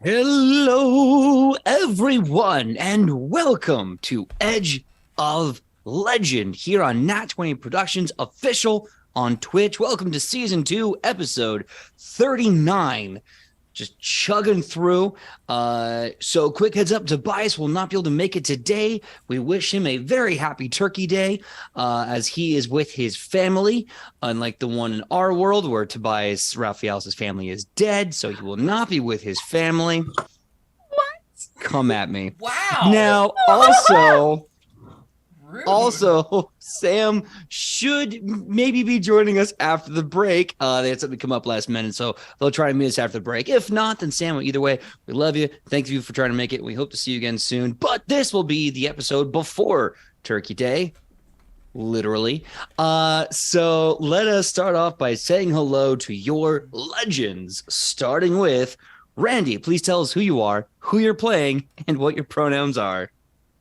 Hello, everyone, and welcome to Edge of Legend here on Nat 20 Productions official on Twitch. Welcome to Season 2, Episode 39. Just chugging through. So quick heads up, Tobias will not be able to make it today. We wish him a very happy Turkey Day as he is with his family, unlike the one in our world where Tobias Raphael's family is dead, so he will not be with his family. What? Come at me. Wow. Now, also, Sam should maybe be joining us after the break. They had something come up last minute, so they'll try to meet us after the break. If not, then Sam, either way, we love you. Thank you for trying to make it. We hope to see you again soon. But this will be the episode before Turkey Day, literally. So let us start off by saying hello to your legends, starting with Randy. Please tell us who you are, who you're playing, and what your pronouns are.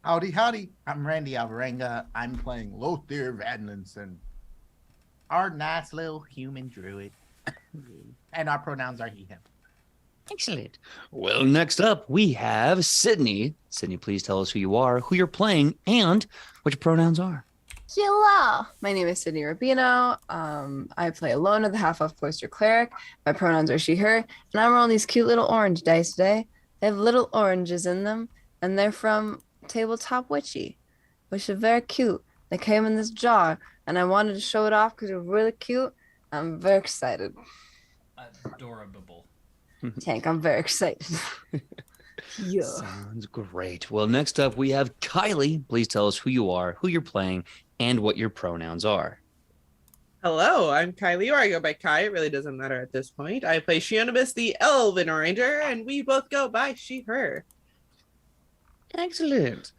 Howdy, howdy. I'm Randy Alvarenga. I'm playing Lothar Vadnanson, our nice little human druid. And our pronouns are he, him. Excellent. Well, next up, we have Sidney. Sidney, please tell us who you are, who you're playing, and what your pronouns are. Hello, my name is Sidney Rubino. I play Alona, the half-elf cloister cleric. My pronouns are she, her, and I'm rolling these cute little orange dice today. They have little oranges in them, and they're from Tabletop Witchy, which is very cute. They came in this jar, and I wanted to show it off because they're really cute. I'm very excited. Adorable. Tank, I'm very excited. Yeah. Sounds great. Well, next up, we have Kylie. Please tell us who you are, who you're playing, and what your pronouns are. Hello, I'm Kylie, or I go by Kai. It really doesn't matter at this point. I play Shionibus, the Elven Ranger, and we both go by she, her. Excellent.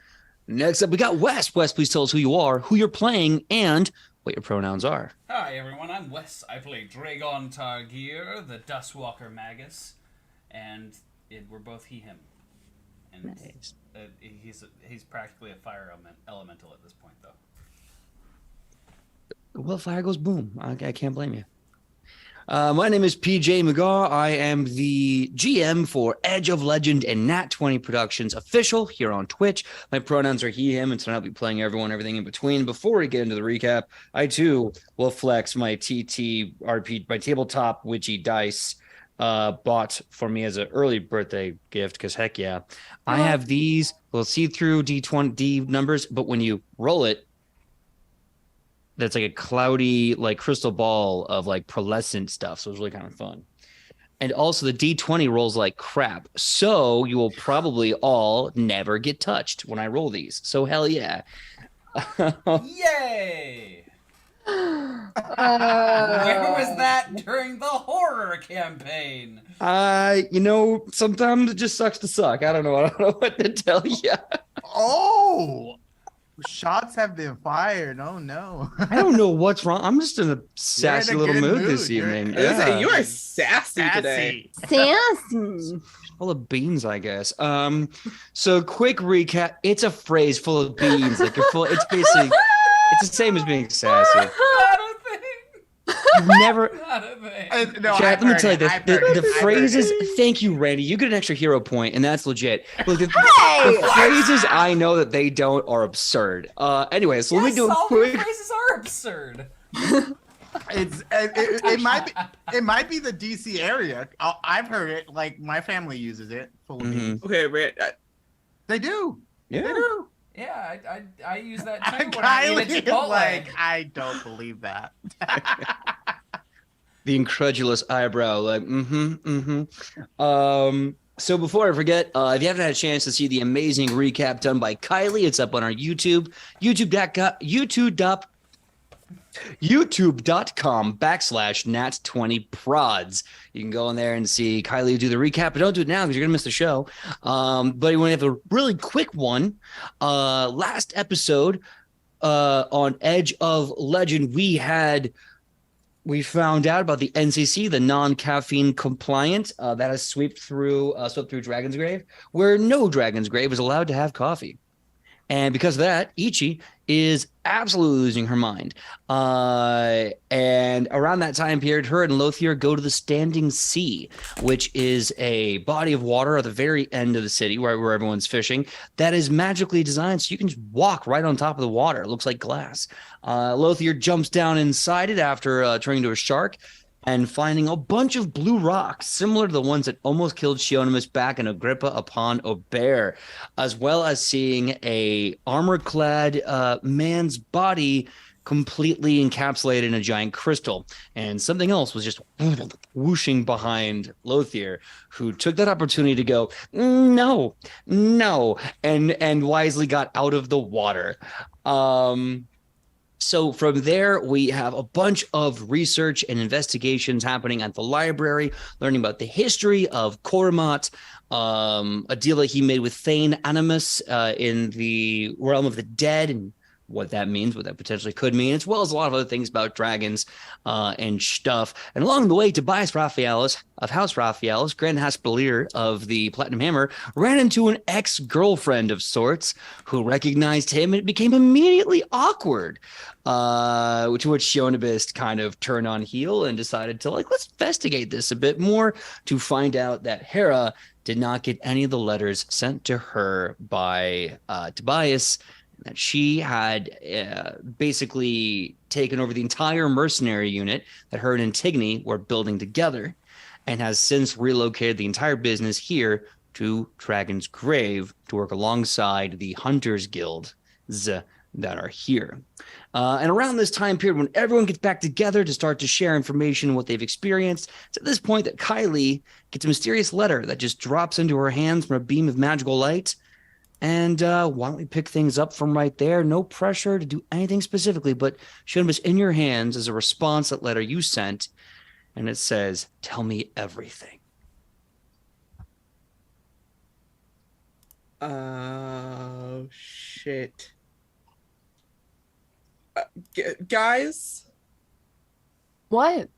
Next up, we got Wes. Wes, please tell us who you are, who you're playing, and what your pronouns are. Hi, everyone. I'm Wes. I play Dragon Targir, the Dustwalker Magus, and we're both he, him. And Nice. He's practically a fire elemental at this point, though. Well, fire goes boom. I can't blame you. My name is PJ Megaw. I am the GM for Edge of Legend and Nat 20 Productions official here on Twitch. My pronouns are he, him, and tonight I'll be playing everything in between. Before we get into the recap, I too will flex my TTRP, my tabletop witchy dice bought for me as an early birthday gift, because heck yeah. I have these little see-through D numbers, but when you roll it, that's like a cloudy, like crystal ball of like pearlescent stuff. So it was really kind of fun. And also the D20 rolls like crap. So you will probably all never get touched when I roll these. So hell yeah. Yay! Where was that during the horror campaign? Sometimes it just sucks to suck. I don't know what to tell you. Oh! Shots have been fired. Oh, no. I don't know what's wrong. I'm just in a sassy little mood this evening. Yeah. You are sassy today. Sassy. Full of beans, I guess. So quick recap. It's a phrase full of beans. Like you're full. It's basically, it's the same as being sassy. Not a thing. You've never. Not a thing. No, Chat, let me tell you this. The I've phrases. heard it. Thank you, Randy. You get an extra hero point, and that's legit. Look, the Hey! phrases I know that they don't are absurd. Anyway, so let me do a all your quick. phrases are absurd. It might be the DC area. I've heard it. Like my family uses it. Full of beans. Okay, They do. Yeah. They do. Yeah, I use that too when I eat Kylie at is Chipotle. like, I don't believe that. The incredulous eyebrow, like, So before I forget, if you haven't had a chance to see the amazing recap done by Kylie, it's up on our YouTube, youtube.com/nat20prods. You can go in there and see Kylie do the recap, but don't do it now because you're gonna miss the show. But you want to have a really quick one. Last episode on Edge of Legend, we found out about the NCC, the non-caffeine compliant that has swept through Dragon's Grave, where no Dragon's Grave is allowed to have coffee. And because of that, Ichi is absolutely losing her mind. And around that time period, her and Lothier go to the Standing Sea, which is a body of water at the very end of the city where everyone's fishing that is magically designed so you can just walk right on top of the water. It looks like glass. Lothier jumps down inside it after turning into a shark and finding a bunch of blue rocks similar to the ones that almost killed Shionimus back in Agrippa upon Obear, as well as seeing a armor-clad man's body completely encapsulated in a giant crystal. And something else was just whooshing behind Lothier, who took that opportunity to go, no, and wisely got out of the water. So from there, we have a bunch of research and investigations happening at the library, learning about the history of Koromot, a deal that he made with Thane Animus in the realm of the dead, and what that means, what that potentially could mean, as well as a lot of other things about dragons and stuff. And along the way, Tobias Raphaelis of House Raphaelis, Grand Haspelier of the Platinum Hammer, ran into an ex-girlfriend of sorts who recognized him, and it became immediately awkward. To which Shionabist kind of turned on heel and decided to let's investigate this a bit more to find out that Hera did not get any of the letters sent to her by Tobias, that she had basically taken over the entire mercenary unit that her and Antigone were building together, and has since relocated the entire business here to Dragon's Grave to work alongside the Hunters Guild that are here. And around this time period, when everyone gets back together to start to share information, what they've experienced, it's at this point that Kylie gets a mysterious letter that just drops into her hands from a beam of magical light. And why don't we pick things up from right there? No pressure to do anything specifically, but Shionabis, in your hands is a response that letter you sent, and it says, "Tell me everything." Oh, shit. Guys, What?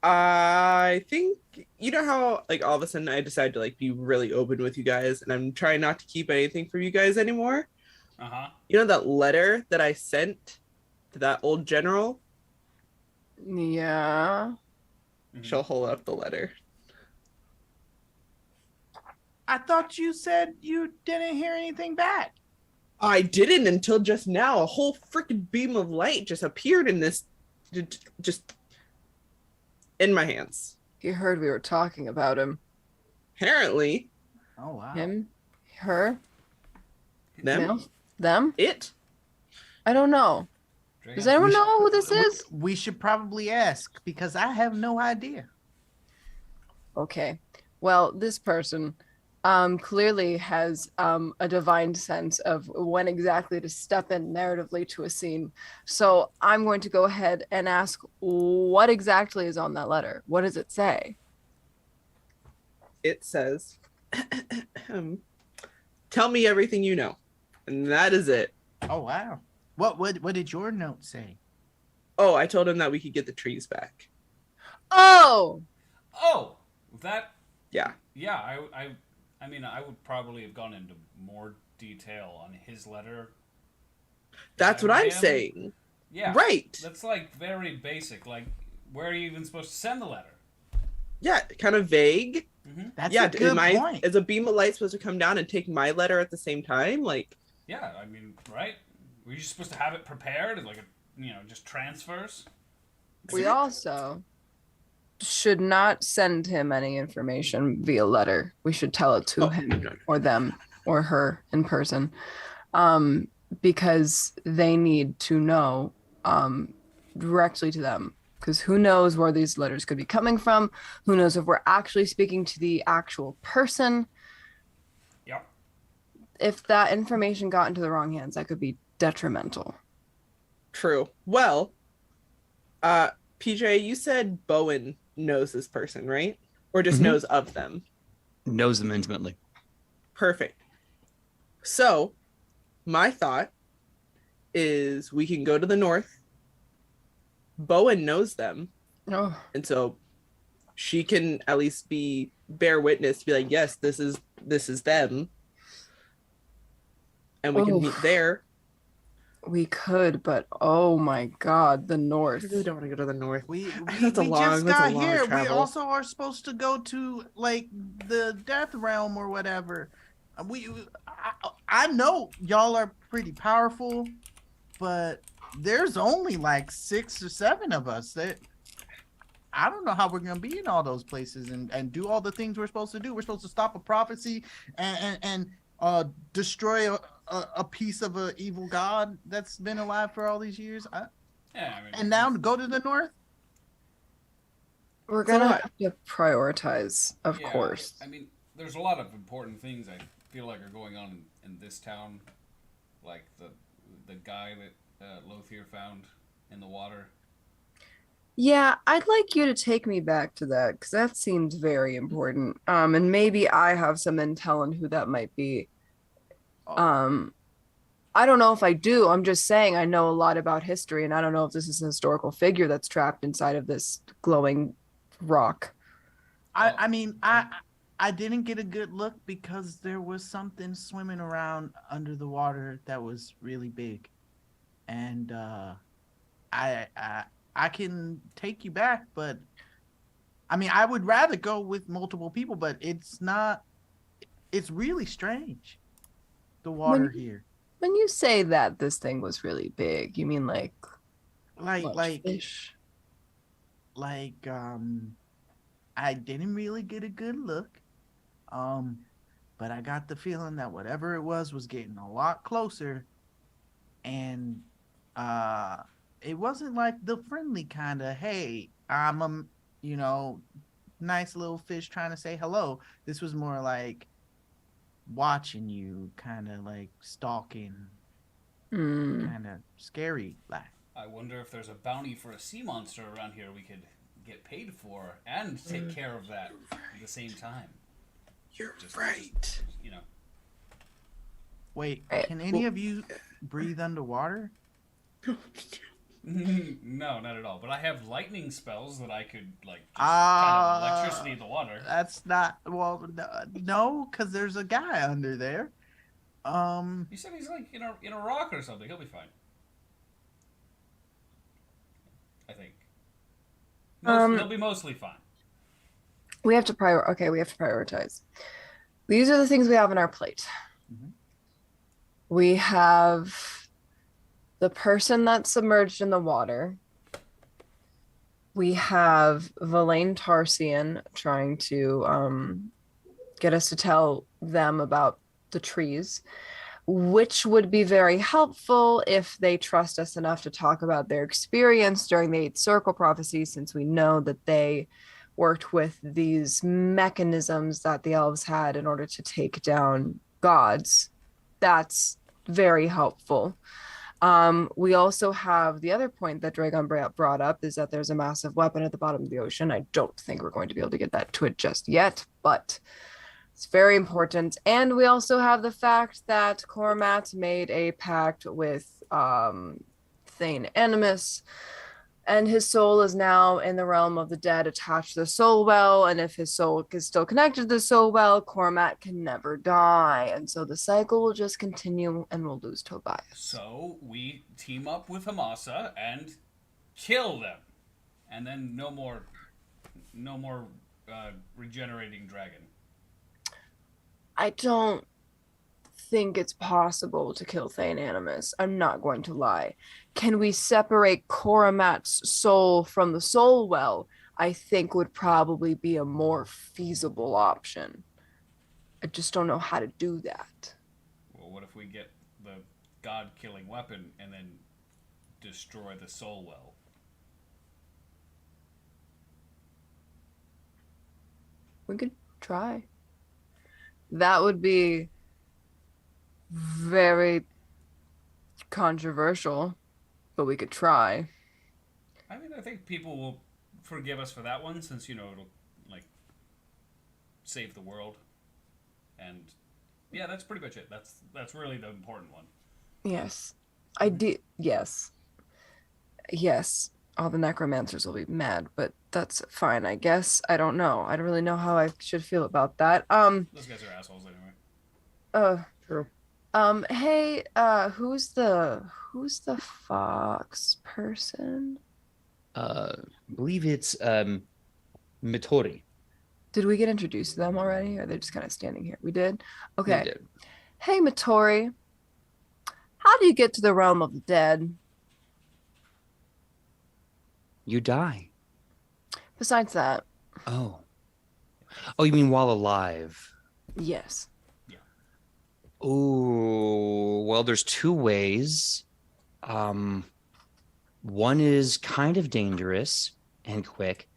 I think you know how all of a sudden I decided to be really open with you guys, and I'm trying not to keep anything from you guys anymore. You know that letter that I sent to that old general? Yeah. She'll hold up the letter. I thought you said you didn't hear anything back. I didn't until just now. A whole freaking beam of light just appeared in this, just in my hands. He heard we were talking about him. Apparently. Oh, wow. Him? Her? Them? Them? It? I don't know. Does anyone know who this is? We should probably ask, because I have no idea. Okay. Well, this person clearly has a divine sense of when exactly to step in narratively to a scene. So I'm going to go ahead and ask what exactly is on that letter. What does it say? It says, "Tell me everything you know." And that is it. Oh, wow. What did your note say? Oh, I told him that we could get the trees back. Oh! Oh, that. Yeah. Yeah, I mean, I would probably have gone into more detail on his letter. That's what I'm saying. Yeah. Right. That's very basic. Where are you even supposed to send the letter? Yeah, kind of vague. Mm-hmm. That's a good point. Is a beam of light supposed to come down and take my letter at the same time? Yeah, I mean, right? Were you supposed to have it prepared, just transfers? We also should not send him any information via letter. We should tell it to him or them or her in person, because they need to know directly to them, because who knows where these letters could be coming from. Who knows if we're actually speaking to the actual person. Yep. If that information got into the wrong hands, that could be detrimental. True. Well, PJ, you said Bowen knows this person, right? Or just knows of them? Knows them intimately. Perfect. So, my thought is we can go to the north. Bowen knows them. Oh. And so she can at least bear witness to be like, yes, this is them. and we can meet Oof. there. We could, but oh my God, the I north. really don't want to go to the north. We That's a just that's a got long here. We travel. also are supposed to go to like the death realm or whatever. I know y'all are pretty powerful, but there's only like 6 or 7 of us. That I don't know how we're gonna be in all those places and do all the things we're supposed to do. We're supposed to stop a prophecy and destroy a piece of an evil god that's been alive for all these years. Yeah, I mean, And now to go to the north. We're It's a gonna lot. have to prioritize, of yeah, course. I mean, there's a lot of important things I feel like are going on in this town, like the guy that Lothier found in the water. Yeah, I'd like you to take me back to that because that seems very important. And maybe I have some intel on who that might be. Oh, Um, I don't know if I do. I'm just saying I know a lot about history, and I don't know if this is a historical figure that's trapped inside of this glowing rock. I mean, I didn't get a good look because there was something swimming around under the water that was really big, and I can take you back, but I mean, I would rather go with multiple people, but it's not. It's really strange, the water here. When you say that this thing was really big, you mean like Like fish? like I didn't really get a good look. But I got the feeling that whatever it was getting a lot closer, and it wasn't like the friendly kind of, hey, I'm a, nice little fish trying to say hello. This was more like watching you, kind of like stalking, Hmm. kind of scary like. I wonder if there's a bounty for a sea monster around here we could get paid for and take care of that at the same time. You're Just- right. You know, Wait, Right. can any of you breathe underwater? no, not at all. But I have lightning spells that I could like just Ah. kind of electricity the water. That's not no, because there's a guy under there. You said he's like in a rock or something. He'll be fine. I think. He'll be mostly fine. We have to we have to prioritize. These are the things we have on our plate. Mhm. We have the person that's submerged in the water. We have Valaine Tarsian trying to get us to tell them about the trees, which would be very helpful if they trust us enough to talk about their experience during the Eighth Circle prophecy, since we know that they worked with these mechanisms that the elves had in order to take down gods. That's very helpful. We also have the other point that Dragon brought up is that there's a massive weapon at the bottom of the ocean. I don't think we're going to be able to get that to it just yet, but it's very important. And we also have the fact that Cormat made a pact with Thane Animus, and his soul is now in the realm of the dead, attached to the soul well. And if his soul is still connected to the soul well, Cormat can never die. And so the cycle will just continue and we'll lose Tobias. So we team up with Hemasa and kill them, and then no more regenerating dragon. I don't think it's possible to kill Thane Animus. I'm not going to lie. Can we separate Koramat's soul from the soul well? I think would probably be a more feasible option. I just don't know how to do that. Well, what if we get the god-killing weapon and then destroy the soul well? We could try. That would be very controversial, but we could try. I mean, I think people will forgive us for that one, since it'll like save the world, and yeah, that's pretty much it. That's really the important one. Yes. I did. Yes. Yes. All the necromancers will be mad, but that's fine, I guess. I don't know. I don't really know how I should feel about that. Those guys are assholes anyway. True. Hey, who's the fox person? I believe it's Mitori. Did we get introduced to them already? Or are they just kind of standing here? We did? You Okay. did. Hey, Mitori, how do you get to the realm of the dead? You die. Besides that, Oh. Oh, you mean while alive? yes. Oh, well, there's two ways. One is kind of dangerous and quick,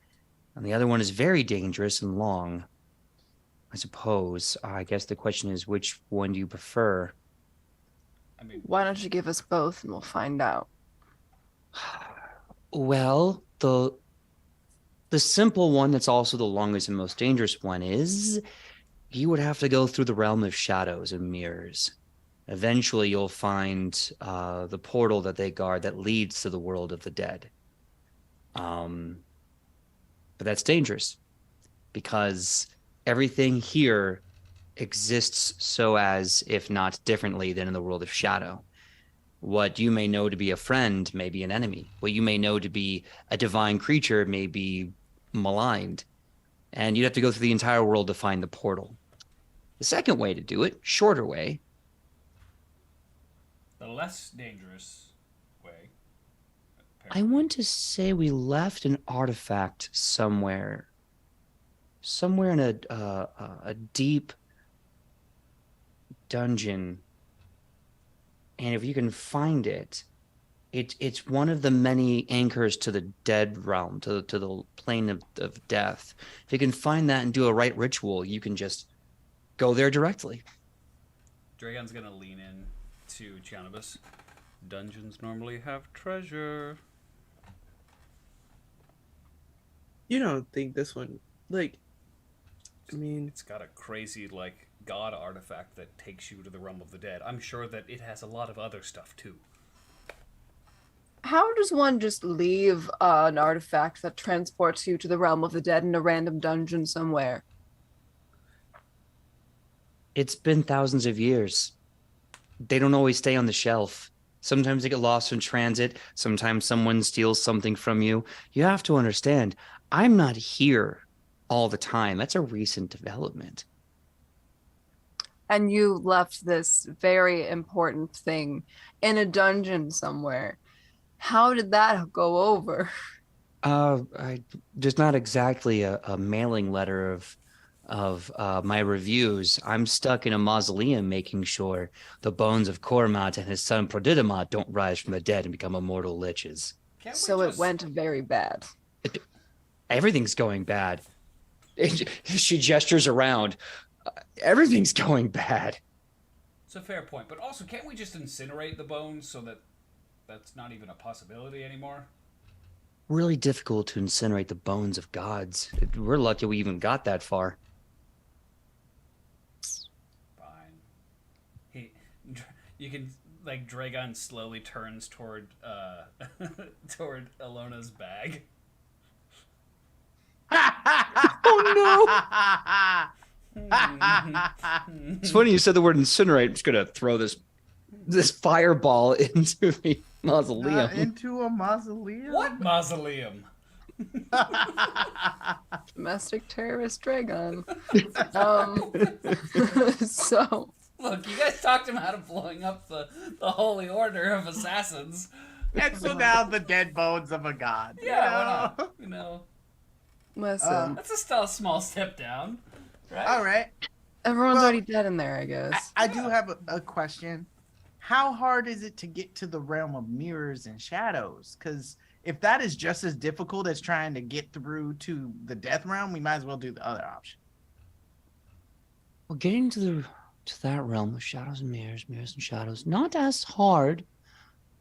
and the other one is very dangerous and long. I suppose. I guess the question is, which one do you prefer? I mean, Why don't you give us both and we'll find out? Well, the simple one that's also the longest and most dangerous one is you would have to go through the realm of shadows and mirrors. Eventually, you'll find the portal that they guard that leads to the world of the dead. But that's dangerous because everything here exists so as, if not differently, than in the world of shadow. What you may know to be a friend may be an enemy. What you may know to be a divine creature may be maligned. And you'd have to go through the entire world to find the portal. The second way to do it, shorter way, the less dangerous way. I want to say we left an artifact somewhere in a deep dungeon, and if you can find it, it's one of the many anchors to the dead realm, to the plane of death. If you can find that and do a right ritual, you can just go there directly. Dragon's gonna lean in to Gianibus. Dungeons normally have treasure. You don't think this one, like, I mean, It's got a crazy, like, god artifact that takes you to the realm of the dead. I'm sure that it has a lot of other stuff, too. How does one just leave an artifact that transports you to the realm of the dead in a random dungeon somewhere? It's been thousands of years. They don't always stay on the shelf. Sometimes they get lost in transit. Sometimes someone steals something from you. You have to understand, I'm not here all the time. That's a recent development. And you left this very important thing in a dungeon somewhere. How did that go over? There's not exactly a mailing letter of my reviews. I'm stuck in a mausoleum making sure the bones of Kormat and his son Prodidamat don't rise from the dead and become immortal liches. So it went very bad. Everything's going bad. She gestures around. Everything's going bad. It's a fair point, but also, can't we just incinerate the bones so that that's not even a possibility anymore? Really difficult to incinerate the bones of gods. We're lucky we even got that far. Fine. You can, like, Dragon slowly turns toward toward Alona's bag. Oh no! It's funny you said the word incinerate. I'm just gonna throw this fireball into the mausoleum. Into a mausoleum? What mausoleum? Domestic terrorist Dragon. So Look, you guys talked him out of blowing up the Holy Order of Assassins. And so now the dead bones of a god. Yeah, why not? You know, listen, that's a small step down, right? All right. everyone's well, already dead in there, I guess. I do have a question. How hard is it to get to the realm of mirrors and shadows? Because if that is just as difficult as trying to get through to the death realm, we might as well do the other option. Well, getting to that realm of shadows and mirrors and shadows, not as hard.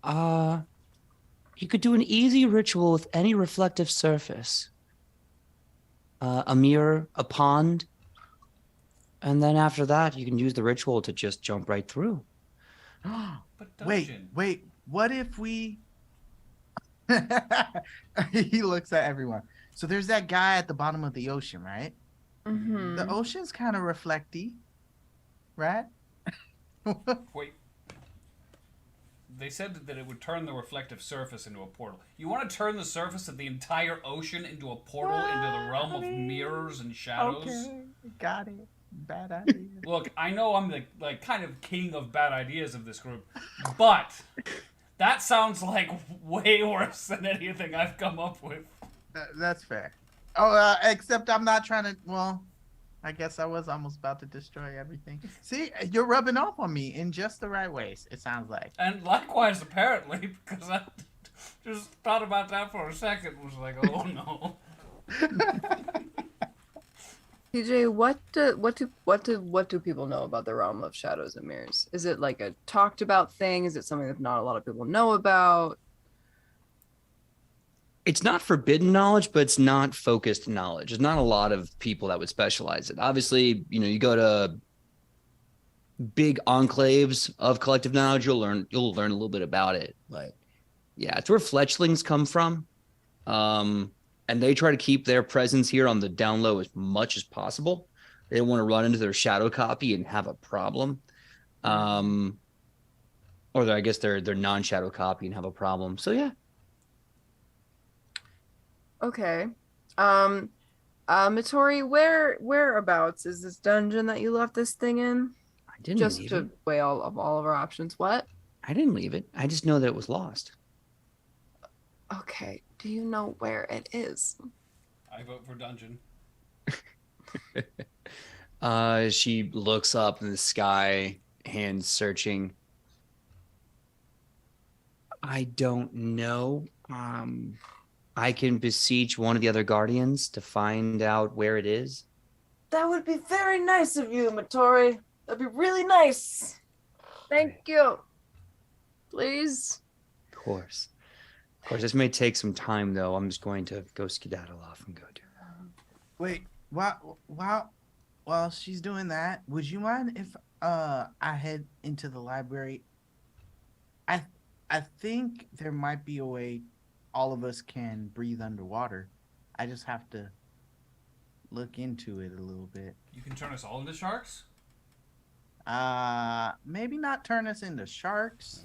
You could do an easy ritual with any reflective surface. A mirror, a pond, and then after that, you can use the ritual to just jump right through. But dungeon. Wait. What if we... He looks at everyone. So there's that guy at the bottom of the ocean, right? Mm-hmm. The ocean's kind of reflecty, right? Wait. They said that it would turn the reflective surface into a portal. You want to turn the surface of the entire ocean into a portal into the realm of mirrors and shadows? Okay, got it. Bad idea. Look, I know I'm the kind of king of bad ideas of this group, but that sounds like way worse than anything I've come up with. That's fair. Oh, except I'm not trying to. Well, I guess I was almost about to destroy everything. See, you're rubbing off on me in just the right ways, it sounds like. And likewise, apparently, because I just thought about that for a second, was like, oh no. PJ, what do people know about the realm of shadows and mirrors? Is it like a talked about thing? Is it something that not a lot of people know about? It's not forbidden knowledge, but it's not focused knowledge. There's not a lot of people that would specialize it. Obviously, you go to big enclaves of collective knowledge, you'll learn a little bit about it. But yeah, it's where fletchlings come from. And they try to keep their presence here on the down low as much as possible. They don't want to run into their shadow copy and have a problem. Or I guess their non-shadow copy and have a problem. So yeah. Okay. Mittori, whereabouts is this dungeon that you left this thing in? I didn't just leave to it. weigh all of our options. What? I didn't leave it. I just know that it was lost. Okay. Do you know where it is? I vote for dungeon. She looks up in the sky, hands searching. I don't know. I can beseech one of the other guardians to find out where it is. That would be very nice of you, Mittori. That'd be really nice. Thank you. Please. Of course. Of course, this may take some time, though. I'm just going to go skedaddle off and go do that. Wait, while she's doing that, would you mind if I head into the library? I think there might be a way all of us can breathe underwater. I just have to look into it a little bit. You can turn us all into sharks? Maybe not turn us into sharks.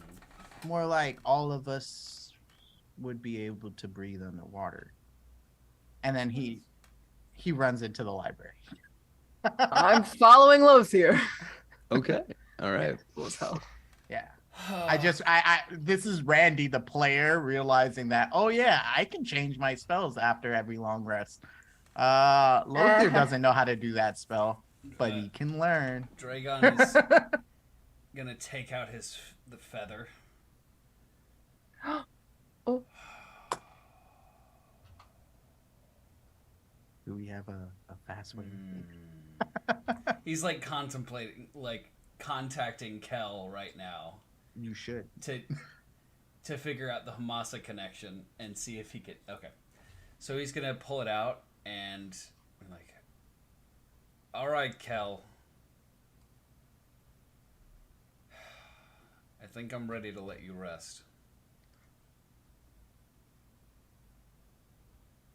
More like all of us would be able to breathe underwater. And then he runs into the library. I'm following Loth here. Okay. All right. Cool as hell. Yeah. I this is Randy the player realizing that, oh yeah, I can change my spells after every long rest. Lothar doesn't know how to do that spell, but he can learn. Dragon is gonna take out the feather. Oh. Do we have a fast way? He's like contemplating, like contacting Kel right now. You should. To figure out the Hemasa connection and see if he could. Okay, so he's gonna pull it out and I'm like, all right, Kel. I think I'm ready to let you rest.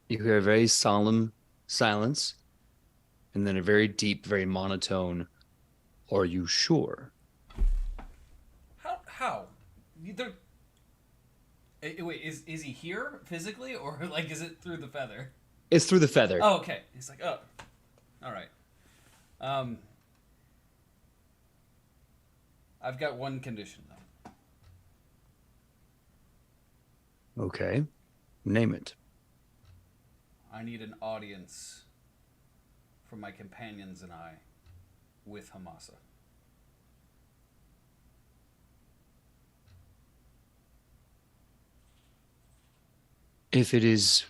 You hear a very solemn silence, and then a very deep, very monotone, "Are you sure?" How? Wait, is he here physically, or like is it through the feather? It's through the feather. Oh, okay. He's like, oh, all right. I've got one condition though. Okay. Name it. I need an audience for my companions and I with Hemasa. If it is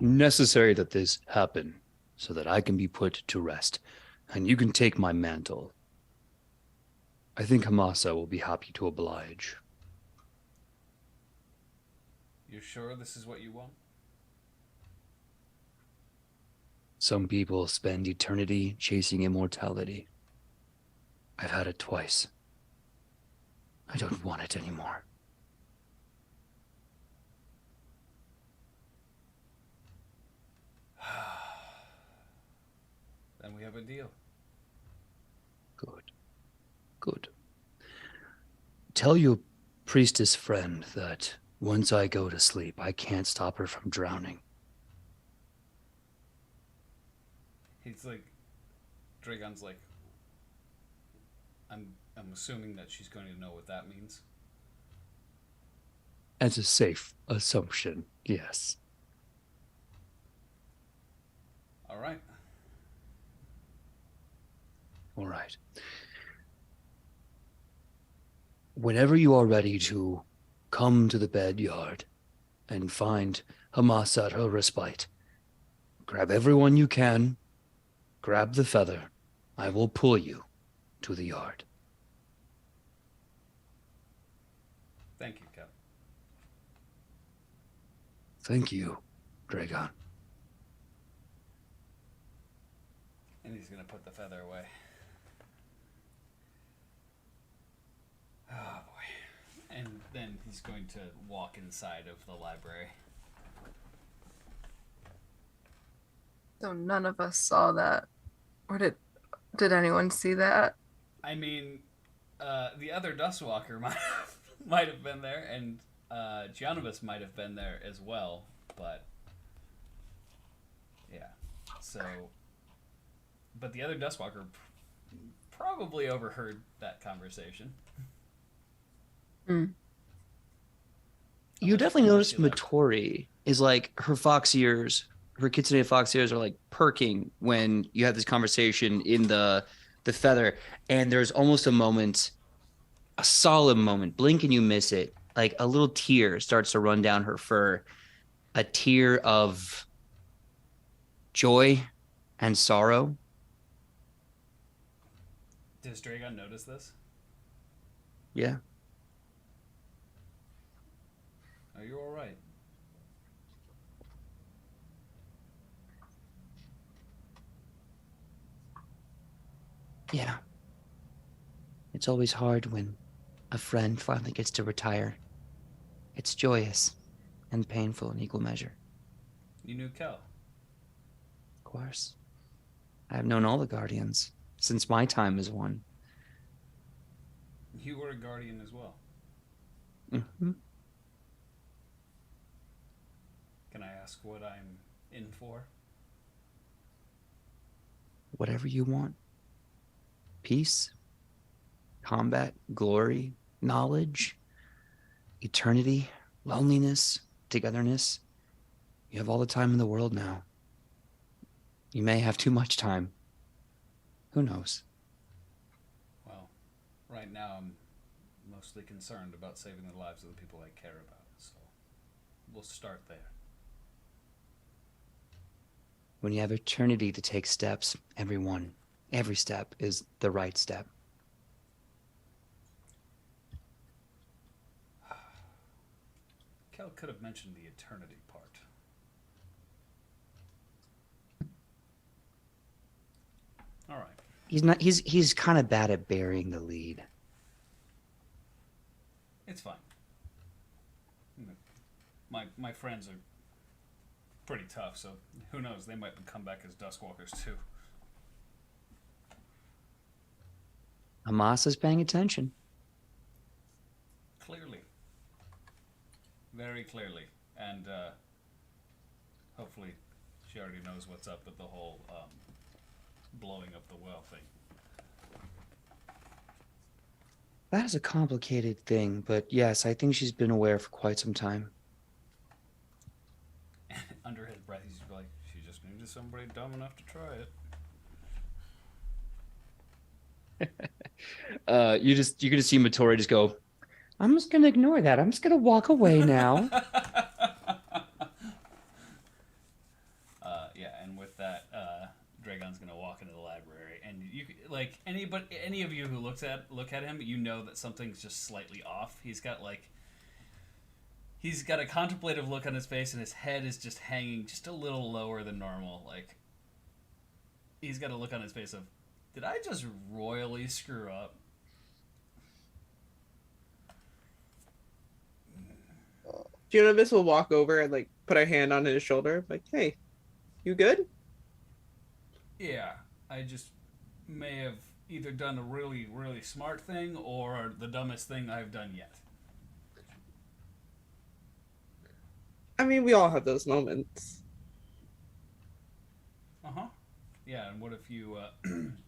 necessary that this happen so that I can be put to rest and you can take my mantle, I think Hemasa will be happy to oblige. You sure this is what you want? Some people spend eternity chasing immortality. I've had it twice. I don't want it anymore. Then we have a deal. Good. Good. Tell your priestess friend that once I go to sleep, I can't stop her from drowning. He's like, Dragon's like, I'm assuming that she's going to know what that means. As a safe assumption, yes. All right. All right. Whenever you are ready to come to the bed-yard and find Hemasa at her respite, grab everyone you can, grab the feather. I will pull you to the yard. Thank you, Kel. Thank you, Dragon. And he's going to put the feather away. Oh, boy. And then he's going to walk inside of the library. So none of us saw that. Or did anyone see that? I mean, the other Dustwalker might have been there, and Gianibus might have been there as well, but yeah. So, but the other Dustwalker probably overheard that conversation. Mm. You definitely notice Matori is like her fox ears, her kitsune fox ears are like perking when you have this conversation in the feather, and there's almost a moment, a solemn moment, blink and you miss it, like a little tear starts to run down her fur, a tear of joy and sorrow. Does Dragon notice this? Yeah. Are you all right? Yeah. It's always hard when a friend finally gets to retire. It's joyous and painful in equal measure. You knew Kel. Of course. I've known all the Guardians since my time as one. You were a Guardian as well. Mm-hmm. Can I ask what I'm in for? Whatever you want. Peace, combat, glory, knowledge, eternity, loneliness, togetherness. You have all the time in the world now. You may have too much time. Who knows? Well, right now I'm mostly concerned about saving the lives of the people I care about, so we'll start there. When you have eternity to take steps, every step is the right step. Kel could have mentioned the eternity part. All right. He's kind of bad at burying the lead. It's fine. My friends are pretty tough, so who knows? They might come back as Duskwalkers too. Hemasa's paying attention. Clearly. Very clearly. And hopefully she already knows what's up with the whole blowing up the well thing. That is a complicated thing, but yes, I think she's been aware for quite some time. Under his breath, he's like, she just needed somebody dumb enough to try it. You're gonna see Matori just go, I'm just gonna ignore that. I'm just gonna walk away now. Yeah, and with that, Dragon's gonna walk into the library, and you like any of you who look at him, you know that something's just slightly off. He's got a contemplative look on his face, and his head is just hanging just a little lower than normal. Like, he's got a look on his face of, did I just royally screw up? Gianibus will walk over and like put a hand on his shoulder, like, "Hey, you good?" Yeah, I just may have either done a really, really smart thing or the dumbest thing I've done yet. I mean, we all have those moments. Uh-huh. Yeah, and what if you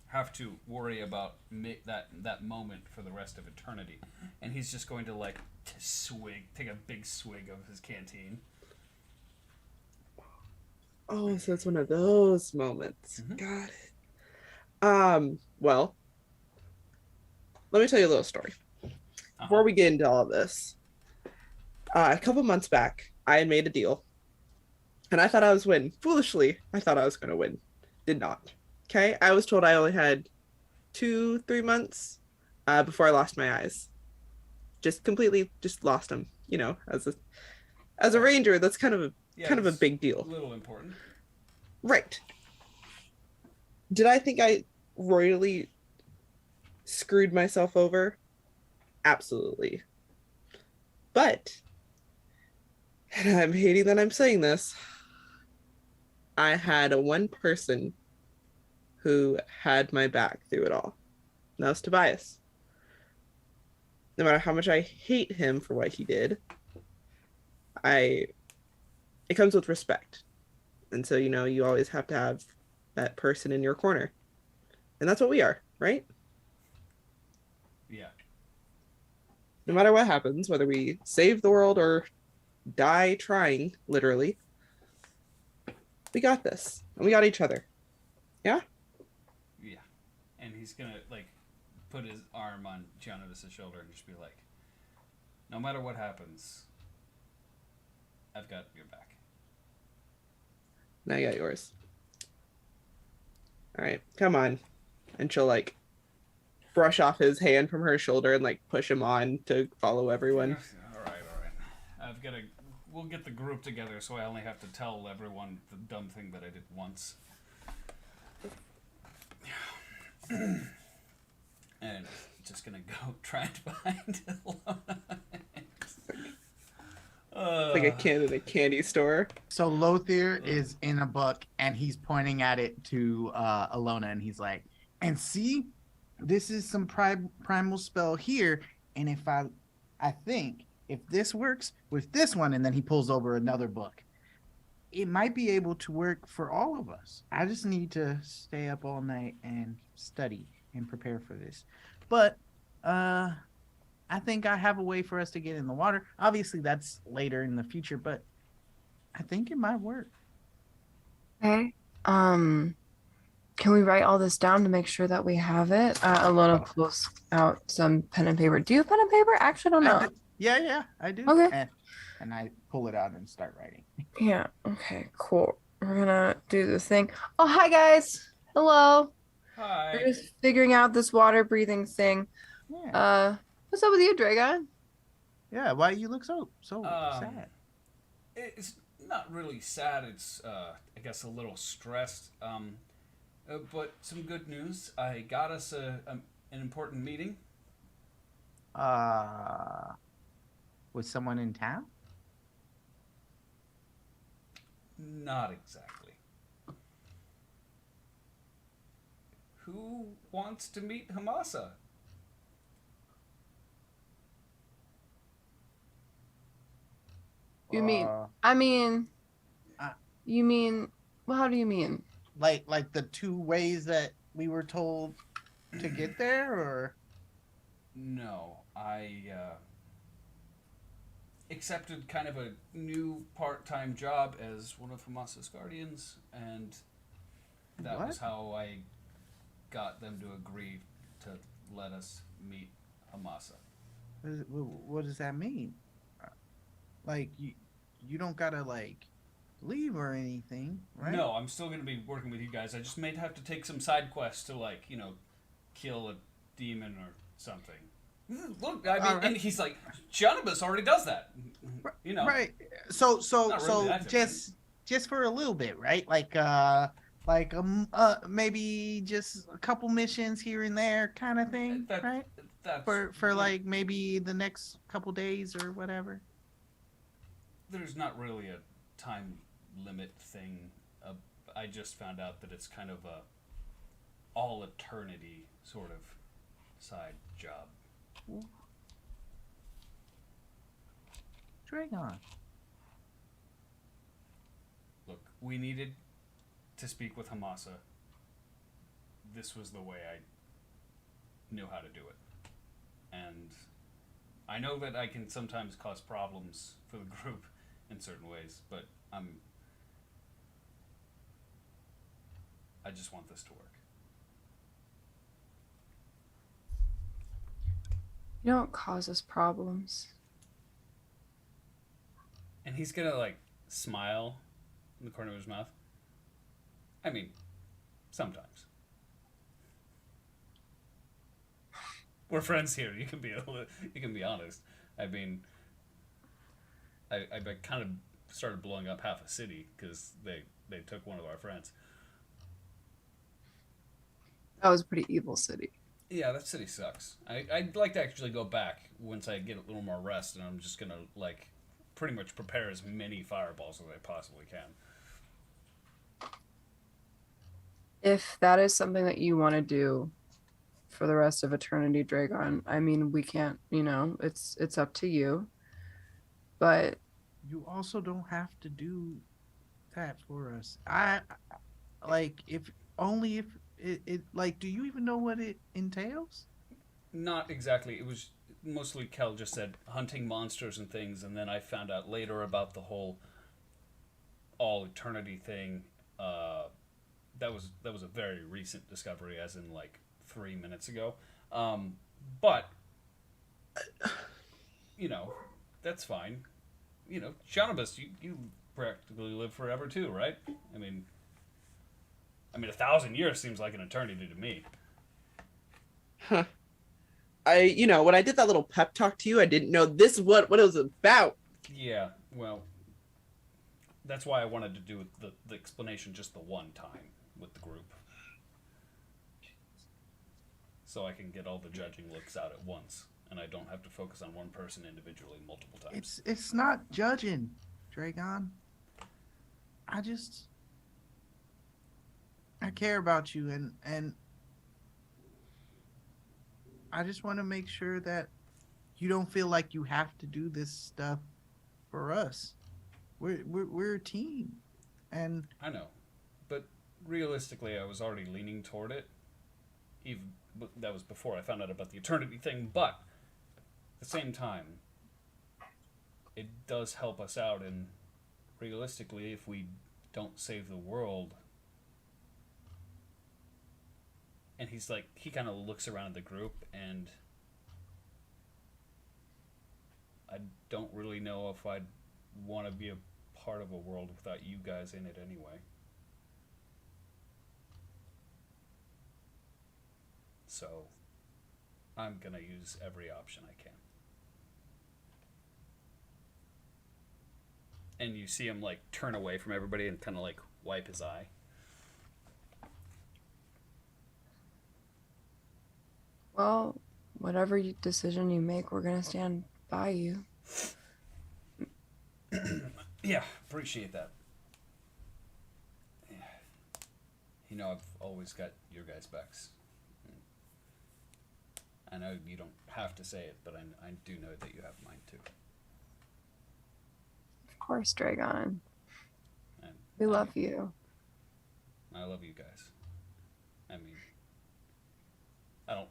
have to worry about that moment for the rest of eternity, and he's just going to like take a big swig of his canteen. Oh, so it's one of those moments. Mm-hmm. Got it. Well, let me tell you a little story. Before we get into all of this, a couple months back, I had made a deal, and I thought I was winning. Foolishly, I thought I was going to win. Did not. Okay, I was told I only had 2-3 months before I lost my eyes. Just completely, just lost them. You know, as a ranger, that's kind of a big deal. A little important. Right. Did I think I royally screwed myself over? Absolutely. But, and I'm hating that I'm saying this, I had one person who had my back through it all. And that was Tobias. No matter how much I hate him for what he did, it comes with respect. And so, you know, you always have to have that person in your corner. And that's what we are, right? Yeah. No matter what happens, whether we save the world or die trying, literally, we got this. And we got each other. Yeah? Yeah. And he's going to, like, put his arm on Giannis's shoulder and just be like, no matter what happens, I've got your back. Now I got yours. All right, come on. And she'll like brush off his hand from her shoulder and like push him on to follow everyone. All right. We'll get the group together so I only have to tell everyone the dumb thing that I did once. And just gonna go try and find Alona. Like a kid at a candy store. So Lothier is in a book and he's pointing at it to Alona and he's like, and see, this is some primal spell here. And if I think if this works with this one, and then he pulls over another book, it might be able to work for all of us. I just need to stay up all night and study and prepare for this. But I think I have a way for us to get in the water. Obviously, that's later in the future, but I think it might work. Okay. Can we write all this down to make sure that we have it? Alona pulls out some pen and paper. Do you have pen and paper? Actually, I don't know. Yeah, I do. Okay. And I pull it out and start writing. Yeah. Okay, cool. We're gonna do this thing. Oh, hi, guys. Hello. Hi. We're just figuring out this water breathing thing. Yeah. What's up with you, Dragon? Yeah, why you look so sad? It's not really sad. It's I guess a little stressed. But some good news. I got us an important meeting. With someone in town? Not exactly. Who wants to meet Hemasa? You mean? You mean? Well, how do you mean? Like the two ways that we were told to get there, or? No, I accepted kind of a new part-time job as one of Hemasa's guardians, and that was how I got them to agree to let us meet Hemasa. What does that mean? Like you don't gotta like leave or anything, right? No, I'm still gonna be working with you guys. I just may have to take some side quests to like, you know, kill a demon or something. Look, I mean, and he's like, Giannis already does that, you know. Right. So really just for a little bit, right? Like maybe just a couple missions here and there, kind of thing, right? For like maybe the next couple days or whatever. There's not really a time limit thing. I just found out that it's kind of a all eternity sort of side job. Dragon. Look, we needed to speak with Hemasa. This was the way I knew how to do it. And I know that I can sometimes cause problems for the group in certain ways, but I just want this to work. You don't cause us problems. And he's gonna like smile in the corner of his mouth. I mean, sometimes. We're friends here. You can be honest. I mean, I kind of started blowing up half a city because they took one of our friends. That was a pretty evil city. Yeah, that city sucks. I'd like to actually go back once I get a little more rest, and I'm just gonna like pretty much prepare as many fireballs as I possibly can. If that is something that you want to do for the rest of eternity, Dragon, I mean, we can't, it's up to you. But You also don't have to do that for us. I like if only if it like. Do you even know what it entails? Not exactly. It was mostly Kel just said hunting monsters and things, and then I found out later about the whole all eternity thing. That was a very recent discovery, as in like 3 minutes ago. But that's fine. Shanabus, you practically live forever too, right? I mean 1,000 years seems like an eternity to me. Huh. When I did that little pep talk to you, I didn't know this what it was about. Yeah, well, that's why I wanted to do the explanation just the one time with the group. So I can get all the judging looks out at once, and I don't have to focus on one person individually multiple times. It's not judging, Dragon. I care about you, and I just want to make sure that you don't feel like you have to do this stuff for us. We're a team, and I know, but realistically, I was already leaning toward it. Even that was before I found out about the eternity thing. But at the same time, it does help us out. And realistically, if we don't save the world, and he kind of looks around at the group, and I don't really know if I'd want to be a part of a world without you guys in it anyway. So I'm gonna use every option I can. And you see him like turn away from everybody and kind of like wipe his eye. well, whatever decision you make, we're gonna stand by you. Yeah, appreciate that. Yeah. I've always got your guys' backs. I know you don't have to say it, but I do know that you have mine too. Of course, Dragon. And We love you. I love you guys. I mean, I don't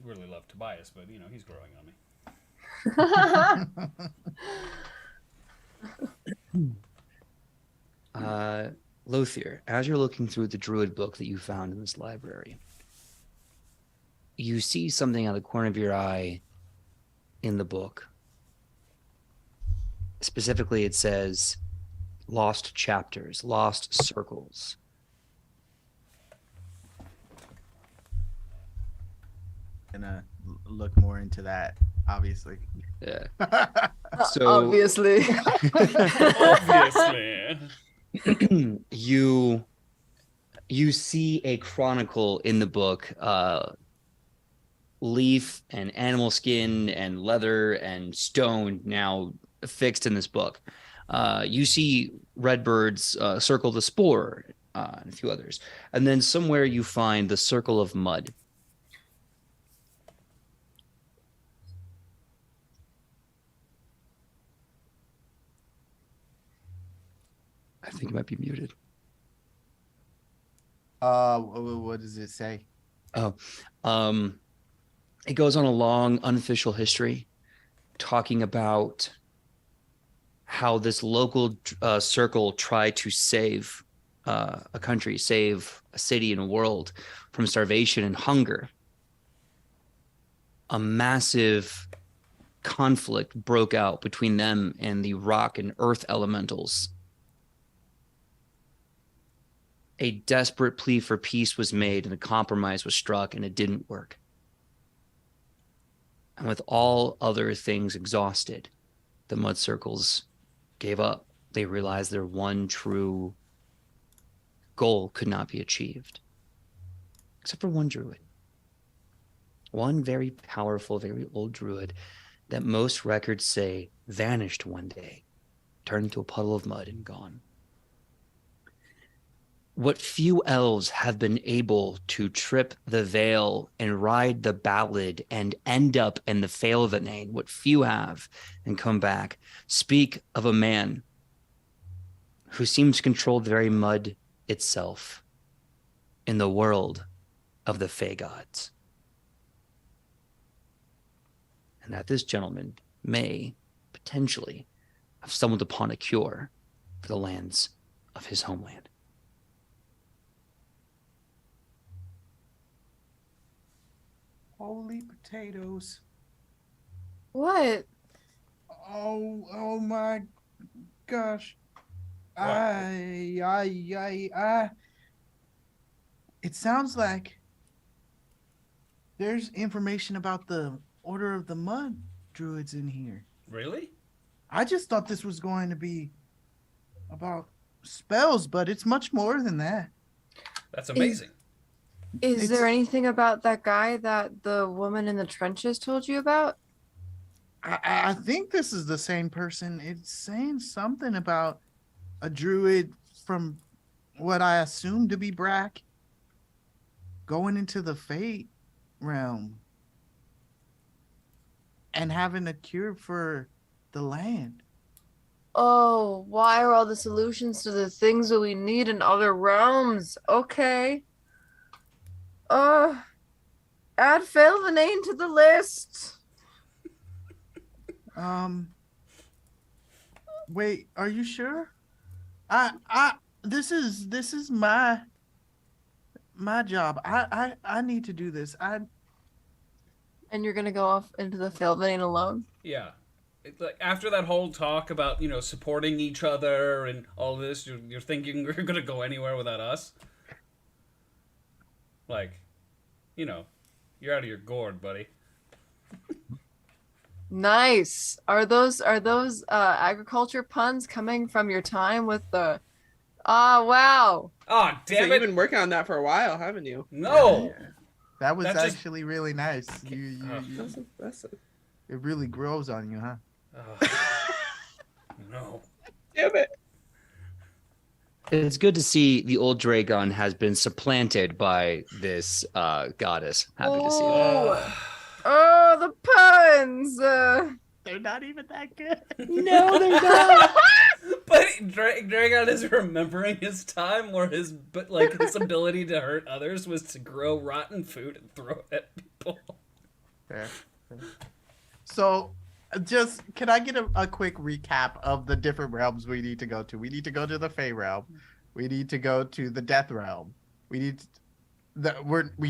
really love Tobias, but he's growing on me. Lothier, as you're looking through the druid book that you found in this library, you see something out of the corner of your eye in the book. Specifically, it says lost chapters, lost circles. Gonna look more into that, obviously. Yeah. Obviously. Obviously. You see a chronicle in the book, leaf and animal skin and leather and stone now fixed in this book. You see redbirds circle the spore and a few others. And then somewhere you find the circle of mud. I think it might be muted. What does it say? Oh, it goes on a long unofficial history talking about how this local circle tried to save a country, save a city and a world from starvation and hunger. A massive conflict broke out between them and the rock and earth elementals. A desperate plea for peace was made and a compromise was struck, and it didn't work. And with all other things exhausted, the mud circles gave up. They realized their one true goal could not be achieved, except for one druid. One very powerful, very old druid that most records say vanished one day, turned into a puddle of mud and gone. What few elves have been able to trip the veil and ride the ballad and end up in the Faelvanane, what few have and come back, speak of a man who seems to control the very mud itself in the world of the Fae gods. And that this gentleman may potentially have stumbled upon a cure for the lands of his homeland. Holy potatoes. What? Oh my gosh. What? It sounds like there's information about the Order of the Mud Druids in here. Really? I just thought this was going to be about spells, but it's much more than that. That's amazing. Is there anything about that guy that the woman in the trenches told you about? I think this is the same person. It's saying something about a druid from what I assume to be Brack going into the Fate realm and having a cure for the land. Oh, why are all the solutions to the things that we need in other realms? Okay. Add Faelvanane to the list. Wait, are you sure? This is my job. I need to do this. And you're gonna go off into the Faelvanane alone? Yeah. Like after that whole talk about, supporting each other and all this, you're thinking we're going to go anywhere without us? Like, you're out of your gourd, buddy. Nice. Are those agriculture puns coming from your time with the... Ah, wow. Oh, So damn you've it. been working on that for a while, haven't you? No. Yeah. That was That's just- actually really nice. That's impressive. It really grows on you, huh? No. Damn it. It's good to see the old Dragon has been supplanted by this goddess. Happy to see that. Oh, the puns. They're not even that good. No, they're not. But Dragon is remembering his time where his ability to hurt others was to grow rotten food and throw it at people. Fair. So, can I get a quick recap of the different realms we need to go to? We need to go to the Fey realm. We need to go to the Death realm. We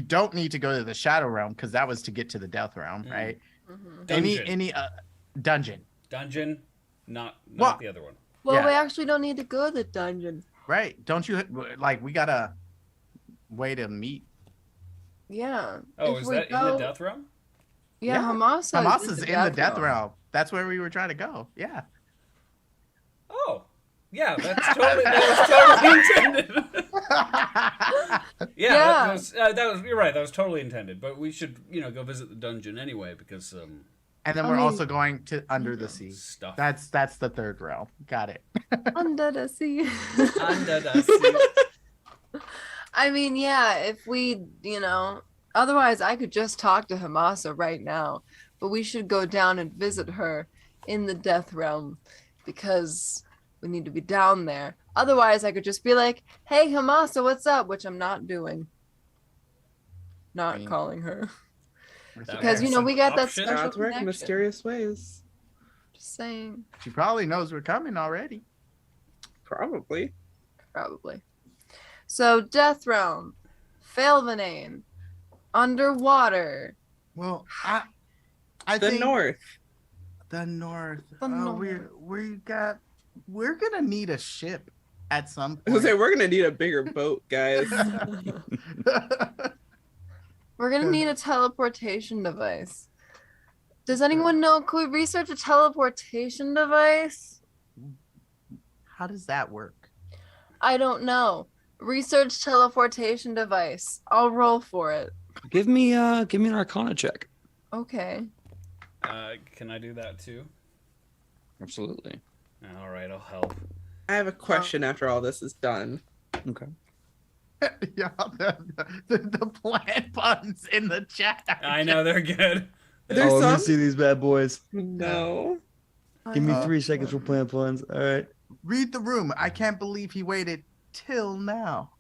don't need to go to the Shadow realm because that was to get to the Death realm, right? Mm-hmm. Dungeon. Any dungeon, Dungeon, not What? the other one. Well, Yeah. we actually don't need to go to the dungeon. right? Don't you we got a way to meet? Yeah. Oh, If is we that in go- the Death Realm? Yeah, Yeah. Hemasa. Hemasa's in the Death realm. That's where we were trying to go. Yeah. Oh. Yeah, that was totally intended. Yeah. You're right, that was totally intended. But we should, go visit the dungeon anyway because And then I we're mean- also going to Under the Sea. stuff. That's the third realm. Got it. Under the sea. Under the sea. I mean, yeah, if we, otherwise I could just talk to Hemasa right now, but we should go down and visit her in the Death Realm because We need to be down there. Otherwise, I could just be like, hey, Hemasa, what's up? Which I'm not doing. Not calling her. Because, you know, we got that special Gods work in connection. mysterious ways. Just saying. She probably knows we're coming already. Probably. So, Death Realm, Failvenane, underwater. Well, I The think north. the north. The north. We're gonna need a ship at some I was point. gonna say, we're gonna need a bigger boat, guys. We're going to need a teleportation device. Does anyone know? Could we research a teleportation device? How does that work? I don't know. Research teleportation device. I'll roll for it. Give me an Arcana check. Okay. Can I do that too? Absolutely. All right, I'll help. I have a question after all this is done. Okay. Yeah, the plant puns in the chat. I know they're good. There's Let me some. see these bad boys. No. Give me Uh, 3 seconds for plant puns. All right. Read the room. I can't believe he waited till now.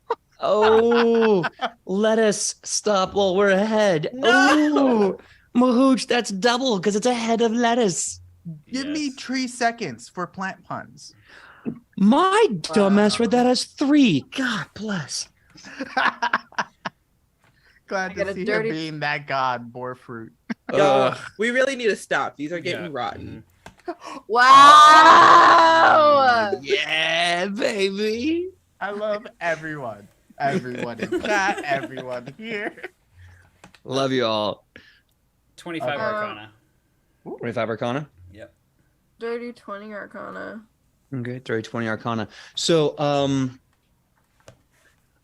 Oh, let us stop while we're ahead. Oh, Mahooch, that's double because it's ahead of lettuce. Give me Yes. 3 seconds for plant puns. My dumbass read that as 3. God bless. Glad I got to a see dirty- her being that god, bore fruit. Y'all, we really need to stop. These are getting Yeah. rotten. Wow! Yeah, baby. I love everyone. Everyone in chat, everyone here. Love you all. 25 Arcana. 25 Arcana. Yep. Dirty 20 Arcana. Okay, 20 Arcana. So,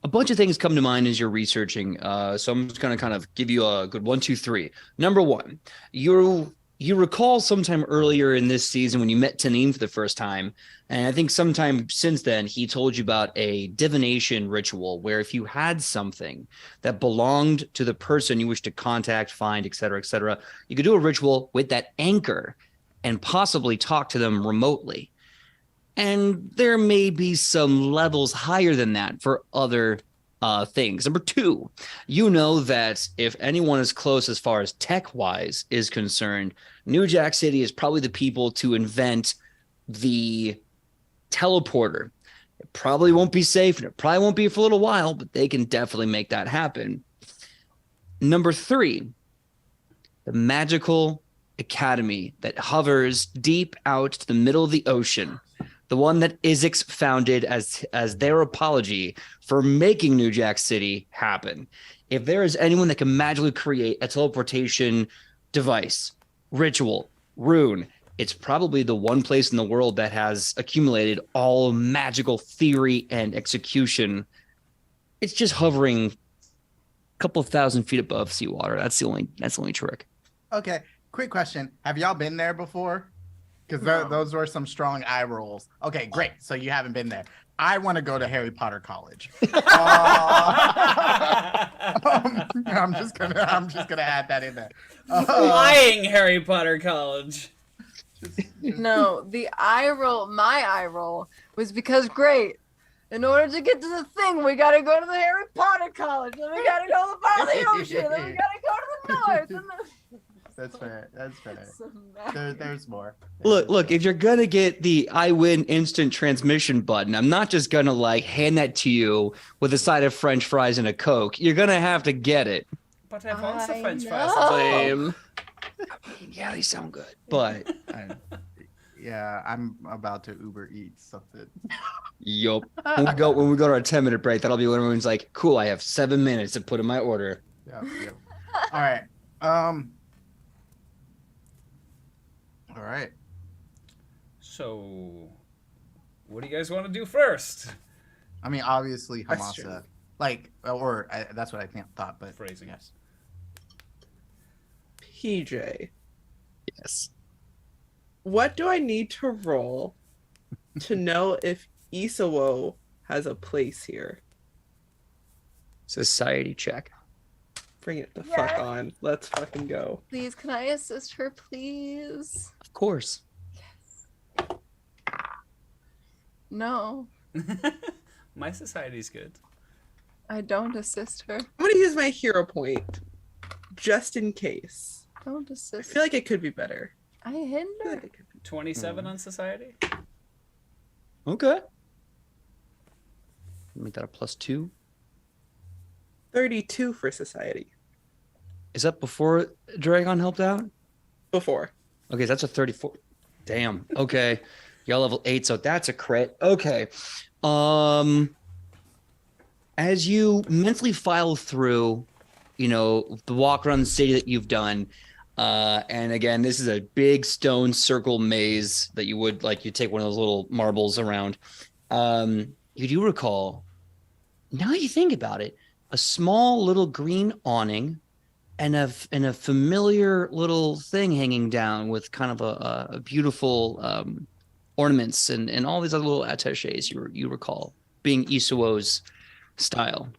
a bunch of things come to mind as you're researching. So I'm just going to kind of give you a good 1, 2, 3. Number one, you recall sometime earlier in this season when you met Tanim for the first time, and I think sometime since then he told you about a divination ritual where if you had something that belonged to the person you wish to contact, find, etc., you could do a ritual with that anchor and possibly talk to them remotely. And there may be some levels higher than that for other things. Number two, you know that if anyone is close as far as tech-wise is concerned, New Jack City is probably the people to invent the teleporter. It probably won't be safe, and it probably won't be for a little while, but they can definitely make that happen. Number three, the magical academy that hovers deep out to the middle of the ocean. The one that Isix founded as their apology for making New Jack City happen. If there is anyone that can magically create a teleportation device, ritual, rune, it's probably the one place in the world that has accumulated all magical theory and execution. It's just hovering a couple of 1,000 feet above seawater. That's the only trick. Okay, quick question. Have y'all been there before? Because No. those were some strong eye rolls. Okay, great. So you haven't been there. I want to go to Harry Potter College. I'm just gonna add that in there. Flying Harry Potter College. No, my eye roll was because great. In order to get to the thing, we gotta go to the Harry Potter College, then we gotta go to the bottom of the ocean, then we gotta go to the north. And That's fair. That's fair. then... There's more. Look, if you're gonna get the I win instant transmission button, I'm not just gonna like hand that to you with a side of French fries and a Coke. You're gonna have to get it. But I've also I French know. fries. as well. Lame. Yeah, they sound good, but Yeah, I'm about to Uber Eats something. yup. When we go to our 10-minute break, that'll be when everyone's like, "Cool, I have 7 minutes to put in my order." Yeah. All right. All right. So, what do you guys want to do first? I mean, obviously Question. Hemasa, that's what I thought, but Phrasing. yes. PJ, Yes. what do I need to roll to know if Isawo has a place here? Society check. Bring it the Yes. fuck on. Let's fucking go. Please, can I assist her, please? Of course. No, My society's good. I don't assist her. I'm gonna use my hero point just in case. Don't I assist. feel like it could be better. I I feel hinder. like it could be 27 on society. Okay. Make that a +2. 32 for society. Is that before Dragon helped out? Before. Okay, that's a 34. Damn. Okay. Y'all level 8, so that's a crit. Okay. As you mentally file through, the walk around the city that you've done, and again, this is a big stone circle maze that you take one of those little marbles around. You do recall, now that you think about it, a small little green awning and a familiar little thing hanging down with kind of a beautiful ornaments and all these other little attaches you recall being Isuo's style.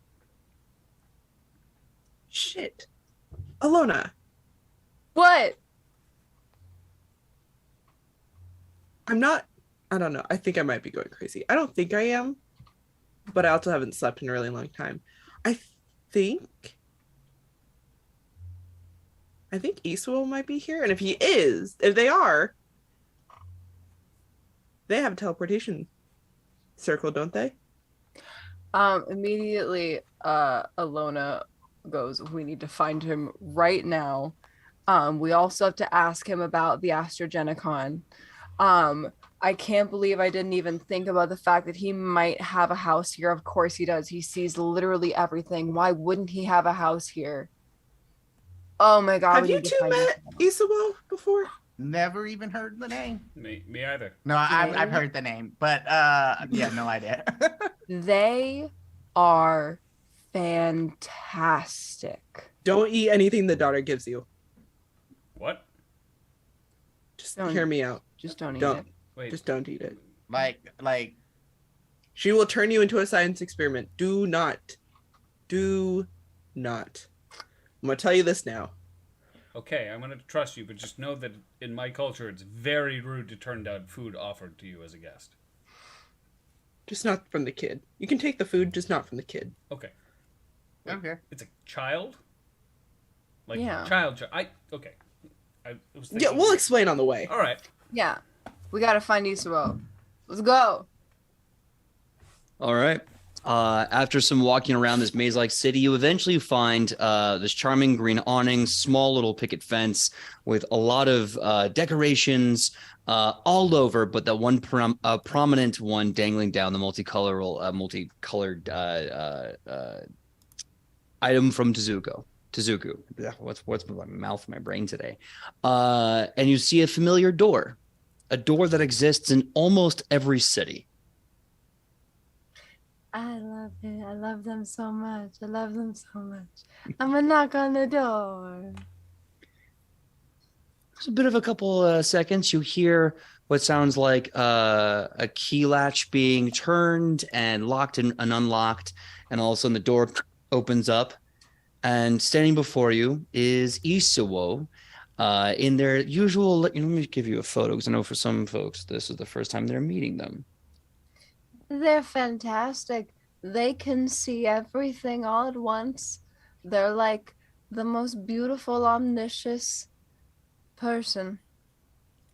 Shit. Alona, What? I don't know. I think I might be going crazy. I don't think I am, but I also haven't slept in a really long time. I think Isuo might be here. And if they are, they have a teleportation circle, don't they? Immediately, Alona goes, we need to find him right now. We also have to ask him about the Astrogenicon. I can't believe I didn't even think about the fact that he might have a house here. Of course he does. He sees literally everything. Why wouldn't he have a house here? Oh my god. Have you two met Isuo before? Never even heard the name. Me either. No, I've heard the name, but yeah, no idea. They are fantastic. Don't eat anything the daughter gives you. What? Just Don't- hear me out. Just don't eat Don't. it. Wait. Just don't eat it. like She will turn you into a science experiment. Do not. I'm gonna tell you this now. Okay, I'm going to trust you, but just know that in my culture, it's very rude to turn down food offered to you as a guest. Just not from the kid. You can take the food, just not from the kid. Okay. okay. It's a child? Like, Yeah. child. Okay. I was Yeah, thinking- we'll explain on the way. All right. Yeah. We gotta find Isuo. Let's go. All right. After some walking around this maze-like city, you eventually find this charming green awning, small little picket fence with a lot of decorations all over, but the one prominent one dangling down, the multicolored item from Tezuku. What's my mouth, my brain today? And you see a familiar door, a door that exists in almost every city. I love it. I love them so much. I'm gonna knock on the door. There's a bit of a couple seconds. You hear what sounds like a key latch being turned and locked and unlocked, and all of a sudden the door opens up, and standing before you is Isuo in their usual. Let me give you a photo because I know for some folks this is the first time they're meeting them. They're fantastic. They can see everything all at once. They're like the most beautiful, omniscient person.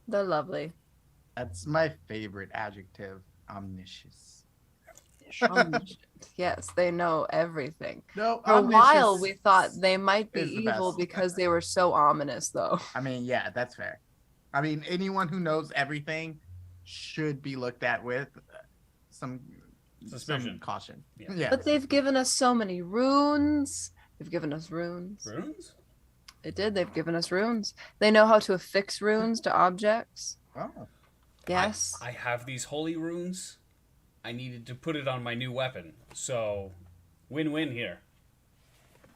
They're lovely. That's my favorite adjective. Omniscious. Omniscient. Yes, they know everything. No, For a while, omniscious we thought they might be is the evil best. because they were so ominous, though. I mean, yeah, that's fair. I mean, anyone who knows everything should be looked at with some Suspicion. caution. Yeah. Yeah. But they've given us so many runes. They've given us runes. Runes? They did. They've given us runes. They know how to affix runes to objects. Oh. Yes. I have these holy runes. I needed to put it on my new weapon. So, win-win here.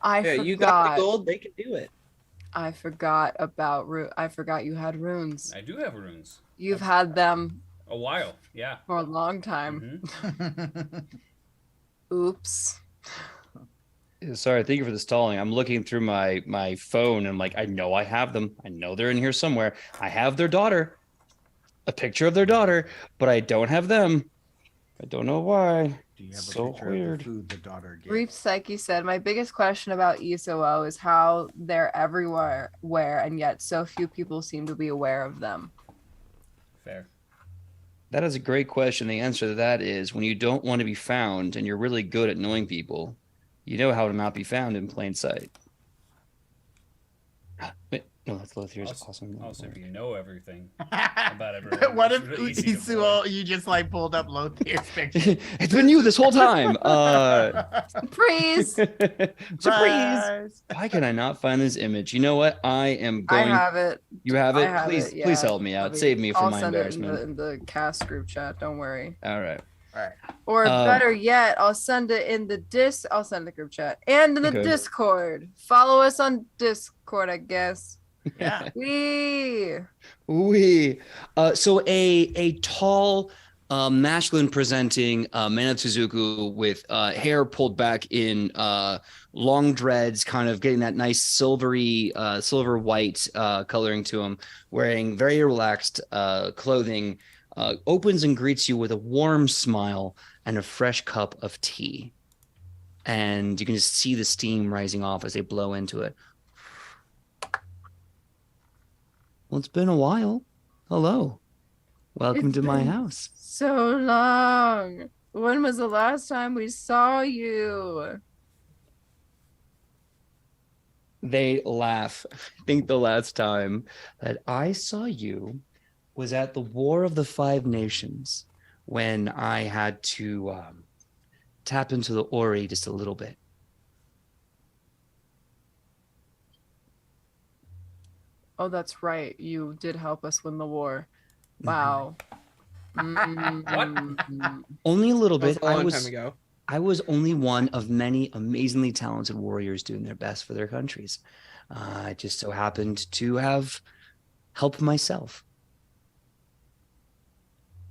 I Yeah, forgot. you got the gold, they can do it. I forgot about I forgot you had runes. I do have runes. You've had them A while, yeah. for a long time. Mhm. Oops. Sorry, thank you for the stalling. I'm looking through my phone and I'm like, I know I have them. I know they're in here somewhere. I have their daughter, a picture of their daughter, but I don't have them. I don't know why. Do you have So a picture weird. of the food the daughter gave? Brief Psyche said, my biggest question about ESOO is how they're everywhere, and yet so few people seem to be aware of them. Fair. That is a great question. The answer to that is when you don't want to be found and you're really good at knowing people, you know how to not be found in plain sight. Wait, no, that's Lothier's awesome. Also, if you know everything about everyone. What if it's really easy to avoid. you just like pulled up Lothier's picture? It's been you this whole time. Surprise! Surprise! Why can I not find this image? You know what? I am going. I have it. You have it? I have Please, it, yeah. please help me out. Save me from I'll my send embarrassment. it in the cast group chat. Don't worry. All right. All right. Or better yet, I'll send it in the I'll send the group chat and in the Okay. Discord. Follow us on Discord, I guess. Yeah. So a tall, masculine presenting Manatsuzuku with hair pulled back in long dreads, kind of getting that nice silvery, silver white coloring to him, wearing very relaxed clothing, opens and greets you with a warm smile and a fresh cup of tea. And you can just see the steam rising off as they blow into it. Well, it's been a while. Hello. Welcome It's to my been house. So long. When was the last time we saw you? They laugh. I think the last time that I saw you was at the War of the Five Nations when I had to tap into the Ori just a little bit. Oh, that's right. You did help us win the war. Wow. Only a little That was bit. a long time ago. I was only one of many amazingly talented warriors doing their best for their countries. I just so happened to have helped myself.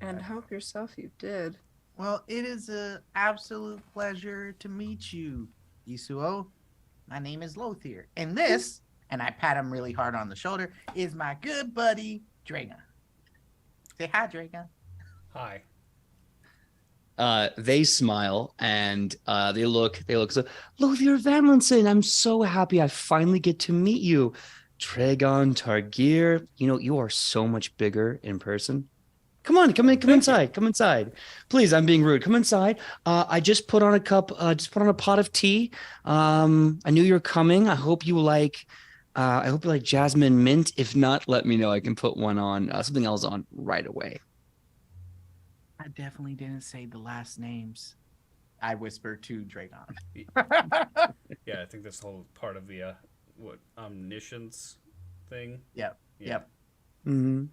And help yourself, you did. Well, it is an absolute pleasure to meet you, Isuo. My name is Lothier. And this, and I pat him really hard on the shoulder, is my good buddy, Dragon. Say hi, Dragon. Hi. They smile and they look so, Lothier Vanlinson, I'm so happy I finally get to meet you. Tragon Targir, you know, you are so much bigger in person. Come inside. Please, I'm being rude. Come inside. I just put on a pot of tea. I knew you were coming. I hope you like jasmine mint. If not, let me know. I can put one on, something else on right away. I definitely didn't say the last names. I whispered to Dragon. Yeah, I think that's the whole part of the omniscience thing. Yep. Yeah. Yep. Mm-hmm.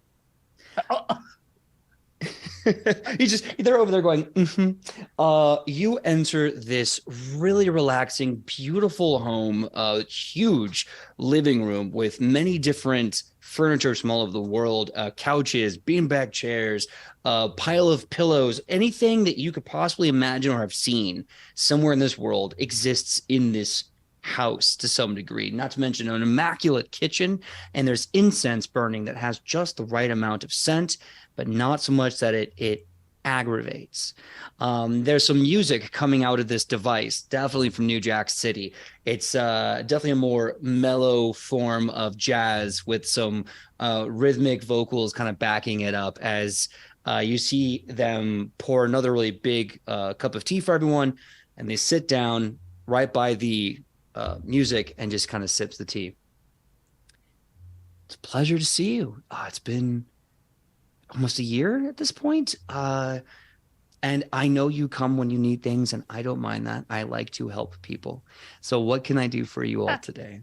They're over there going, mm-hmm. You enter this really relaxing, beautiful home, huge living room with many different furniture from all over the world, couches, beanbag chairs, pile of pillows, anything that you could possibly imagine or have seen somewhere in this world exists in this house to some degree, not to mention an immaculate kitchen, and there's incense burning that has just the right amount of scent, but not so much that it aggravates. There's some music coming out of this device, definitely from New Jack City. It's definitely a more mellow form of jazz with some rhythmic vocals kind of backing it up as you see them pour another really big cup of tea for everyone, and they sit down right by the music and just kind of sips the tea. It's a pleasure to see you. It's been almost a year at this point. And I know you come when you need things, and I don't mind that. I like to help people. So what can I do for you all today?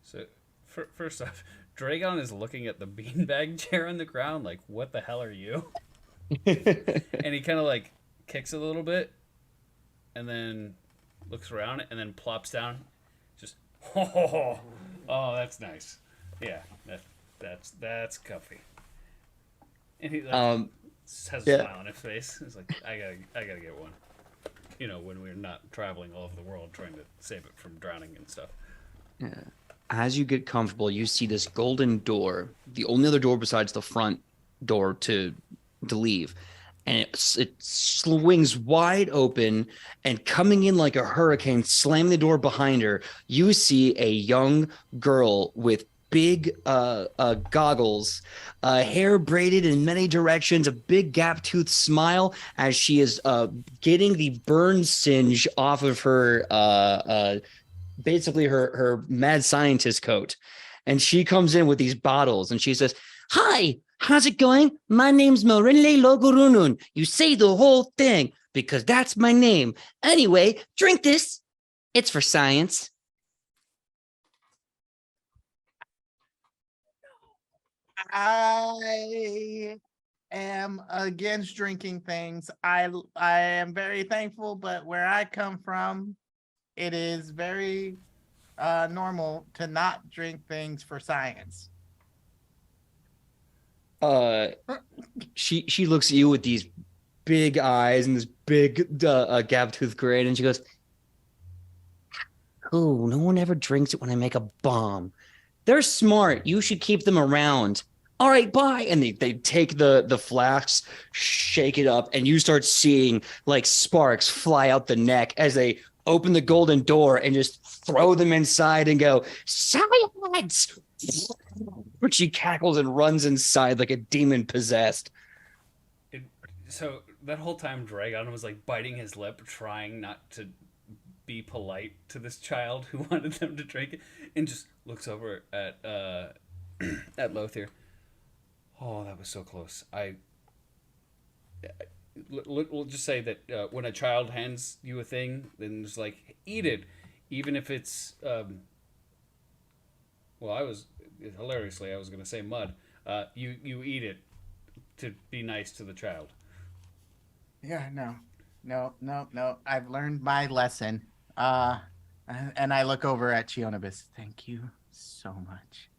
So, first off, Dragon is looking at the beanbag chair on the ground like, what the hell are you? And he kind of like kicks a little bit and then looks around and then plops down. Just, oh, that's nice. Yeah, that's comfy. And he like, has a smile on his face. He's like, I gotta get one. You know, when we're not traveling all over the world trying to save it from drowning and stuff. Yeah. As you get comfortable, you see this golden door, the only other door besides the front door to leave. and it swings wide open, and coming in like a hurricane, slamming the door behind her, you see a young girl with big goggles, hair braided in many directions, a big gap-toothed smile as she is getting the burn singe off of her basically her mad scientist coat. And she comes in with these bottles and she says, "Hi, how's it going? My name's Marinle Logurunun. You say the whole thing because that's my name. Anyway, drink this. It's for science." I am against drinking things. I am very thankful, but where I come from, it is very normal to not drink things for science. She looks at you with these big eyes and this big gap-toothed grin, and she goes, "Oh, no one ever drinks it when I make a bomb. They're smart. You should keep them around. All right, bye." And they take the flasks, shake it up, and you start seeing like sparks fly out the neck as they open the golden door and just throw them inside and go, "Science!" But she cackles and runs inside like a demon possessed. So that whole time, Dragon was like biting his lip, trying not to be polite to this child who wanted them to drink it, and just looks over at at Lothier. Oh, that was so close. We'll just say that when a child hands you a thing, then it's like, eat it, even if it's well, I was going to say mud. You eat it to be nice to the child. Yeah, no. I've learned my lesson. And I look over at Chionabis. Thank you so much.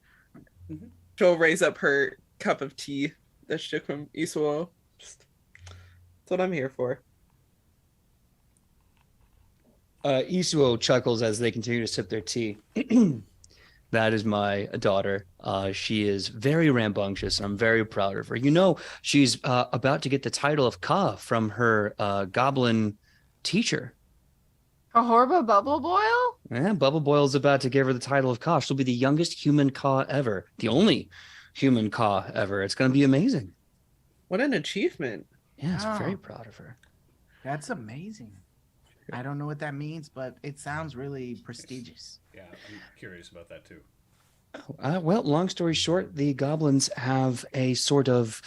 Mm-hmm. She'll raise up her cup of tea that she took from Isuo. That's what I'm here for. Isuo chuckles as they continue to sip their tea. That is my daughter. She is very rambunctious, and I'm very proud of her. You know, she's about to get the title of Ka from her goblin teacher. Kahorba Bubble Boil? Yeah, Bubble Boil's about to give her the title of Ka. She'll be the youngest human Ka ever. The only human Ka ever. It's going to be amazing. What an achievement. Yes, wow. Very proud of her. That's amazing. I don't know what that means, but it sounds really prestigious. Yeah, I'm curious about that too. Well, long story short, the goblins have a sort of,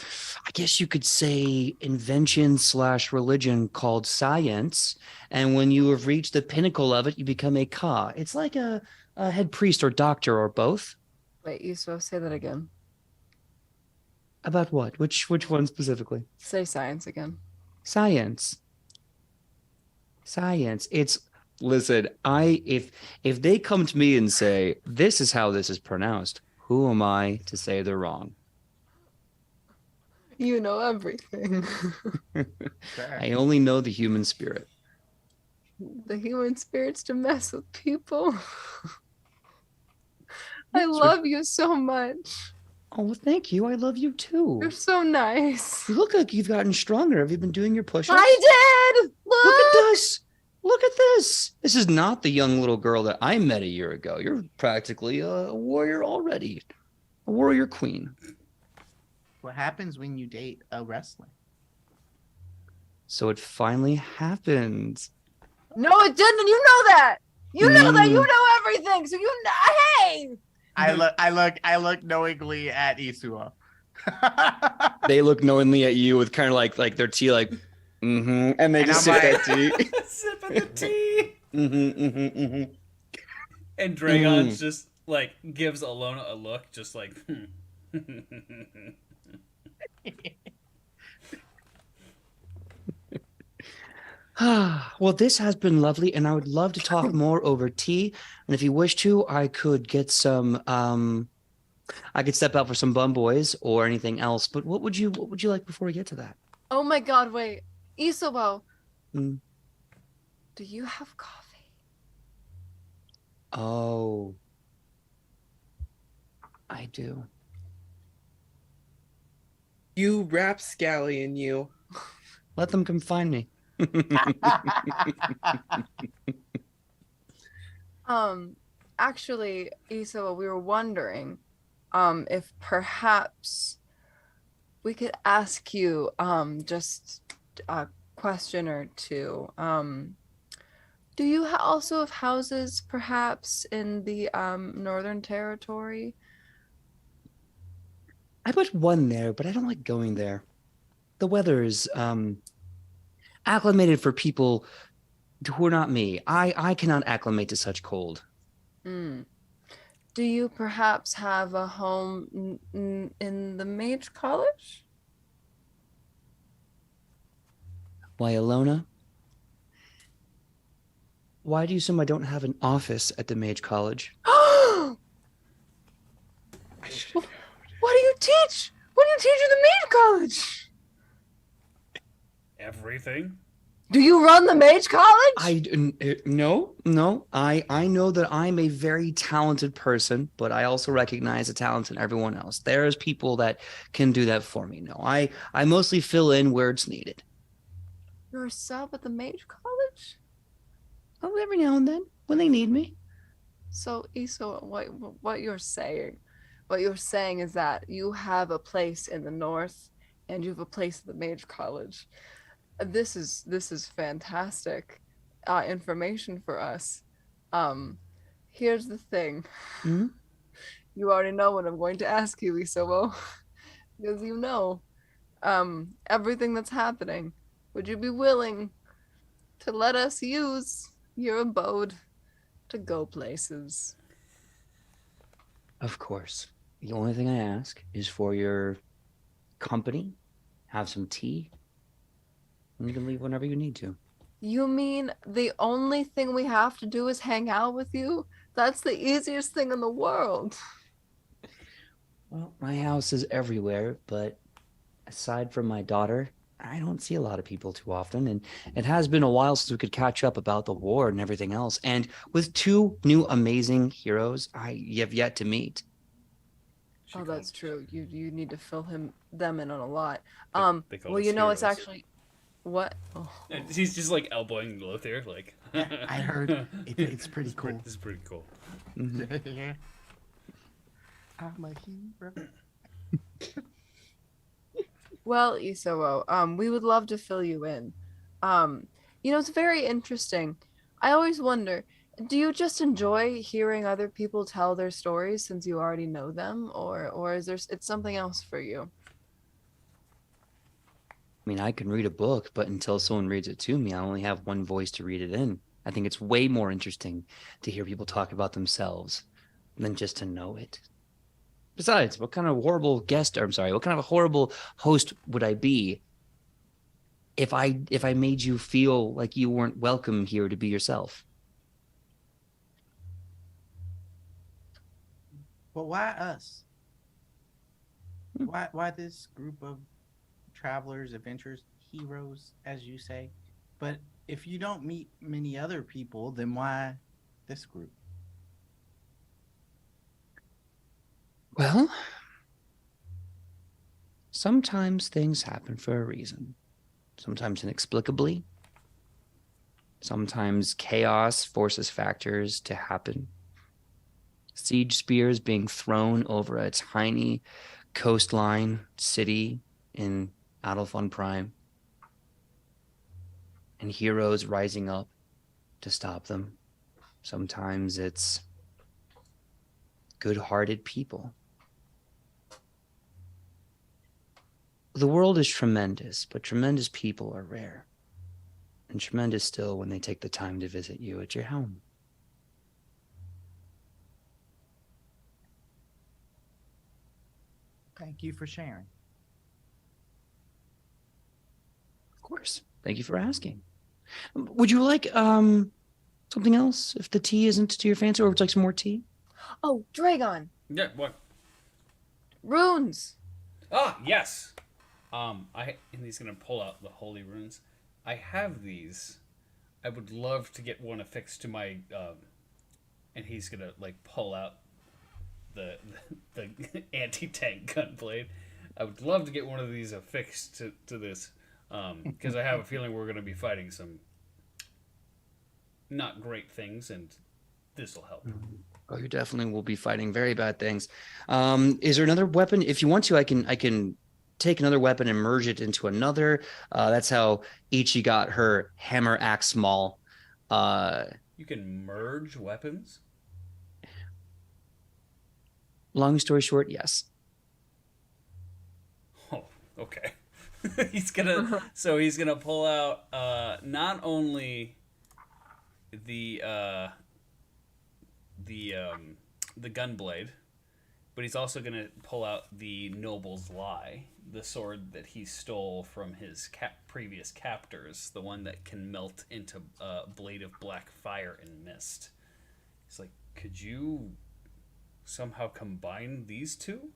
I guess you could say, invention/religion called science. And when you have reached the pinnacle of it, you become a Ka. It's like a head priest or doctor or both. Wait, Yusuf, say that again. About what? Which one specifically? Say science again. Science. It's listen, if they come to me and say this is how this is pronounced, who am I to say they're wrong? You know everything. I only know the human spirit. The human spirit's to mess with people. I love you so much. Oh, well, thank you. I love you too. You're so nice. You look like you've gotten stronger. Have you been doing your push-ups? I did. Look at this. Look at this. This is not the young little girl that I met a year ago. You're practically a warrior already. A warrior queen. What happens when you date a wrestler? So it finally happened. No, it didn't. You know that. You know that. You know everything. So you know. Hey. I look knowingly at Isuo. They look knowingly at you with kind of like their tea, like, mm-hmm, and they just sip that tea. Sipping the tea. Mm-hmm. And Dragon's just like gives Alona a look, just like. Well, this has been lovely, and I would love to talk more over tea. And if you wish to, I could get some. I could step out for some bum boys or anything else. But what would you like before we get to that? Oh my God! Wait, Isobo. Mm. Do you have coffee? Oh, I do. You rapscallion, you. Let them come find me. Actually, Isa, we were wondering, if perhaps we could ask you, just a question or two. Do you also have houses, perhaps, in the Northern Territory? I put one there, but I don't like going there. The weather is acclimated for people who are not me. I cannot acclimate to such cold. Mm. Do you perhaps have a home in the Mage College? Why, Alona? Why do you assume I don't have an office at the Mage College? What do you teach? What do you teach in the Mage College? Everything. Do you run the Mage College? No. I know that I'm a very talented person, but I also recognize the talent in everyone else. There's people that can do that for me. No, I mostly fill in where it's needed. You're a sub at the Mage College? Oh, every now and then when they need me. So, Isa, what you're saying is that you have a place in the north and you have a place at the Mage College. This is fantastic information for us. Here's the thing. Mm-hmm. You already know what I'm going to ask you, Isobo, because you know everything that's happening. Would you be willing to let us use your abode to go places? Of course. The only thing I ask is for your company, have some tea, and you can leave whenever you need to. You mean the only thing we have to do is hang out with you? That's the easiest thing in the world. Well, my house is everywhere, but aside from my daughter, I don't see a lot of people too often, and it has been a while since we could catch up about the war and everything else. And with two new amazing heroes I have yet to meet. Oh, that's true. You need to fill them in on a lot. They call Well, us you know, it's heroes. actually what? Oh. He's just like elbowing Lothair, like. I heard it's pretty cool. This is pretty cool. I'm a hero. Well, Isoro, we would love to fill you in. You know, it's very interesting. I always wonder, do you just enjoy hearing other people tell their stories since you already know them, or is it's something else for you? I mean, I can read a book, but until someone reads it to me, I only have one voice to read it in. I think it's way more interesting to hear people talk about themselves than just to know it. Besides, what kind of horrible what kind of a horrible host would I be if I made you feel like you weren't welcome here to be yourself? But why us? Why this group of travelers, adventurers, heroes, as you say? But if you don't meet many other people, then why this group? Well, sometimes things happen for a reason. Sometimes inexplicably. Sometimes chaos forces factors to happen. Siege spears being thrown over a tiny coastline city in Adolfon Prime. And heroes rising up to stop them. Sometimes it's good-hearted people. The world is tremendous, but tremendous people are rare. And tremendous still when they take the time to visit you at your home. Thank you for sharing. Of course. Thank you for asking. Would you like something else if the tea isn't to your fancy, or would you like some more tea? Oh, Dragon! Yeah, what? Runes! Ah, yes. And he's gonna pull out the holy runes. I have these. I would love to get one affixed to my and he's gonna like pull out the anti-tank gunblade. I would love to get one of these affixed to this. Because I have a feeling we're going to be fighting some not great things, and this will help. Oh, you definitely will be fighting very bad things. Is there another weapon? If you want to, I can take another weapon and merge it into another. That's how Ichi got her hammer axe maul. You can merge weapons? Long story short, yes. Oh, okay. he's gonna pull out not only the gunblade, but he's also gonna pull out the Noble's Lie, the sword that he stole from his previous captors, the one that can melt into a blade of black fire and mist. He's like, could you somehow combine these two?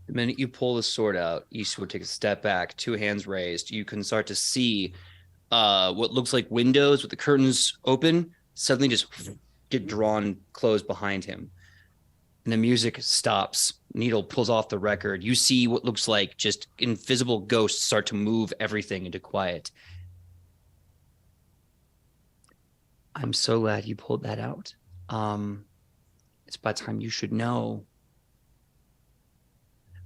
The minute you pull the sword out, Eastwood takes a step back, 2 hands raised. You can start to see what looks like windows with the curtains open suddenly just get drawn closed behind him. And the music stops. Needle pulls off the record. You see what looks like just invisible ghosts start to move everything into quiet. I'm so glad you pulled that out. It's about time you should know.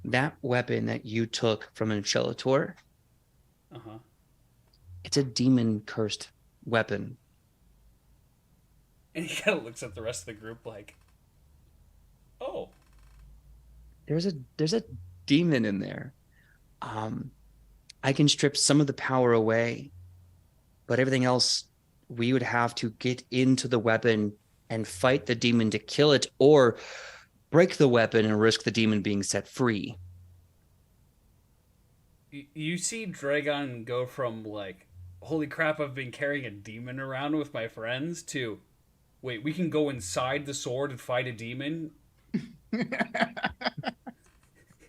That weapon that you took from Enchelator, it's a demon-cursed weapon. And he kind of looks at the rest of the group like, oh. There's a demon in there. I can strip some of the power away, but everything else, we would have to get into the weapon and fight the demon to kill it, or break the weapon and risk the demon being set free. You see Dragon go from like, holy crap, I've been carrying a demon around with my friends, to, wait, we can go inside the sword and fight a demon?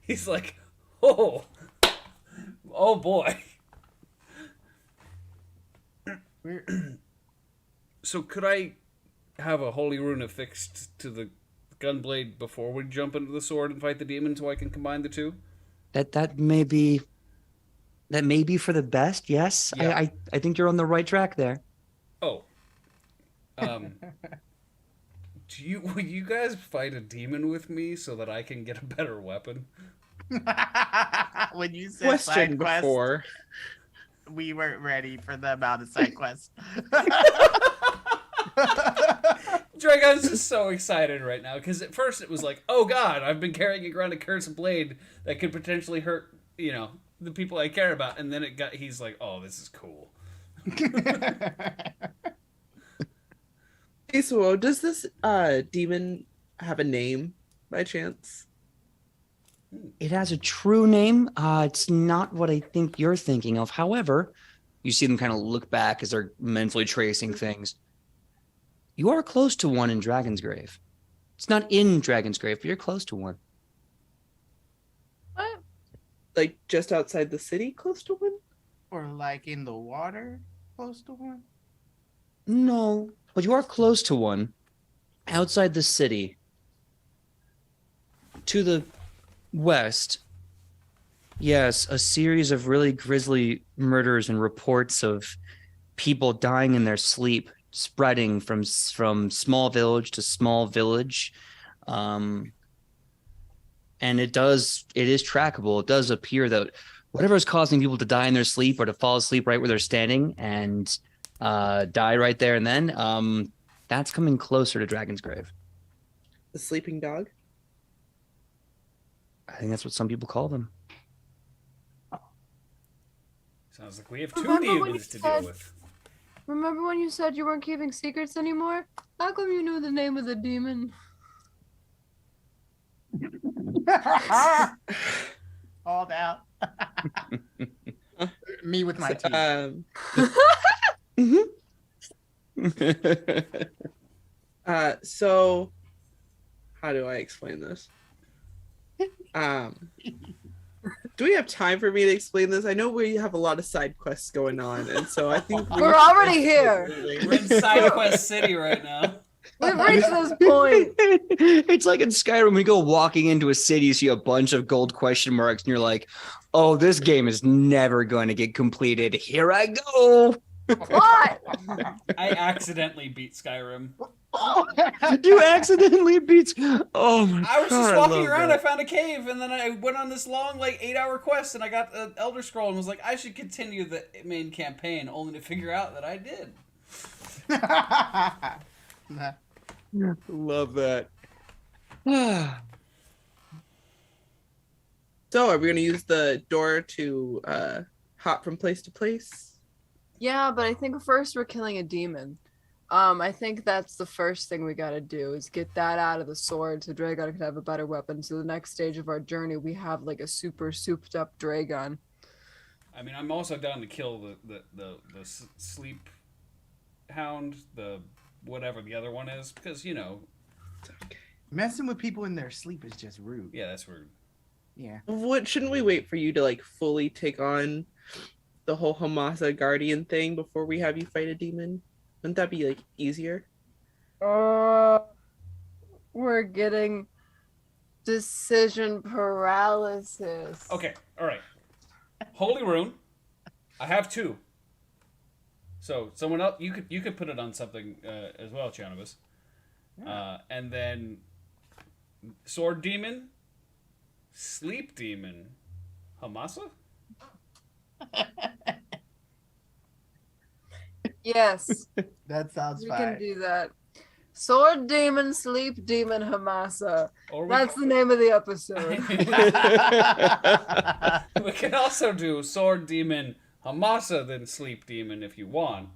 He's like, oh boy. So could I have a holy rune affixed to the gunblade before we jump into the sword and fight the demon so I can combine the two? That may be for the best, yes. Yeah. I think you're on the right track there. Oh. Will you guys fight a demon with me so that I can get a better weapon? When you said side quest, before, we weren't ready for the amount of side quests. Dragon's just so excited right now, because at first it was like, oh god, I've been carrying around a cursed blade that could potentially hurt, the people I care about, and then he's like, oh, this is cool. Hey, so does this demon have a name by chance? It has a true name. It's not what I think you're thinking of. However, you see them kind of look back as they're mentally tracing things. You are close to one in Dragon's Grave. It's not in Dragon's Grave, but you're close to one. What? Like just outside the city, close to one? Or like in the water, close to one? No, but you are close to one. Outside the city. To the west. Yes, a series of really grisly murders and reports of people dying in their sleep, spreading from small village to small village. And it is trackable. It does appear that whatever is causing people to die in their sleep or to fall asleep right where they're standing and die right there and then, that's coming closer to Dragon's Grave. The sleeping dog? I think that's what some people call them. Sounds like we have two demons to deal with. Remember when you said you weren't keeping secrets anymore? How come you knew the name of the demon? All out. Me with my teeth. So how do I explain this? Do we have time for me to explain this? I know we have a lot of side quests going on, and so I think we're already here. We're in Side Quest City right now. We've reached this point. It's like in Skyrim, when you go walking into a city, you see a bunch of gold question marks, and you're like, oh, this game is never going to get completed. Here I go. What? I accidentally beat Skyrim. You accidentally beat. Oh my god! I was just walking around. That. I found a cave, and then I went on this long, like 8-hour quest, and I got an Elder Scroll, and was like, I should continue the main campaign, only to figure out that I did. Love that. So, are we going to use the door to hop from place to place? Yeah, but I think first we're killing a demon. I think that's the first thing we gotta do is get that out of the sword so Dragon can have a better weapon. So the next stage of our journey, we have like a super souped up Dragon. I mean, I'm also down to kill the sleep hound, the whatever the other one is, because Messing with people in their sleep is just rude. Yeah, that's rude. Yeah. What shouldn't we wait for you to like fully take on the whole Hemasa guardian thing before we have you fight a demon? Wouldn't that be like easier? We're getting decision paralysis. Okay, all right. Holy Rune. I have 2. So someone else, you could put it on something as well, Chianobus. Yeah. And then Sword Demon, Sleep Demon, Hemasa. Yes. That sounds we fine. can do that. Sword Demon, Sleep Demon, Hemasa. That's the name of the episode. We can also do Sword Demon, Hemasa, then Sleep Demon if you want.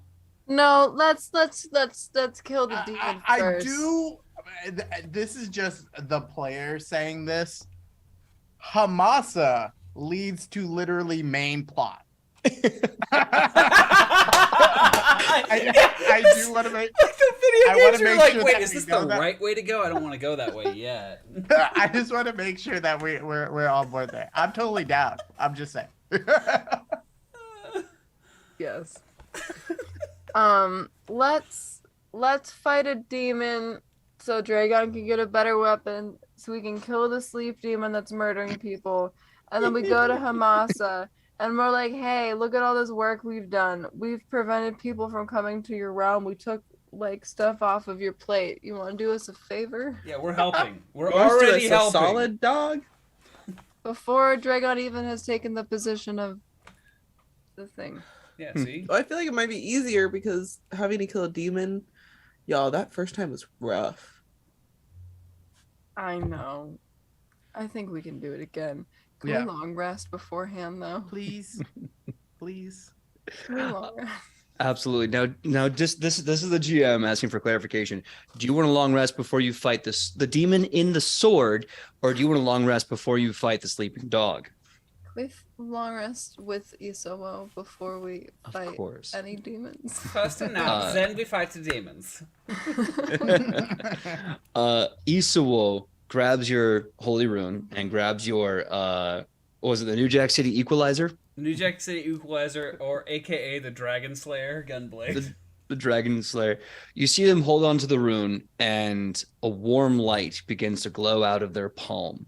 No, let's kill the demon first. I do. This is just the player saying this. Hemasa leads to literally main plot. I do want to make. Like the video games are like, sure wait, is this the right way to go? I don't want to go that way yet. I just want to make sure that we're on board there. I'm totally down. I'm just saying. Yes. Let's fight a demon so Dragon can get a better weapon so we can kill the sleep demon that's murdering people, and then we go to Hemasa. And we're like, hey, look at all this work we've done. We've prevented people from coming to your realm. We took like stuff off of your plate. You want to do us a favor? Yeah, we're helping. We're Most already of us helping. a solid dog. Before Dragon even has taken the position of the thing. Yeah, see? Well, I feel like it might be easier because having to kill a demon, y'all, that first time was rough. I know. I think we can do it again. Can Yeah. we long rest beforehand, though? Please, please. Can we long rest? Absolutely. Now, just this is the GM asking for clarification. Do you want a long rest before you fight the demon in the sword, or do you want a long rest before you fight the sleeping dog? With long rest with Isowo before we fight Of course. any demons. First and now, then we fight the demons. Isuo grabs your holy rune and grabs your what was it, the New Jack City Equalizer? New Jack City Equalizer, or AKA the Dragon Slayer Gunblade. The Dragon Slayer. You see them hold on to the rune, and a warm light begins to glow out of their palm.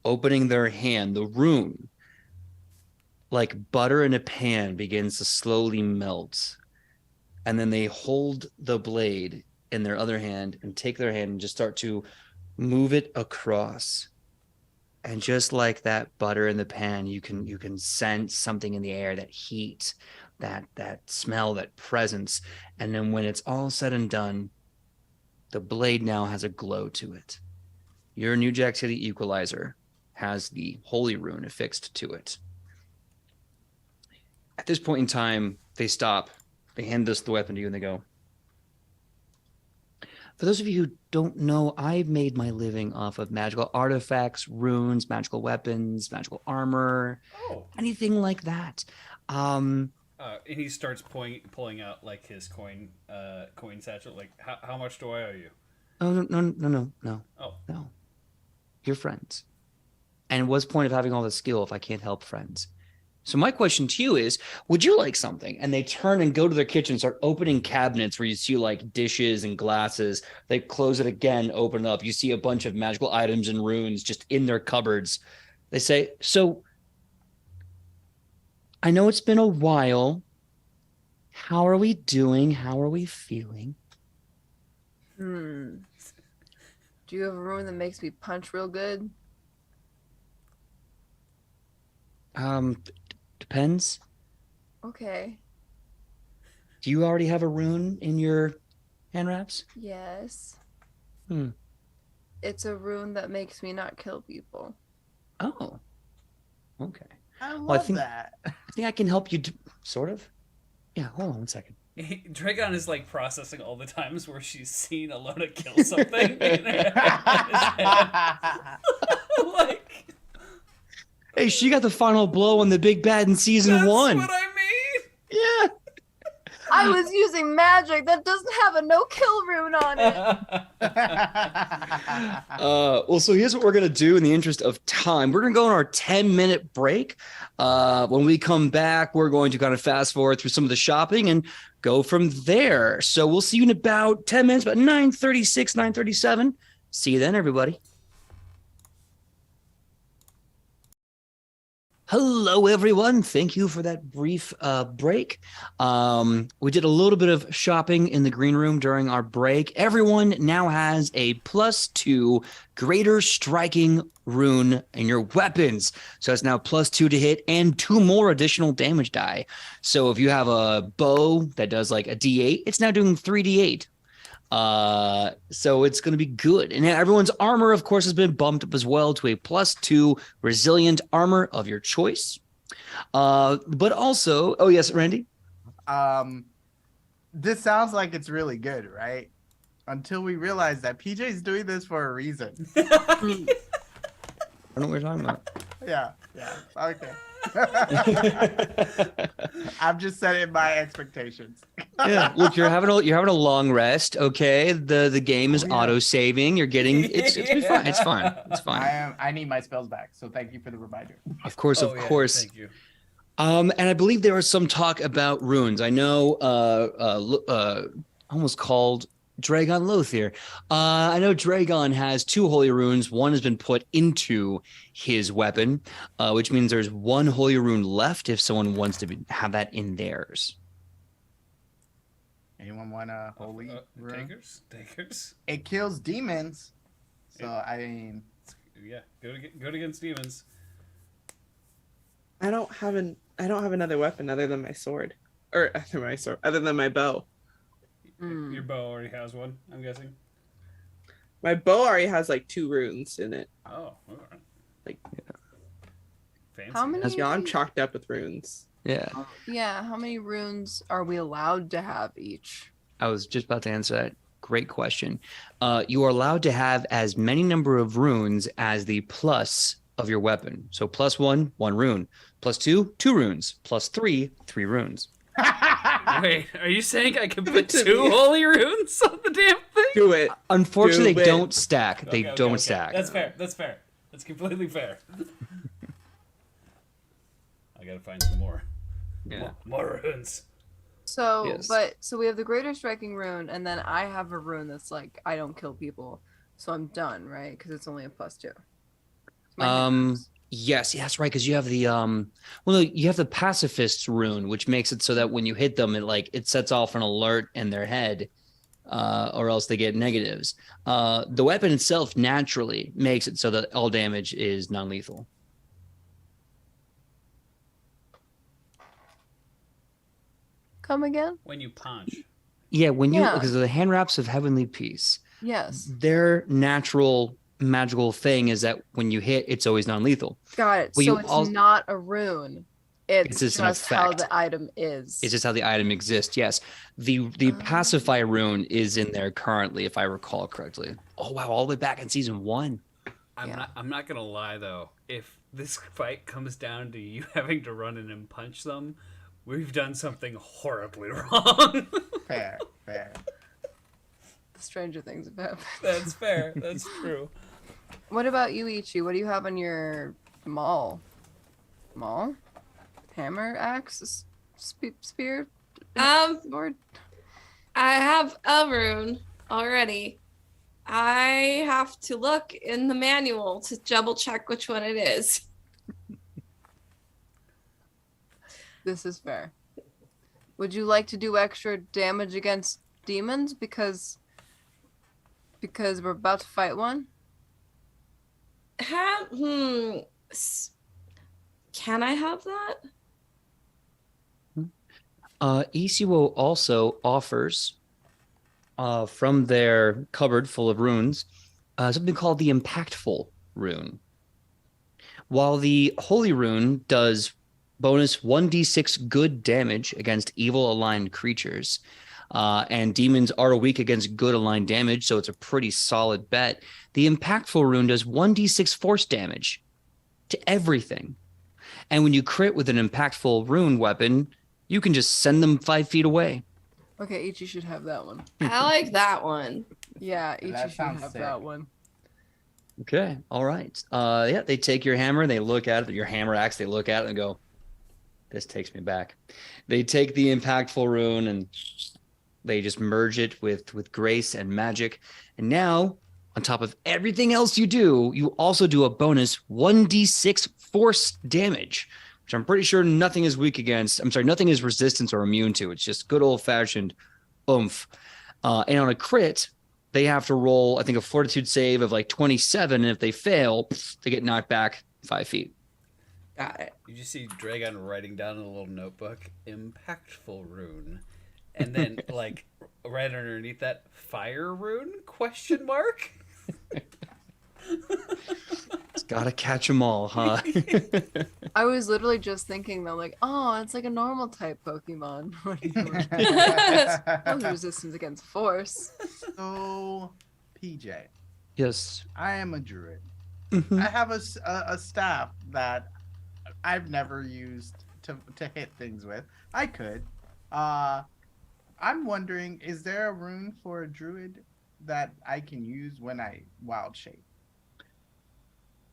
Opening their hand, the rune, like butter in a pan, begins to slowly melt. And then they hold the blade in their other hand and take their hand and just start to move it across. And just like that butter in the pan, you can sense something in the air, that heat, that smell, that presence. And then when it's all said and done, the blade now has a glow to it. Your New Jack City Equalizer has the holy rune affixed to it. At this point in time, they stop. They hand the weapon to you and they go, for those of you who don't know, I've made my living off of magical artifacts, runes, magical weapons, magical armor, anything like that. And he starts pulling out like his coin satchel. Like, how much do I owe you? Oh, no. Oh. No. You're friends. And what's the point of having all this skill if I can't help friends? So my question to you is, would you like something? And they turn and go to their kitchen, and start opening cabinets where you see like dishes and glasses. They close it again, open it up. You see a bunch of magical items and runes just in their cupboards. They say, so I know it's been a while. How are we doing? How are we feeling? Do you have a rune that makes me punch real good? Depends. Okay. Do you already have a rune in your hand wraps? Yes. Hmm. It's a rune that makes me not kill people. Oh. Okay. I love Well, I think that. I can help you, sort of. Yeah, hold on one second. Dragon is like processing all the times where she's seen Alona kill something. Like, Hey, she got the final blow on the big bad in season that's 1. what I mean. Yeah. I was using magic that doesn't have a no kill rune on it. Well, so here's what we're gonna do in the interest of time. We're gonna go on our 10-minute break. When we come back, we're going to kind of fast forward through some of the shopping and go from there. So we'll see you in about 10 minutes, about 9:36, 9:37. See you then, everybody. Hello, everyone. Thank you for that brief break. We did a little bit of shopping in the green room during our break. Everyone now has a +2 greater striking rune in your weapons. So it's now +2 to hit and 2 more additional damage die. So if you have a bow that does like a D8, it's now doing 3d8. So it's going to be good. And everyone's armor, of course, has been bumped up as well to a +2 resilient armor of your choice. But also, oh yes, Randy. This sounds like it's really good, right? Until we realize that PJ's doing this for a reason. I don't know what you're talking about. Yeah, okay. I'm just setting my expectations. Yeah, look, you're having a long rest. Okay, the game is auto saving. You're getting it's fine. It's fine. It's fine. I need my spells back, so thank you for the reminder. Of course. Thank you. And I believe there was some talk about runes. I know almost called Dragon Lothier. I know Dragon has 2 holy runes. One has been put into his weapon, which means there's 1 holy rune left if someone wants to have that in theirs. Anyone want a holy rune? Takers. It kills demons. So I mean, Yeah, go against demons. I don't have another weapon other than my sword, other than my bow. Your bow already has one, I'm guessing. My bow already has like 2 runes in it. Oh, all right. Like, fancy. How many? yeah, I'm chalked up with runes. Yeah. Yeah, how many runes are we allowed to have each? I was just about to answer that. Great question. You are allowed to have as many number of runes as the plus of your weapon. So +1, 1 rune. +2, 2 runes. +3, 3 runes. Wait, are you saying I can put 2 holy runes on the damn thing? Do it. Unfortunately, Do they it. don't stack. They Okay, don't okay. stack. That's fair. That's completely fair. I gotta find some more. Yeah. More runes. So, Yes. so we have the greater striking rune, and then I have a rune that's like I don't kill people, so I'm done, right? Because it's only a +2. Yes, that's right. Because you have the you have the pacifist's rune, which makes it so that when you hit them, it sets off an alert in their head, or else they get negatives. The weapon itself naturally makes it so that all damage is non-lethal. Come again? When you punch. Yeah, because of the hand wraps of Heavenly Peace. Yes. Their natural magical thing is that when you hit, it's always non-lethal. Got it. Well, So it's not a rune. It's just just an how effect. the item is. It's just how the item exists. Yes, the pacify rune is in there currently, if I recall correctly. Oh wow, all the way back in season 1. I'm not gonna lie though. If this fight comes down to you having to run in and punch them, we've done something horribly wrong. fair. The stranger things have happened. That's fair. That's true. What about you, Ichi? What do you have on your mall? Mall? hammer, axe, spear, sword? I have a rune already. I have to look in the manual to double check which one it is. This is fair. Would you like to do extra damage against demons because we're about to fight one? Can I have that? Isiwo also offers, from their cupboard full of runes, something called the Impactful Rune. While the Holy Rune does bonus 1d6 good damage against evil aligned creatures, and demons are weak against good aligned damage, so it's a pretty solid bet. The Impactful Rune does 1d6 force damage to everything. And when you crit with an Impactful Rune weapon, you can just send them 5 feet away. Okay, Ichi should have that one. I like that one. Yeah, Ichi That should sounds have sick. that one. Okay, all right. Yeah, they take your hammer, they look at it, your hammer axe, they look at it and go, this takes me back. They take the Impactful Rune and they just merge it with grace and magic. And now, on top of everything else you do, you also do a bonus 1d6 force damage, which I'm pretty sure nothing is weak against. I'm sorry, nothing is resistance or immune to. It's just good old-fashioned oomph. And on a crit, they have to roll, I think, a fortitude save of like 27. And if they fail, they get knocked back 5 feet. Got it. You just see Dragon writing down in a little notebook, impactful rune. And then, like, right underneath that, fire rune, question mark? It's gotta catch them all, huh? I was literally just thinking though, like, oh, it's like a normal type Pokemon. No resistance against force. So, PJ, Yes. I am a druid. Mhm. I have a staff that I've never used to hit things with. I could. I'm wondering, is there a rune for a druid that I can use when I wild shape?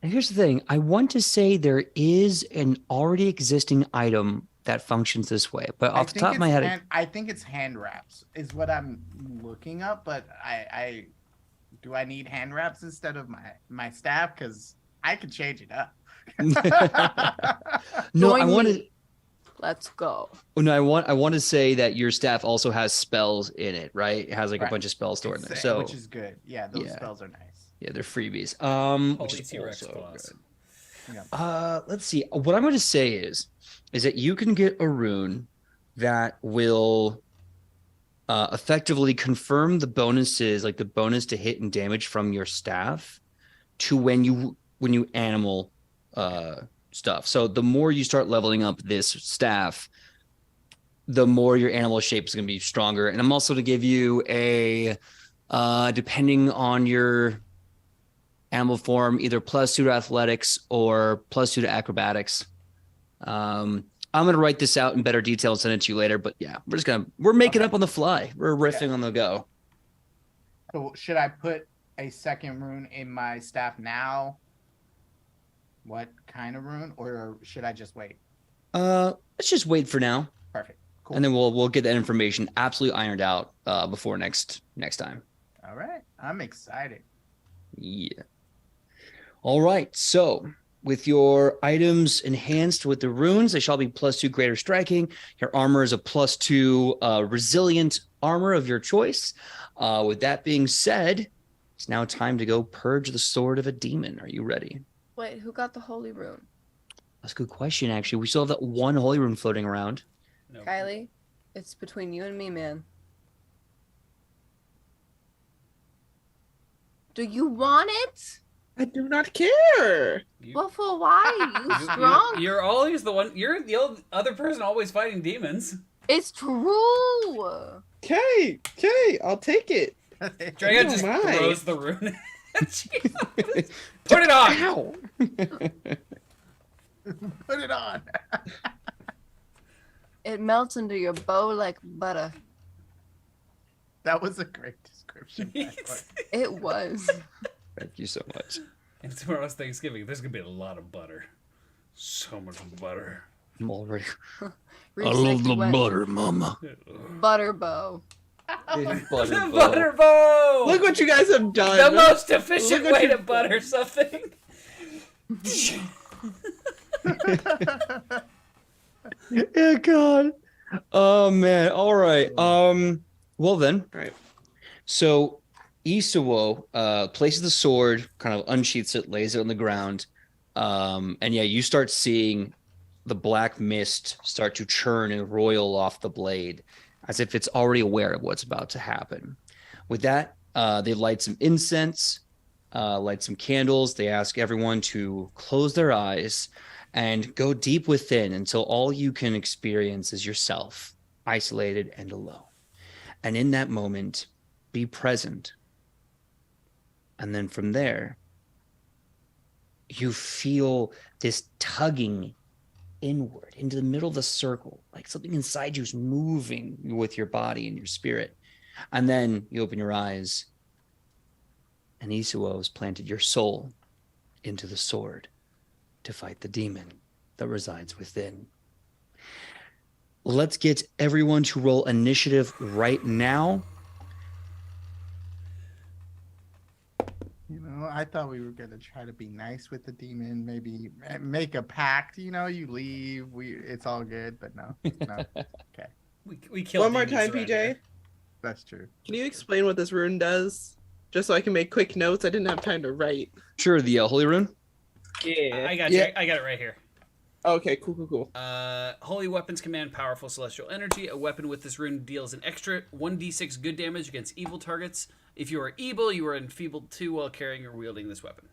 And here's the thing. I want to say there is an already existing item that functions this way, but off the top of my head, I think it's hand wraps is what I'm looking up. But I do I need hand wraps instead of my staff, because I could change it up. no, Join I want me. to. Let's go. No, I want to say that your staff also has spells in it, right? It has like a Right. bunch of spells stored in It's, there. So which is good. Yeah, those Yeah. spells are nice. yeah, they're freebies. Holy Which is T-Rex also claws. good. Let's see. What I'm going to say is that you can get a rune that will effectively confirm the bonuses, like the bonus to hit and damage from your staff, to when you animal stuff. So the more you start leveling up this staff, the more your animal shape is going to be stronger. And I'm also to give you a depending on your animal form, either +2 to athletics or +2 to acrobatics. I'm gonna write this out in better detail and send it to you later. But yeah, we're making Okay. up on the fly. We're riffing on the go. So should I put a second rune in my staff now? What kind of rune, or should I just wait? Let's just wait for now, Perfect. Cool. and then we'll get that information absolutely ironed out before next time. All right. I'm excited. Yeah. All right. So with your items enhanced with the runes, they shall be +2 greater striking. Your armor is a +2 resilient armor of your choice. With that being said, it's now time to go purge the sword of a demon. Are you ready? Wait, who got the holy rune? That's a good question, actually. We still have that one holy rune floating around. No. Kylie, it's between you and me, man. Do you want it? I do not care. You- Well, for why? You strong? You're always the one. You're the other person always fighting demons. It's true. Okay, I'll take it. Dragon Oh just my. throws the rune. Put it on. Ow! Put it on. It melts into your bow like butter. That was a great description. It was. Thank you so much. And tomorrow's Thanksgiving. There's gonna be a lot of butter. So much butter. I'm already. Reach like you went butter, mama. butter bow. Butter Butter bow. Look what you guys have done. The most efficient Look what way to you've butter something. Yeah, God. Oh man. All right. Well then. Right. So Isuo places the sword, kind of unsheaths it, lays it on the ground. And yeah, you start seeing the black mist start to churn and roil off the blade as if it's already aware of what's about to happen. With that, they light some incense, light some candles. They ask everyone to close their eyes and go deep within until all you can experience is yourself, isolated and alone. And in that moment, be present. And then from there, you feel this tugging inward into the middle of the circle, like something inside you is moving with your body and your spirit. And then you open your eyes, and Isuo has planted your soul into the sword to fight the demon that resides within. Let's get everyone to roll initiative right now. You know, I thought we were gonna try to be nice with the demon, maybe make a pact. You know, you leave, it's all good, but no. Okay, We killed One more demons time, around PJ. here. that's true. Can you explain what this rune does? Just so I can make quick notes. I didn't have time to write. Sure, the Holy Rune. Yeah. I got Yeah. you. I got it right here. Okay, cool. Holy weapons command powerful celestial energy. A weapon with this rune deals an extra 1d6 good damage against evil targets. If you are evil, you are enfeebled 2 while carrying or wielding this weapon.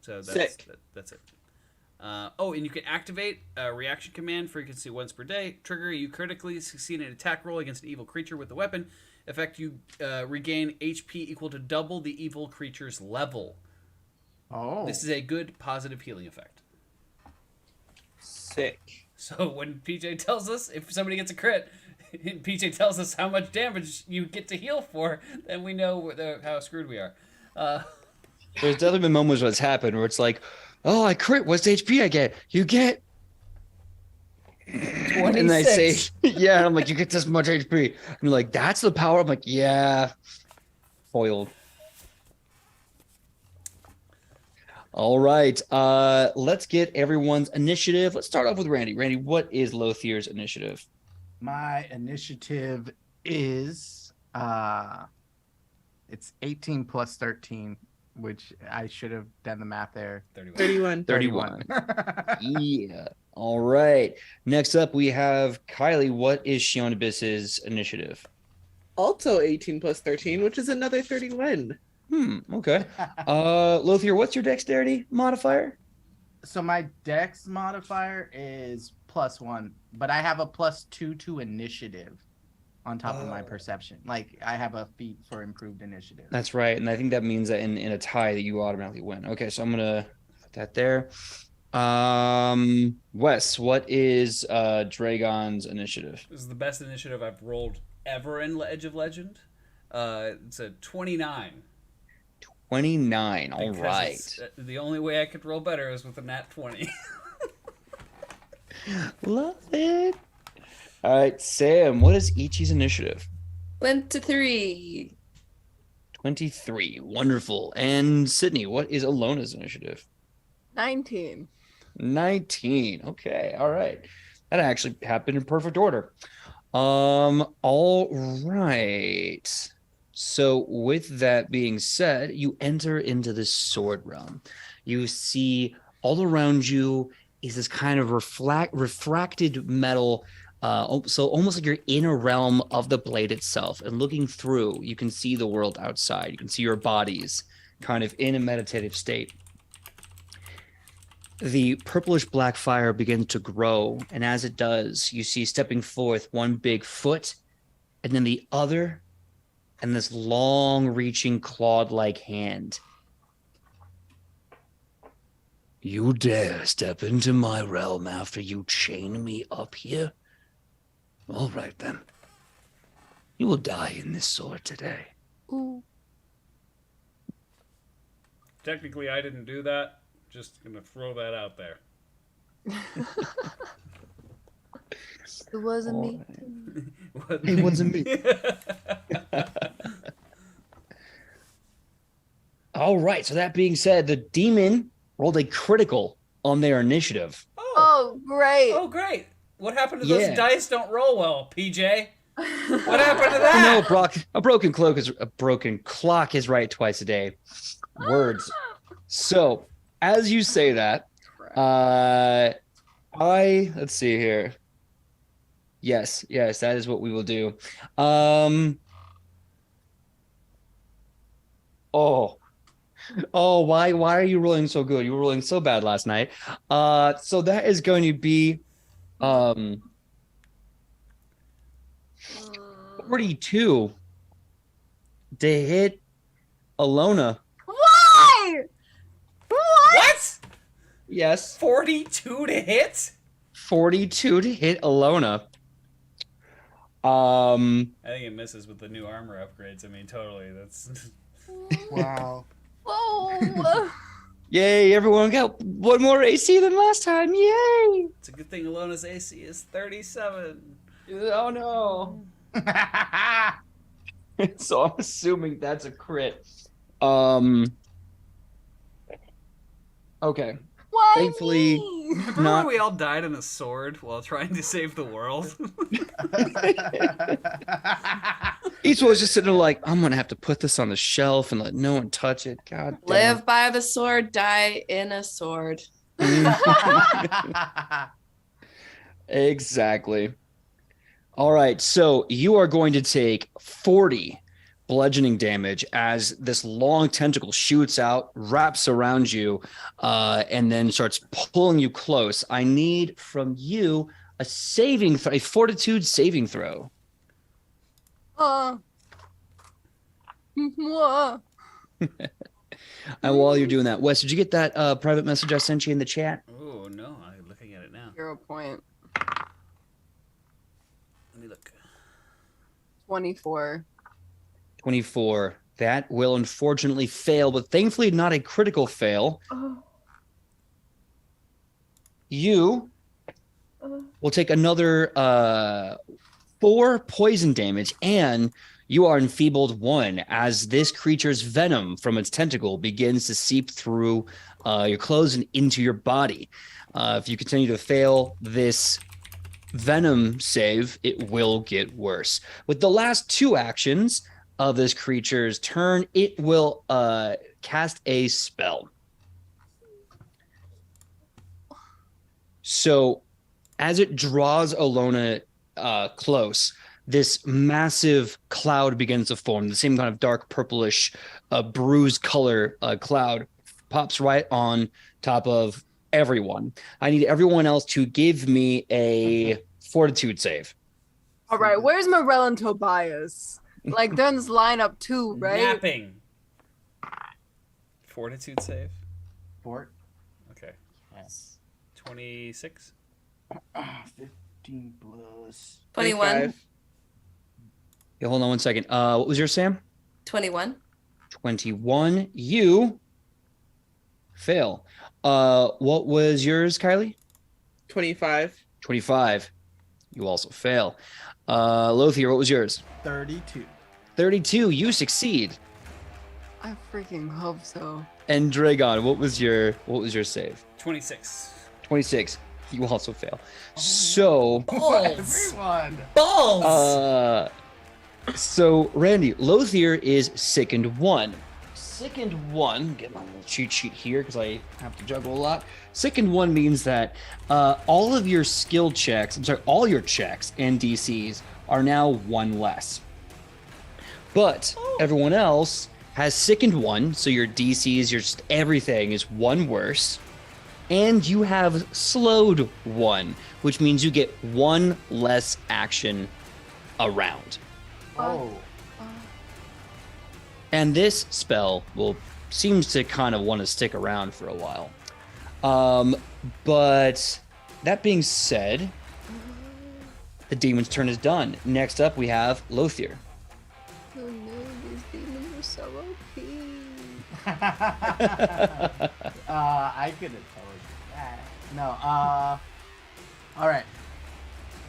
So that's it. And you can activate a reaction command frequency once per day. Trigger, you critically succeed an attack roll against an evil creature with the weapon. Effect, you regain HP equal to double the evil creature's level. Oh, This is a good positive healing effect. Sick. So when PJ tells us if somebody gets a crit, and PJ tells us how much damage you get to heal for, then we know how screwed we are. There's definitely been moments where it's happened where it's like, oh, I crit. What's the HP I get? You get. And I say, yeah. And I'm like, you get this much HP. And you're like, that's the power. I'm like, yeah. Foiled. All right. Let's get everyone's initiative. Let's start off with Randy. Randy, what is Lothier's initiative? my initiative is it's 18 plus 13, which I should have done the math there. 31. 31. 31. Yeah. All right. Next up, we have Kylie. What is Shionabis's initiative? Also 18 plus 13, which is another 31. Okay. Lothier, what's your dexterity modifier? So my dex modifier is +1, but I have a +2 to initiative on top of my perception. Like I have a feat for improved initiative. That's right. And I think that means that in a tie that you automatically win. Okay, so I'm gonna put that there. Wes, what is Dragon's initiative? This is the best initiative I've rolled ever in Edge of Legend. It's a 29. 29. All Because right. the only way I could roll better is with a nat 20. Love it. All right, Sam, what is Ichi's initiative? 23. 23. Wonderful. And Sydney, what is Alona's initiative? 19. 19. Okay. All right. That actually happened in perfect order. All right. So with that being said, you enter into this sword realm. You see all around you is this kind of refracted metal. So almost like you're in a realm of the blade itself, and looking through, you can see the world outside. You can see your bodies kind of in a meditative state. The purplish black fire begins to grow, and as it does, you see stepping forth one big foot, and then the other, and this long-reaching clawed-like hand. You dare step into my realm after you chain me up here? All right, then. You will die in this sword today. Ooh. Technically, I didn't do that. Just gonna throw that out there. It wasn't me. It wasn't me. All right. So that being said, the demon rolled a critical on their initiative. Oh, great. Oh, great. What happened to Yeah. those dice don't roll well, PJ? What happened to that? No, Brock. A broken clock is right twice a day. Words. So, as you say that, let's see here. Yes, that is what we will do. Why are you rolling so good? You were rolling so bad last night. So that is going to be 42 to hit Alona. Why? What? Yes. 42 to hit? 42 to hit Alona. I think it misses with the new armor upgrades. I mean, totally. That's Wow. Whoa. Yay, everyone got one more AC than last time. Yay. it's a good thing Alona's AC is 37. Oh no. So I'm assuming that's a crit. Okay. Why Thankfully, me? Remember Not- when we all died in a sword while trying to save the world? Each one was just sitting there like, I'm gonna have to put this on the shelf and let no one touch it. God damn. Live by the sword, die in a sword. Exactly. All right, so you are going to take 40 bludgeoning damage as this long tentacle shoots out, wraps around you, and then starts pulling you close. I need from you a fortitude saving throw. Whoa. And while you're doing that, Wes, did you get that private message I sent you in the chat? Oh, no. I'm looking at it now. 0 point. Let me look. 24. 24. That will unfortunately fail, but thankfully not a critical fail. Oh. You will take another 4 poison damage, and you are enfeebled 1 as this creature's venom from its tentacle begins to seep through your clothes and into your body. If you continue to fail this venom save, it will get worse. With the last 2 actions of this creature's turn, it will cast a spell. So as it draws Alona close, this massive cloud begins to form. The same kind of dark purplish bruised color cloud pops right on top of everyone. I need everyone else to give me a fortitude save. All right, where's Morel and Tobias? Like, they're in this lineup too, right? Napping. Fortitude save. Fort. Okay. Yes. 26. 15 plus. 21. 25. Yeah, hold on one second. What was yours, Sam? 21. 21. You fail. What was yours, Kylie? 25. 25. You also fail. Lothier, what was yours? 32. 32. You succeed. I freaking hope so. And Dragon, what was your save? 26. 26. You also fail. So, Balls. Everyone. Balls. so Randy, Lothier is sickened 1. Sickened 1, get my little cheat sheet here because I have to juggle a lot. Sickened 1 means that all of your skill checks, all your checks and DCs are now 1 less. But everyone else has sickened 1, so your DCs, your everything is 1 worse. And you have slowed 1, which means you get 1 less action around. Oh. And this spell seems to kind of want to stick around for a while. But that being said, the demon's turn is done. Next up, we have Lothier. Oh no, these demons are so OP. I could have told you that. No, all right.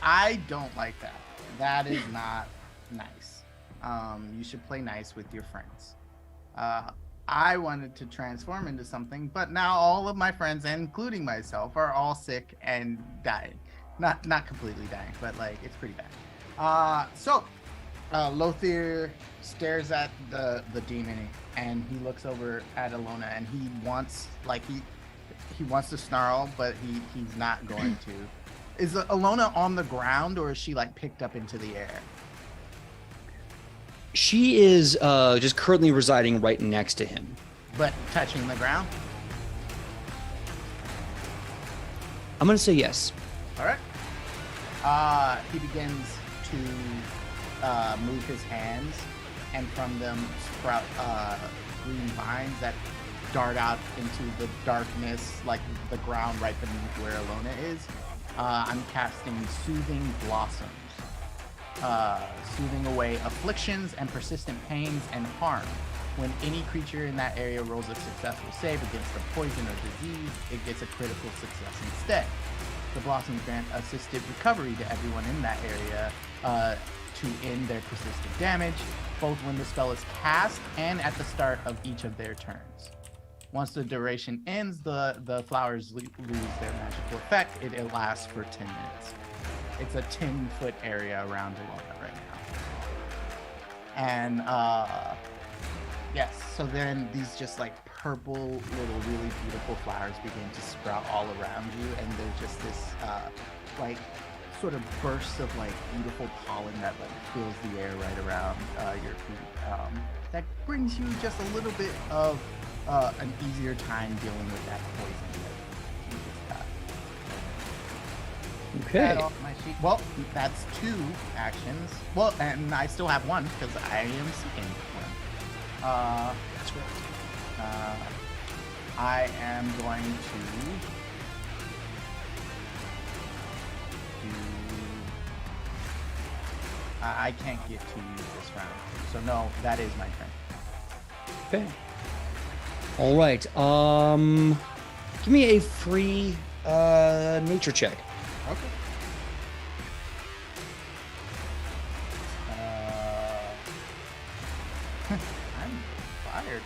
I don't like that. That is not nice. You should play nice with your friends. I wanted to transform into something, but now all of my friends, including myself, are all sick and dying. Not completely dying, but like it's pretty bad. So Lothier stares at the demon, and he looks over at Alona, and he wants to snarl, but he's not going to. Is Alona on the ground, or is she like picked up into the air? She is just currently residing right next to him. But touching the ground? I'm going to say yes. All right. He begins to move his hands, and from them sprout green vines that dart out into the darkness, like the ground right beneath where Alona is. I'm casting Soothing Blossoms. Soothing away afflictions and persistent pains and harm. When any creature in that area rolls a successful save against a poison or disease, it gets a critical success instead. The blossoms grant assisted recovery to everyone in that area to end their persistent damage, both when the spell is cast and at the start of each of their turns. Once the duration ends, the flowers lose their magical effect. It lasts for 10 minutes. It's a 10-foot area around Alona right now. And yes, so then these just like purple little really beautiful flowers begin to sprout all around you, and there's just this like sort of bursts of like beautiful pollen that like fills the air right around your feet. That brings you just a little bit of an easier time dealing with that poison that you just got. Okay. Off my sheet. Well, that's 2 actions. Well, and I still have 1 because I am seeking 1. That's right. I am going to do. I can't get to you this round, so no, that is my turn. Okay. All right. Give me a free nature check. Okay. I'm fired.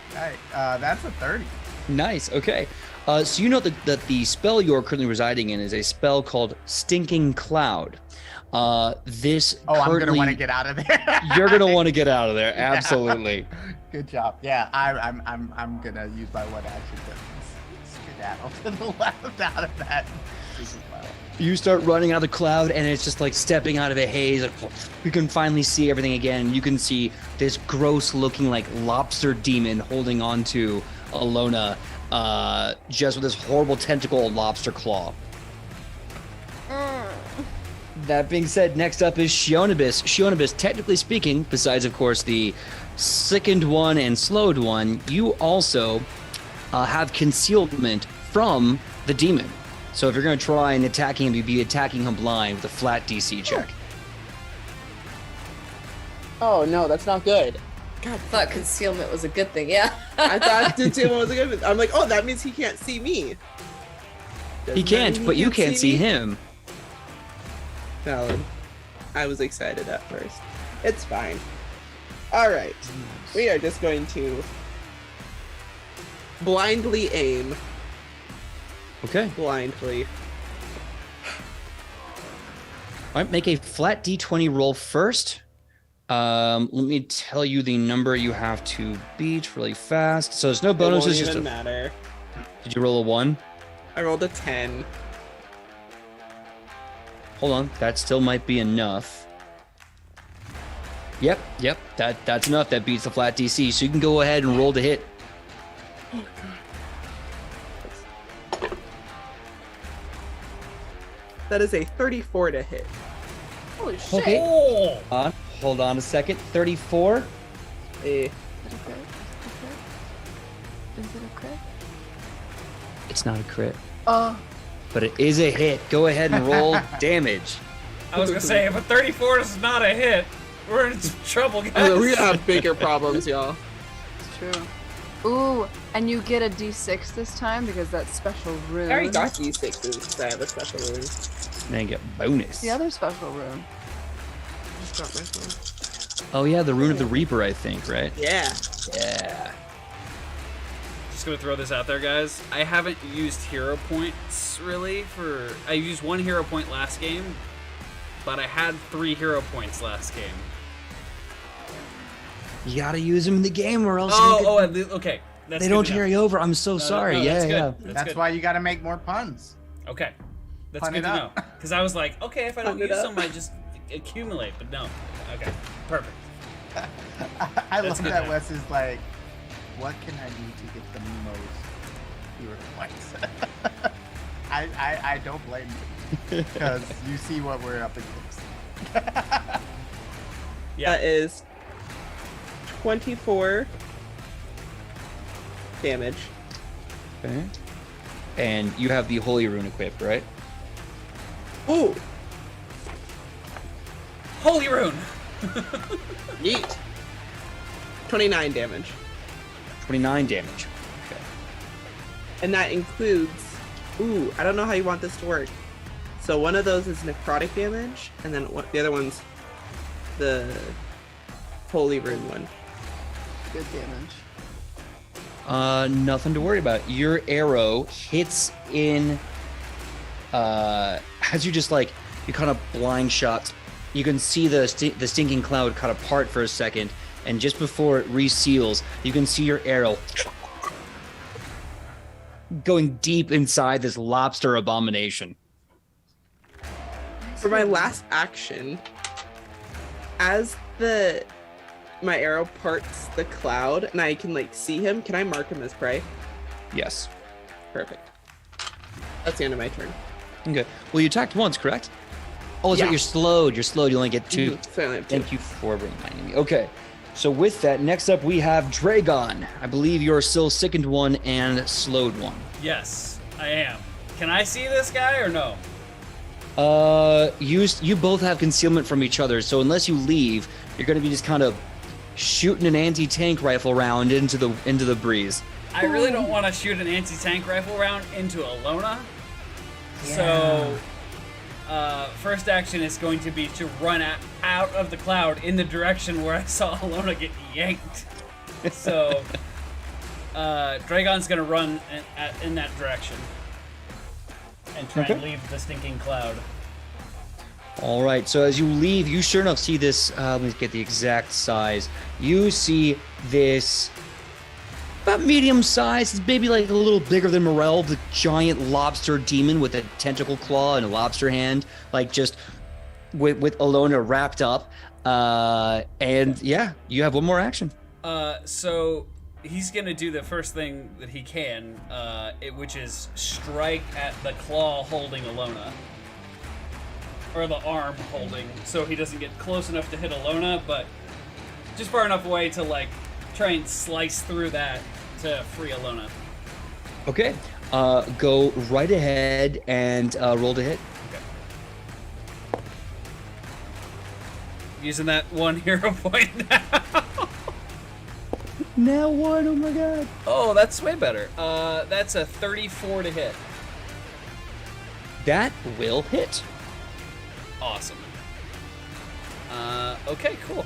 That's a 30. Nice. Okay. So you know that the spell you're currently residing in is a spell called Stinking Cloud. This I'm gonna want to get out of there. You're gonna want to get out of there. Absolutely. Good job. Yeah, I'm gonna use my 1 action to skedaddle to the left out of that. You start running out of the cloud, and it's just like stepping out of a haze. Like, you can finally see everything again. You can see this gross-looking like lobster demon holding on to Alona, just with this horrible tentacle lobster claw. That being said, next up is Shionibus. Shionibus, technically speaking, besides of course the sickened one and slowed one, you also have concealment from the demon. So if you're going to try and attacking him, you'd be attacking him blind with a flat DC check. Oh no, that's not good. God, I thought concealment was a good thing. Yeah. I thought concealment was a good thing. I'm like, oh, that means he can't see me. He can't, but you can't see him. Valid. I was excited at first. It's fine. All right. We are just going to blindly aim. Okay. Blindly. All right, make a flat D20 roll first. Let me tell you the number you have to beat really fast. So there's no bonuses. It won't just even matter. Did you roll a 1? I rolled a 10. Hold on, that still might be enough. Yep, that's enough. That beats the flat DC. So you can go ahead and roll to hit. Oh god. That is a 34 to hit. Holy shit. Okay. Hold on a second. 34. Is it a crit? It's not a crit, Oh. but it is a hit. Go ahead and roll damage. I was gonna say, if a 34 is not a hit, we're in trouble, guys. Oh, we have bigger problems, y'all. It's true. Ooh, and you get a D6 this time because that's special rune. I already got D6s because I have a special rune. and then get bonus. The other special rune. Just got my phone. Oh yeah, the Rune of the Reaper, I think, right? Yeah. Yeah. Just gonna throw this out there, guys. I haven't used hero points really I used 1 hero point last game, but I had 3 hero points last game. You gotta use them in the game, or else Okay. That's they good don't to know. carry over. I'm so sorry. No, yeah, that's yeah. good. That's good. why you got to make more puns. Okay. That's Pun good it to know. up. Because I was like, okay, if I don't Pun it use up. them, I just accumulate. But no. Okay. Perfect. I That's love good that now. Wes is like, what can I do to get the most hero points? I don't blame you because you see what we're up against. Yeah. That is 24 damage. Okay. And you have the Holy Rune equipped, right? Ooh. Holy rune. Yeet. 29 damage. 29 damage. Okay. And that includes, ooh, I don't know how you want this to work. So one of those is necrotic damage, and then the other one's the holy rune one. Good damage. Nothing to worry about. Your arrow hits in, as you just like, you kind of blind shot. You can see the stinking cloud cut apart for a second, and just before it reseals, you can see your arrow going deep inside this lobster abomination. For my last action, as my arrow parts the cloud and I can like see him, can I mark him as prey? Yes. Perfect. That's the end of my turn. Okay. Well, you attacked once, correct? Oh, that's right. Yeah. You're slowed. You're slowed. You only get 2. Mhm, so I only have 2. Thank you for reminding me. Okay. So with that, next up we have Dragon. I believe you're still sickened 1 and slowed 1. Yes, I am. Can I see this guy or no? You both have concealment from each other, so unless you leave, you're going to be just kind of shooting an anti-tank rifle round into the breeze. I really don't want to shoot an anti-tank rifle round into Alona. So, first action is going to be to run out of the cloud in the direction where I saw Alona get yanked. So, Dragon's going to run in that direction and try and leave the stinking cloud. All right, so as you leave, you sure enough see this, let me get the exact size. You see this about medium size. It's maybe like a little bigger than Morel, the giant lobster demon with a tentacle claw and a lobster hand, like just with Alona wrapped up. And yeah, you have one more action. So he's gonna do the first thing that he can, which is strike at the claw holding Alona. Or the arm holding, so he doesn't get close enough to hit Alona, but just far enough away to like try and slice through that to free Alona. Okay, go right ahead and roll to hit. Okay. Using that 1 hero point now. Now 1, oh my god. Oh, that's way better. That's a 34 to hit. That will hit. Awesome. Okay, cool.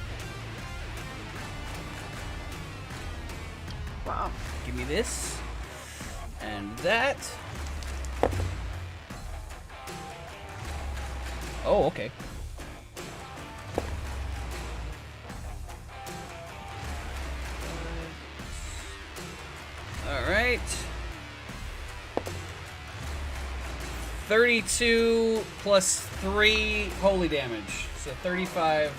Wow. Give me this and that. Oh, okay. All right. 32 plus 3 holy damage. So 35.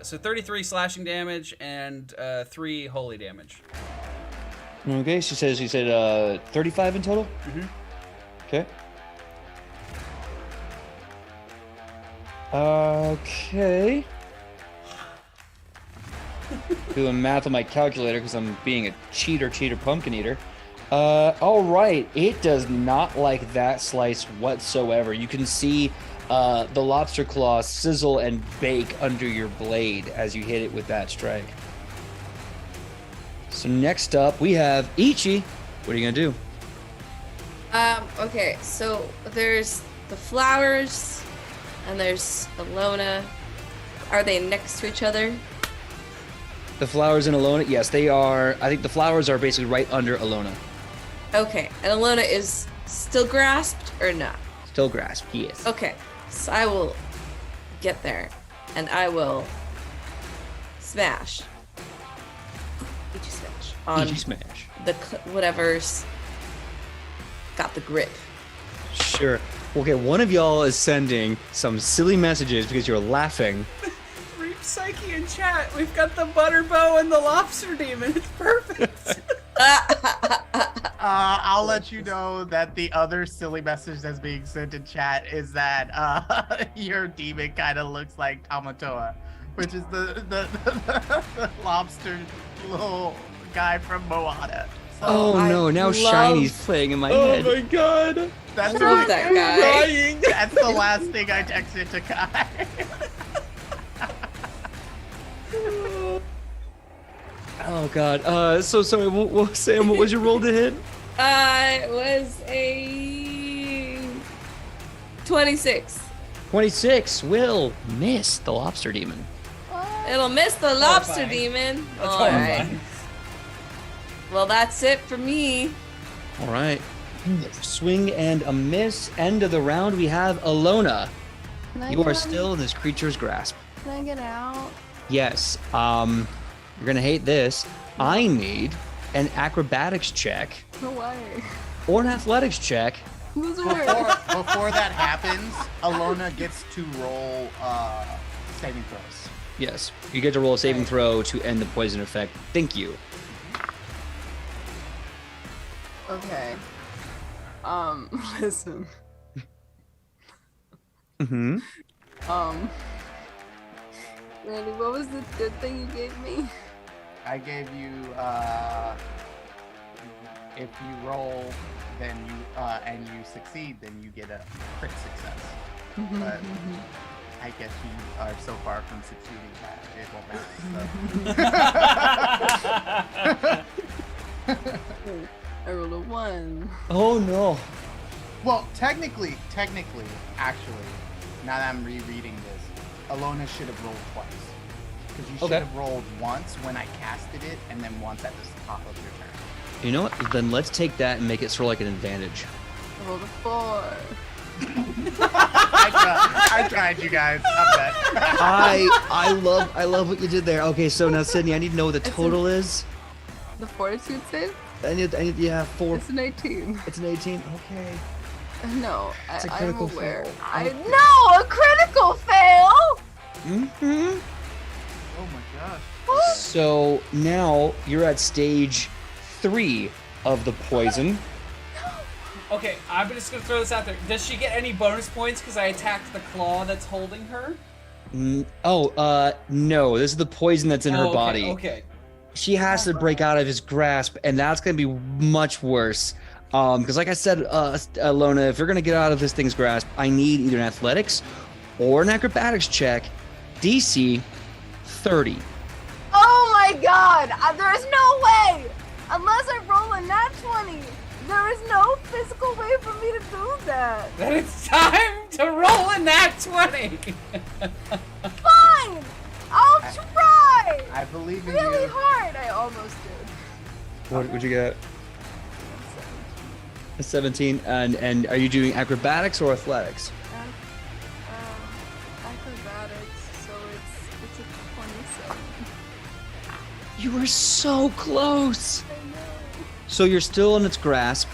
So 33 slashing damage and 3 holy damage. Okay, she said 35 in total? Mm-hmm. Okay. Okay. Doing math on my calculator because I'm being a cheater pumpkin eater. All right. It does not like that slice whatsoever. You can see the lobster claw sizzle and bake under your blade as you hit it with that strike. So next up, we have Ichi. What are you gonna do? Okay, so there's the flowers, and there's Alona. Are they next to each other? The flowers and Alona, yes, they are. I think the flowers are basically right under Alona. Okay, and Alona is still grasped or not? Still grasped, yes. Okay, so I will get there, and I will smash. Ichi smash. On Easy smash. the whatever's got the grip. Sure. Okay, one of y'all is sending some silly messages because you're laughing. Reap Psyche in chat. We've got the butter bow and the lobster demon. It's perfect. I'll let you know that the other silly message that's being sent in chat is that your demon kind of looks like Tamatoa, which is the lobster little guy from Moana. So Oh no, now love- Shiny's playing in my head. Oh my god. that's, I love that guy. Crying. that's the last thing I texted to Kai. Oh god. So sorry, Sam, what was your roll to hit? It was a 26. 26 will miss the lobster demon. It'll miss the lobster Horrifying. demon. That's All right. horrifying. Well, that's it for me. All right. Swing and a miss. End of the round. We have Alona. Can I You get are out? still in this creature's grasp. Can I get out? Yes. You're gonna hate this. I need an acrobatics check No way. or an athletics check. Loser. Before that happens, Alona gets to roll saving throws. Yes. You get to roll a saving throw to end the poison effect. Thank you. Okay. Listen. Mm-hmm. Randy, what was the good thing you gave me? I gave you if you roll, then you and you succeed, then you get a crit success. But I guess you are so far from succeeding that it won't matter. I rolled a 1. Oh no. Well, technically, actually, now that I'm rereading this, Alona should have rolled twice. Because you should Okay. have rolled once when I casted it, and then once at the top of your turn. You know what? Then let's take that and make it sort of like an advantage. I rolled a 4. I tried, you guys. I'm dead. I love what you did there. Okay, so now Sydney, I need to know what the It's total is. The fortitude save? I need yeah, 4. It's an 18. It's an 18. Okay. No, It's a I'm critical aware. fail. No, a critical fail! Mm-hmm. Oh my gosh. So now you're at stage 3 of the poison. Okay, I'm just gonna throw this out there. Does she get any bonus points because I attacked the claw that's holding her? No. This is the poison that's in her okay, body. Okay. She has to break out of his grasp, and that's going to be much worse. Because like I said, Alona, if you're going to get out of this thing's grasp, I need either an athletics or an acrobatics check, DC 30. Oh my god! There is no way! Unless I roll a nat 20, there is no physical way for me to do that. Then it's time to roll in that 20! Fine! I'll try! I believe in Really you. hard! I almost did. What would you get? A 17. And are you doing acrobatics or athletics? Acrobatics, so it's a 27. You were so close. I know. So you're still in its grasp.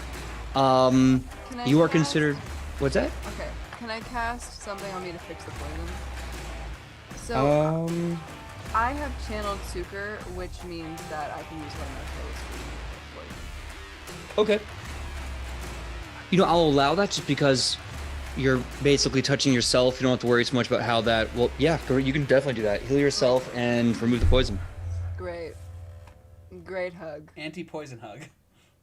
Can I You are cast- considered. What's that? Okay, can I cast something on me to fix the poison? So, I have channeled Sucre, which means that I can use one of my spells for poison. Okay. You know, I'll allow that just because you're basically touching yourself. You don't have to worry so much about how that. Well, yeah, you can definitely do that. Heal yourself and remove the poison. Great. Great hug. Anti-poison hug.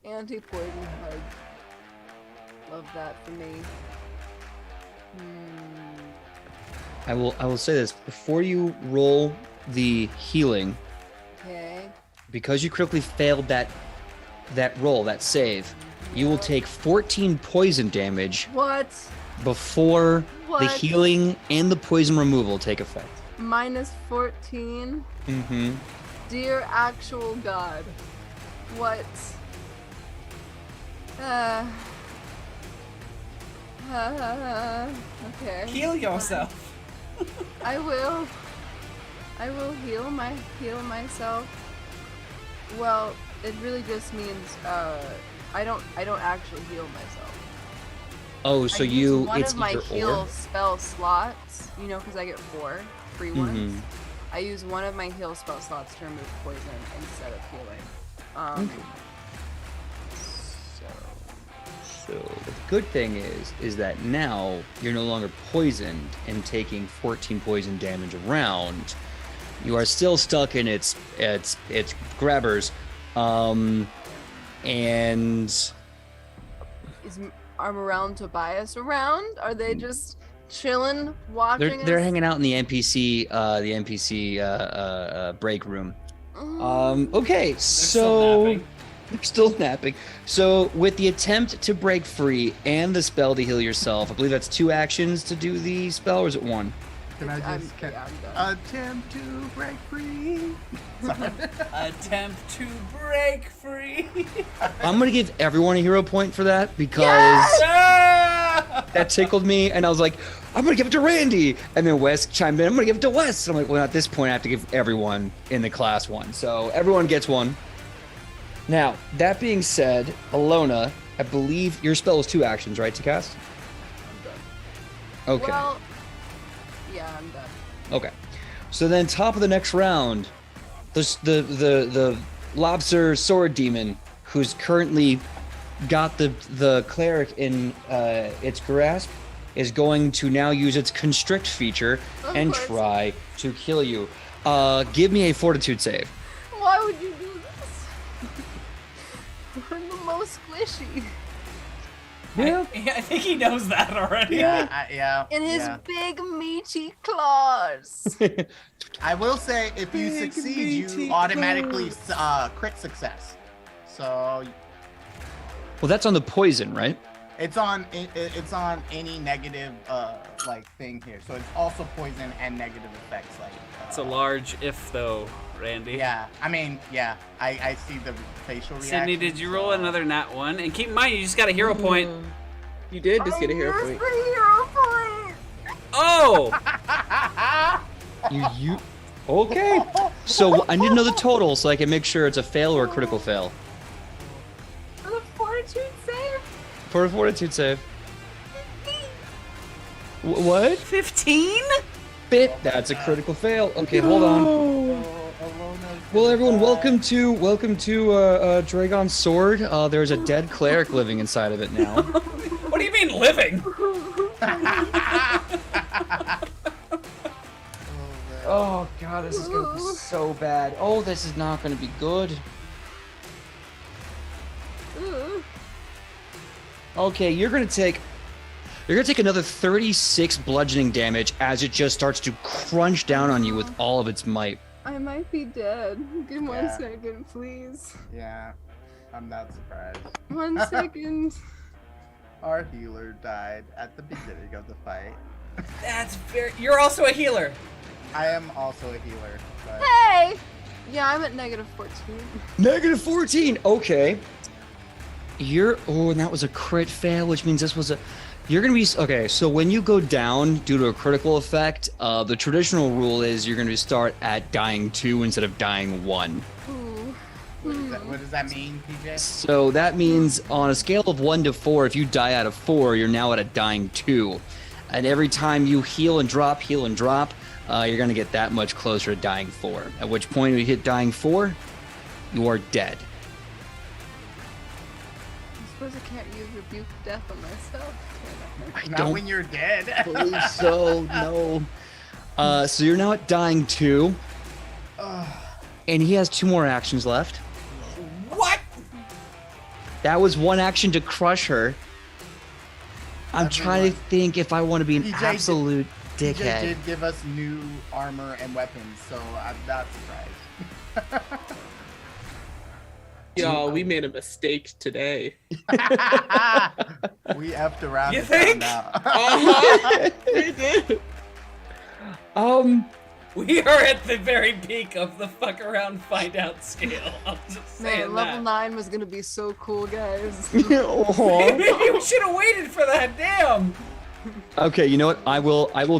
Anti-poison hug. Love that for me. I will say this before you roll the healing, Okay. because you critically failed that roll, that save. you will take 14 poison damage What? before the What? healing and the poison removal take effect. Minus 14? Mm-hmm. Dear actual God. What? Okay. Heal yourself. I will heal myself. Well, it really just means I don't actually heal myself. Oh, so I you use one it's of my either heal or. spell slots, because I get 4 free ones. Mhm. I use one of my heal spell slots to remove poison instead of healing. Okay. So the good thing is that now you're no longer poisoned and taking 14 poison damage a round. You are still stuck in its grabbers, and Are Morel Tobias around? Are they just chilling, watching they're us? hanging out in the NPC break room. Okay, so they're still napping. So with the attempt to break free and the spell to heal yourself, I believe that's 2 actions to do the spell, or is it 1? Can I I'm just done. attempt to break free? Sorry. Attempt to break free. I'm gonna give everyone a hero point for that because that tickled me, and I was like, I'm gonna give it to Randy, and then Wes chimed in, I'm gonna give it to Wes. And I'm like, well, at this point, I have to give everyone in the class 1, so everyone gets 1. Now, that being said, Alona, I believe your spell is 2 actions, right, to cast? Okay. Well, yeah, I'm done. Okay. So then, top of the next round, the lobster sword demon, who's currently got the cleric in its grasp, is going to now use its constrict feature Of and course. try to kill you. Give me a fortitude save. Why would you do this? I'm the most squishy. Yeah. I think he knows that already. Yeah. In his yeah. big meaty claws. I will say, if you Big succeed, meaty you automatically crit success. So Well, that's on the poison, right? it's on any negative like thing here. So it's also poison and negative effects. Like It's a large if, though, Randy. yeah. I mean, yeah. I see the facial reaction. Sydney, did you roll another nat 1? And keep in mind, you just got a hero point. You did just get a hero Where's point. the hero point? Oh! You. Okay. So I need to know the total so I can make sure it's a fail or a critical fail. For the fortitude save? For a fortitude save. What? 15? That's a critical fail. Okay, hold on. Well, everyone, welcome to Dragon's Sword. There's a dead cleric living inside of it now. What do you mean living? Oh god, this is gonna be so bad. Oh, this is not gonna be good. Okay, you're gonna take another 36 bludgeoning damage as it just starts to crunch down on you with all of its might. I might be dead. Give me Yeah. 1 second, please. Yeah, I'm not surprised. 1 second. Our healer died at the beginning of the fight. That's very. You're also a healer. I am also a healer, but Hey! Yeah, I'm at negative 14. Negative 14. Okay. And that was a crit fail, which means this was a. You're gonna be okay. So when you go down due to a critical effect, the traditional rule is you're gonna start at dying 2 instead of dying 1. Ooh. what does that mean, PJ? So that means on a scale of 1 to 4, if you die out of 4, you're now at a dying 2. And every time you heal and drop, you're going to get that much closer to dying 4. At which point, when you hit dying 4, you are dead. I suppose I can't use rebuke death on myself. Can I? I Not don't when you're dead. believe so, no. So you're now at dying 2. And he has 2 more actions left. What? That was 1 action to crush her. I'm trying to think if I want to be an PJ absolute PJ dickhead. did give us new armor and weapons, so I'm not surprised. Y'all, we made a mistake today. We effed around. You and think? found out. We did. We are at the very peak of the fuck around, find out scale. I'm just saying Man, level that. 9 was gonna be so cool, guys. Aw. You should have waited for that. Damn. Okay, you know what? I'll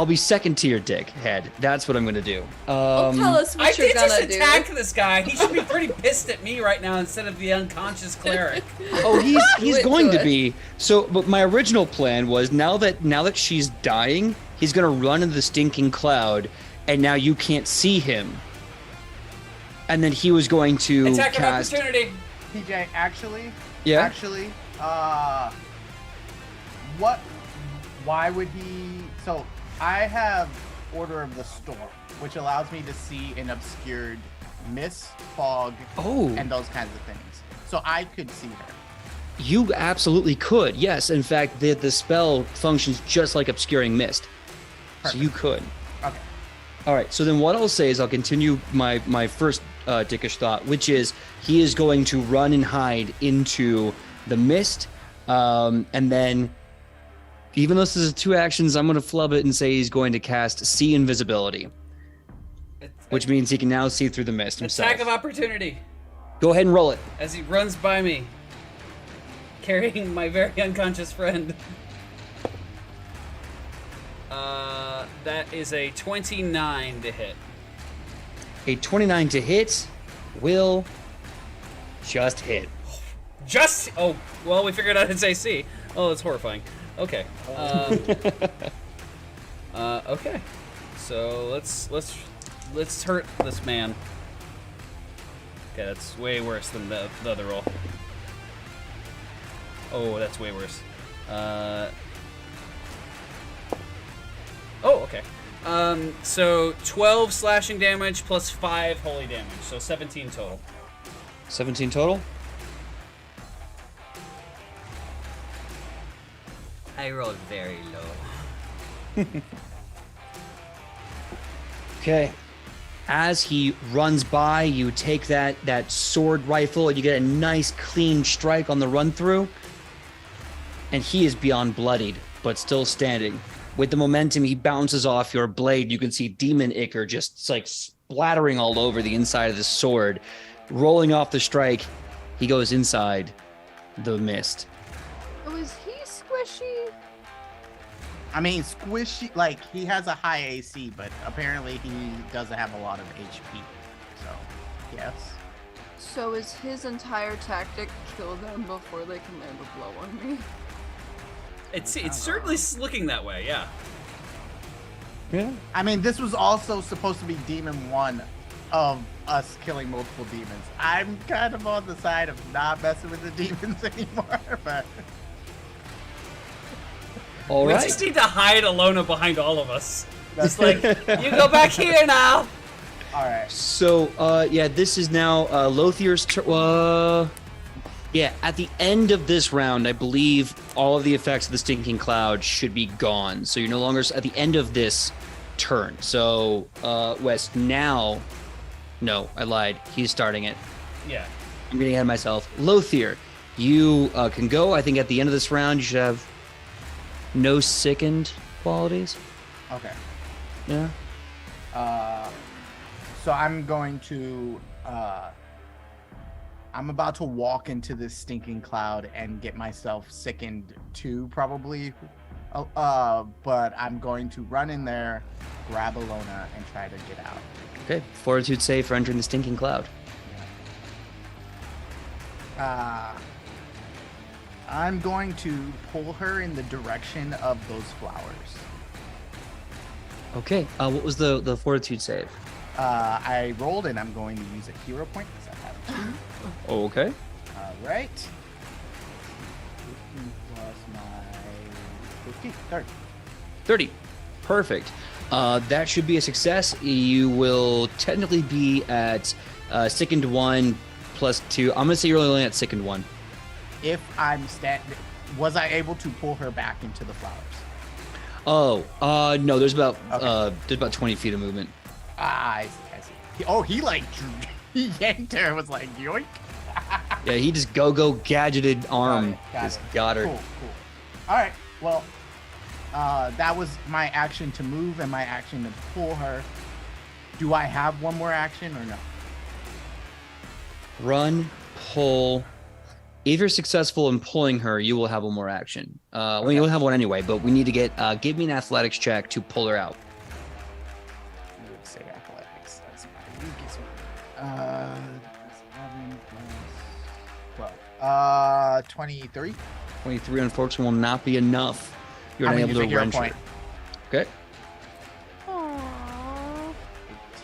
be second tier dickhead. That's what I'm gonna do. Tell us what I you're did just gonna do. attack this guy. He should be pretty pissed at me right now instead of the unconscious cleric. Oh, he's Wait going to to it. be. So, but my original plan was now that she's dying, he's gonna run into the stinking cloud, and now you can't see him. And then he was going to Attack of cast. opportunity. PJ, actually, Yeah. why would he? So I have Order of the Storm, which allows me to see in obscured mist, fog, Oh, and those kinds of things. So I could see her. you absolutely could. Yes, in fact, the spell functions just like obscuring mist. So you could. Okay. All right. So then, what I'll say is I'll continue my first dickish thought, which is he is going to run and hide into the mist, and then, even though this is 2 actions, I'm going to flub it and say he's going to cast See Invisibility, which means he can now see through the mist himself. Attack of opportunity Go ahead and roll it. as he runs by me, carrying my very unconscious friend. That is a 29 to hit. A 29 to hit will just hit. Oh, well, we figured out his AC. Oh, that's horrifying. Okay. Okay. So let's hurt this man. Okay, that's way worse than the other roll. Oh, that's way worse. Oh, okay. So 12 slashing damage plus 5 holy damage, so 17 total. 17 total. I rolled very low. Okay. As he runs by, you take that sword rifle and you get a nice clean strike on the run through. And he is beyond bloodied, but still standing. With the momentum, he bounces off your blade. You can see Demon Ichor just like splattering all over the inside of the sword. Rolling off the strike, he goes inside the mist. Oh, is he squishy? I mean, squishy. Like he has a high AC, but apparently he doesn't have a lot of HP. So, yes. So is his entire tactic kill them before they can land a blow on me? It's certainly looking that way, yeah. Yeah. I mean, this was also supposed to be Demon 1 of us killing multiple demons. I'm kind of on the side of not messing with the demons anymore, but All We right. just need to hide Alona behind all of us. Just like, you go back here now. all right. So, yeah, this is now Lothier's turn. Yeah, at the end of this round, I believe all of the effects of the Stinking Cloud should be gone. So you're no longer at the end of this turn. So, Wes, now... No, I lied. He's starting it. Yeah. I'm getting ahead of myself. Lothier, you can go. I think at the end of this round, you should have no sickened qualities. Okay. Yeah. So I'm going to I'm about to walk into this stinking cloud and get myself sickened too, probably. But I'm going to run in there, grab Alona, and try to get out. Okay. Fortitude save for entering the Stinking Cloud. I'm going to pull her in the direction of those flowers. Okay. What was the Fortitude save? I rolled and I'm going to use a hero point because I have 2. Okay. All right. 15 plus my 15, 30. 30. Perfect. That should be a success. You will technically be at sickened 1 plus 2. I'm going to say you're only at sickened 1. If I'm was I able to pull her back into the flowers? Oh, no, there's about 20 feet of movement. I see. He like He yanked her. Was like yoink. Yeah, he just go gadgeted arm. Got her. Cool. All right. Well, that was my action to move and my action to pull her. Do I have one more action or no? Run, pull. If you're successful in pulling her, you will have one more action. Well, you'll have one anyway, but we need to get. Give me an athletics check to pull her out. You would say athletics. That's my weakest one. 11 plus 12. 23. 23, unfortunately, will not be enough. You're I'm not gonna able use to a hero wrench point. her. Okay.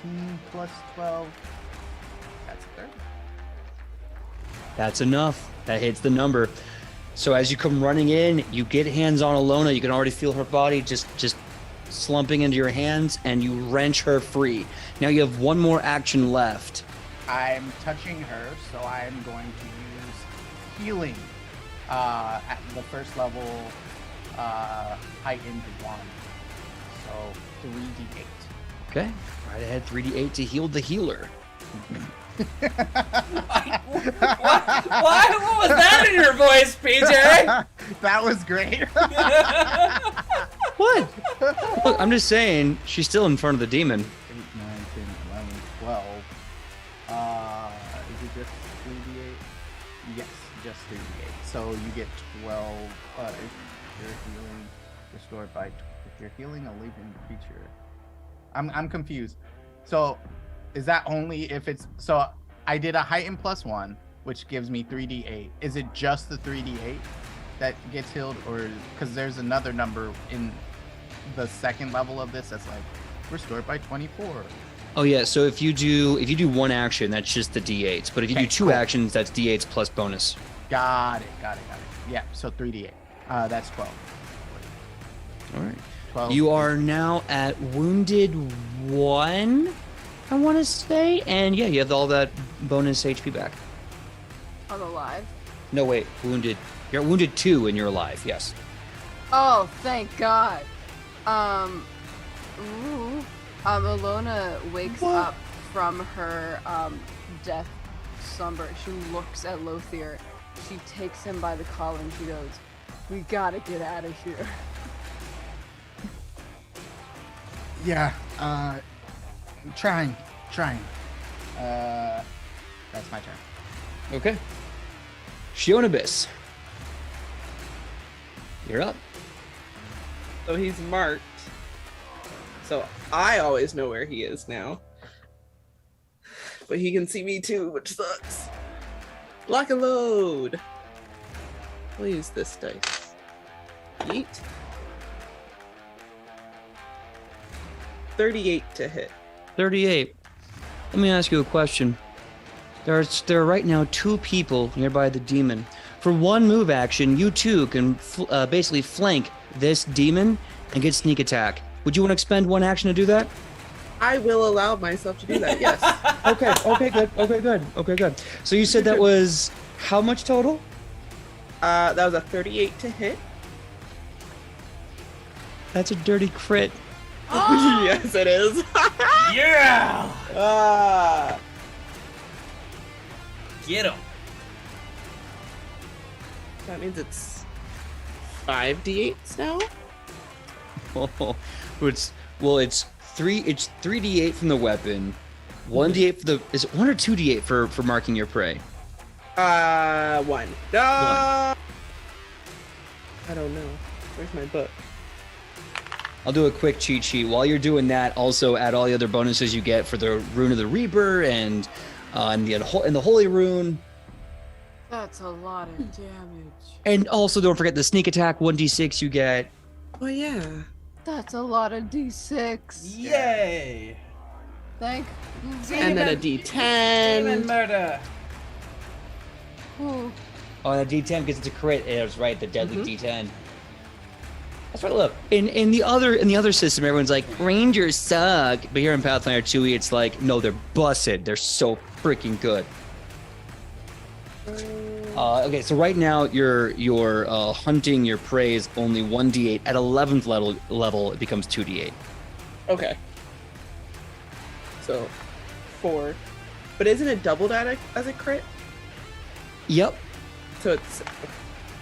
18 plus 12. That's a 30. That's enough. That hits the number. So as you come running in, you get hands on Alona. You can already feel her body just slumping into your hands, and you wrench her free. Now you have one more action left. I'm touching her, so I'm going to use healing at the first level heightened one. So 3d8. Okay. Right ahead, 3d8 to heal the healer. Why? What was that in your voice, PJ? That was great. What? Look, I'm just saying, she's still in front of the demon. 8, 9, 10, 11, 12. Is it just 3d8? Yes, just 3d8. So you get 12. If you're healing, restored by. If you're healing a living creature, I'm confused. So, is that only if it's so? I did a heighten +1, which gives me 3d8. Is it just the 3d8 that gets healed, or because there's another number in the second level of this that's like restored by 24? Oh yeah, so if you do one action, that's just the d8s. But if you do two actions, that's d8s plus bonus. Got it. Yeah, so 3d8. That's 12. All right. 12. You are now at wounded 1, I want to say, and yeah, you have all that bonus HP back. I'm alive. No, wait, wounded. You're at wounded 2 and you're alive. Yes. Oh, thank God. Alona wakes up from her death slumber. She looks at Lothier. She takes him by the collar and she goes, "We gotta get out of here." Yeah. Trying. That's my turn. Okay. Shionabis. You're up. So he's marked. So I always know where he is now. But he can see me too, which sucks. Lock and load. We'll use this dice. Yeet. 38 to hit. 38. Let me ask you a question. There are right now 2 people nearby the demon. For one move action, you too can basically flank this demon and get sneak attack. Would you want to expend one action to do that? I will allow myself to do that, yes. Okay, good. So you said that was how much total? That was a 38 to hit. That's a dirty crit. Yes, it is. Yeah! Ah. Get him. That means it's 5d8s now? It's 3d8 from the weapon, 1d8 for the. Is it 1 or 2d8 for marking your prey? 1. I don't know. Where's my book? I'll do a quick cheat sheet. While you're doing that, also add all the other bonuses you get for the Rune of the Reaper and the Holy Rune. That's a lot of damage. And also don't forget the sneak attack 1d6 you get. Oh yeah. That's a lot of d6. Yay! Thank. And then a Demon d10. murder. Ooh. Oh, and the d10 gets it to crit. Yeah, that's right, the deadly d10. That's right. Look, in the other system, everyone's like Rangers suck, but here in Pathfinder 2e, it's like no, they're busted. They're so freaking good. Okay, so right now you're hunting your prey is only 1d8. At 11th level, it becomes 2d8. Okay. So 4, But isn't it doubled as a crit? Yep. So it's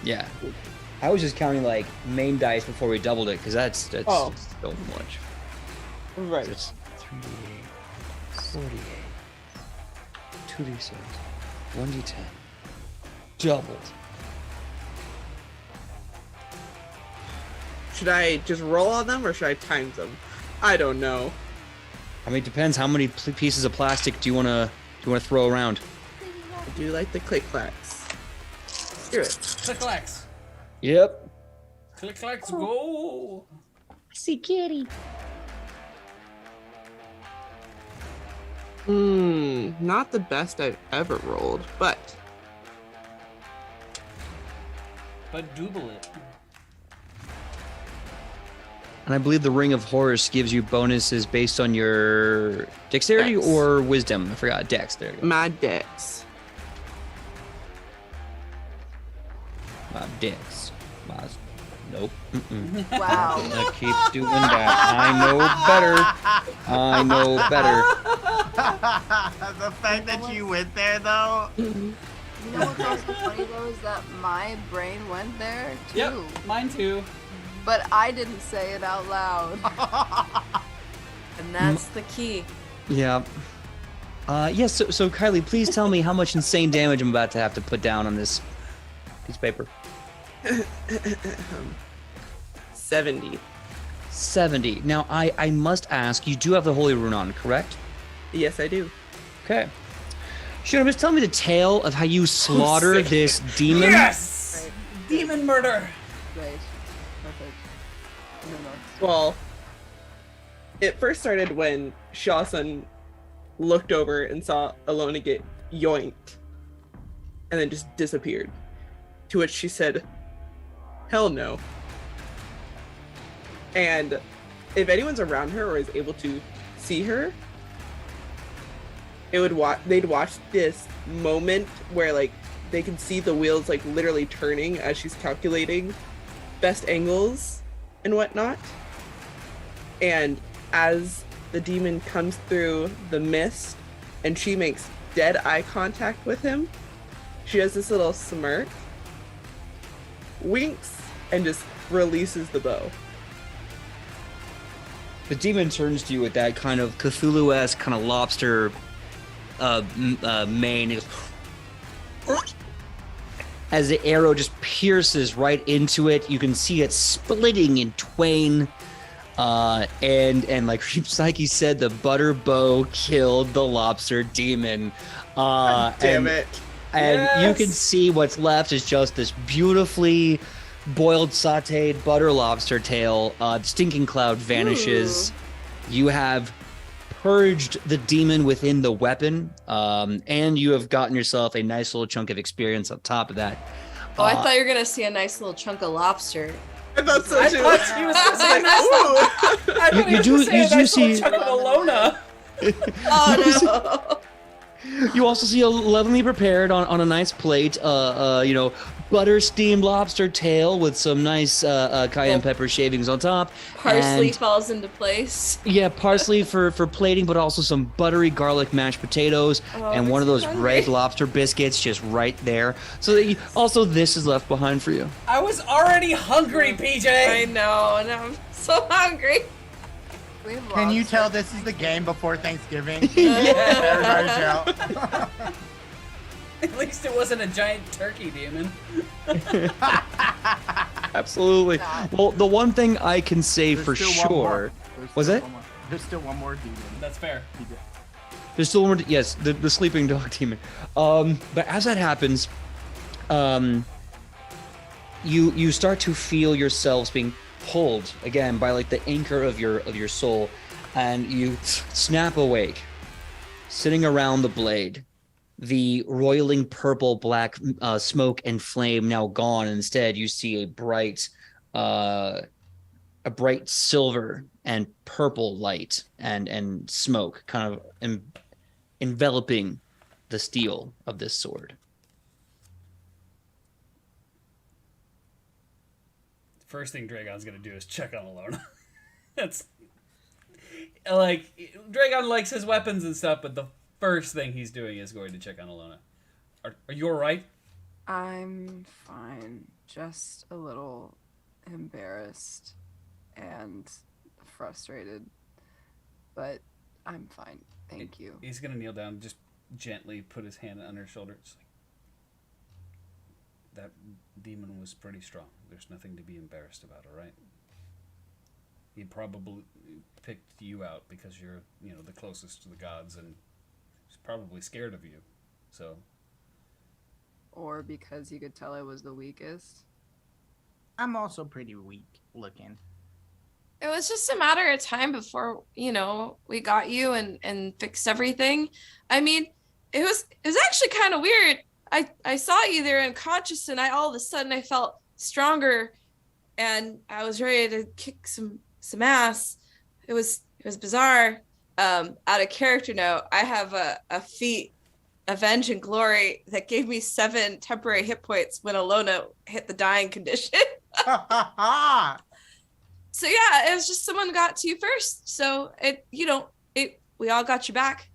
Yeah. I was just counting like main dice before we doubled it because that's so much. right. It's 3d8, 48, 2d6, 1d10, doubled. Should I just roll on them or should I times them? I don't know. I mean, it depends. How many pieces of plastic do you wanna throw around? I do like the click clacks. Do it. Click-clacks. Yep. Click-clacks, go! See kitty. Not the best I've ever rolled, but double it. And I believe the Ring of Horus gives you bonuses based on your dexterity Dex. or wisdom. I forgot. Dex. There you go. my dex. My dex. Nope. Mm-mm. Wow. I'm gonna keep doing that. I know better. The fact that you went there, though. You know what's also funny though is that my brain went there too. Yep, mine too. But I didn't say it out loud. And that's the key. Yeah. Yes. So Kylie, please tell me how much insane damage I'm about to have to put down on this piece of paper. 70. 70. Now, I must ask, you do have the Holy Rune on, correct? Yes, I do. Okay. Should just tell me the tale of how you slaughter this demon? Yes! Demon murder! Right. Perfect. No. Well, it first started when Shaw-sun looked over and saw Alona get yoinked and then just disappeared. To which she said, hell no. And if anyone's around her or is able to see her, they'd watch this moment where like they can see the wheels like literally turning as she's calculating best angles and whatnot. And as the demon comes through the mist and she makes dead eye contact with him, she has this little smirk, winks, and just releases the bow. The demon turns to you with that kind of Cthulhu-esque kind of lobster mane. It goes, as the arrow just pierces right into it, you can see it splitting in twain. And like Psyche said, the butter bow killed the lobster demon. Damn it. And Yes! you can see what's left is just this beautifully boiled, sauteed butter lobster tail. Stinking Cloud vanishes. You have purged the demon within the weapon, and you have gotten yourself a nice little chunk of experience on top of that. Oh, I thought you were gonna see a nice little chunk of lobster. I thought so I too. thought he was gonna say Ooh. I thought he You was do- gonna say you a do nice little see- chunk of Alona. Oh no! You also see a lovingly prepared on a nice plate, butter steamed lobster tail with some nice cayenne pepper shavings on top. Parsley And, falls into place. yeah, parsley for plating, but also some buttery garlic mashed potatoes Oh, and one of makes those me hungry. red lobster biscuits just right there. So that also this is left behind for you. I was already hungry, I PJ. know, and I'm so hungry. We have Can you lobster. tell this is the game before Thanksgiving? Yeah. Everybody shout. At least it wasn't a giant turkey demon. Absolutely. Well, the one thing I can say There's for still one more. sure. There's Was still it? one more. There's still one more demon. That's fair. There's still one more. Yes, the sleeping dog demon. But as that happens, you start to feel yourselves being pulled again by like the anchor of your soul, and you snap awake, sitting around the blade. The roiling purple black smoke and flame now gone. Instead, you see a bright silver and purple light and smoke kind of enveloping the steel of this sword. First thing Dragon's gonna do is check on Alona. That's like Dragon likes his weapons and stuff, but the first thing he's doing is going to check on Alona. Are you all right? I'm fine. Just a little embarrassed and frustrated, but I'm fine. Thank you. He's gonna kneel down, just gently put his hand on her shoulder. It's like, that demon was pretty strong. There's nothing to be embarrassed about, all right? He probably picked you out because you're, the closest to the gods, and he's probably scared of you. So. Or because he could tell I was the weakest. I'm also pretty weak looking. It was just a matter of time before, we got you and fixed everything. I mean, it was actually kind of weird. I saw you there unconscious, and all of a sudden I felt stronger, and I was ready to kick some ass. It was bizarre. Out of character note, I have a feat, Avenge and Glory, that gave me 7 temporary hit points when Alona hit the dying condition. So yeah, it was just someone got to you first. So we all got you back.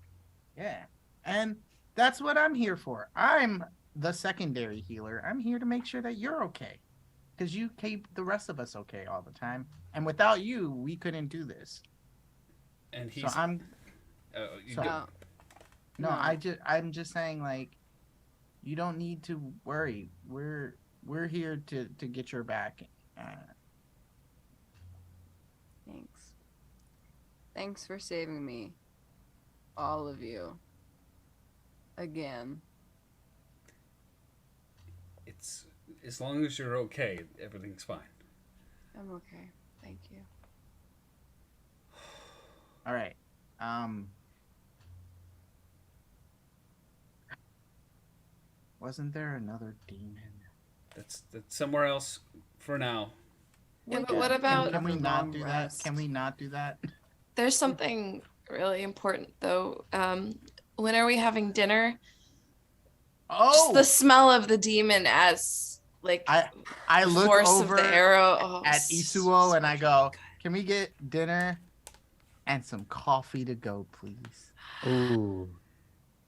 Yeah, and that's what I'm here for. I'm the secondary healer. I'm here to make sure that you're okay, because you keep the rest of us okay all the time. And without you, we couldn't do this. And he's. So I'm. No, I'm just saying, like, you don't need to worry. We're here to get your back. Thanks. Thanks for saving me. All of you. Again. It's as long as you're okay, everything's fine. I'm okay. Thank you. All right. Wasn't there another demon? That's somewhere else for now. Yeah, but what about... Can we not do that? Can we not do that? There's something really important, though. When are we having dinner? Oh! Just the smell of the demon as, like, I look force over of the arrow. at Isuo and I go, can we get dinner and some coffee to go, please? Oh,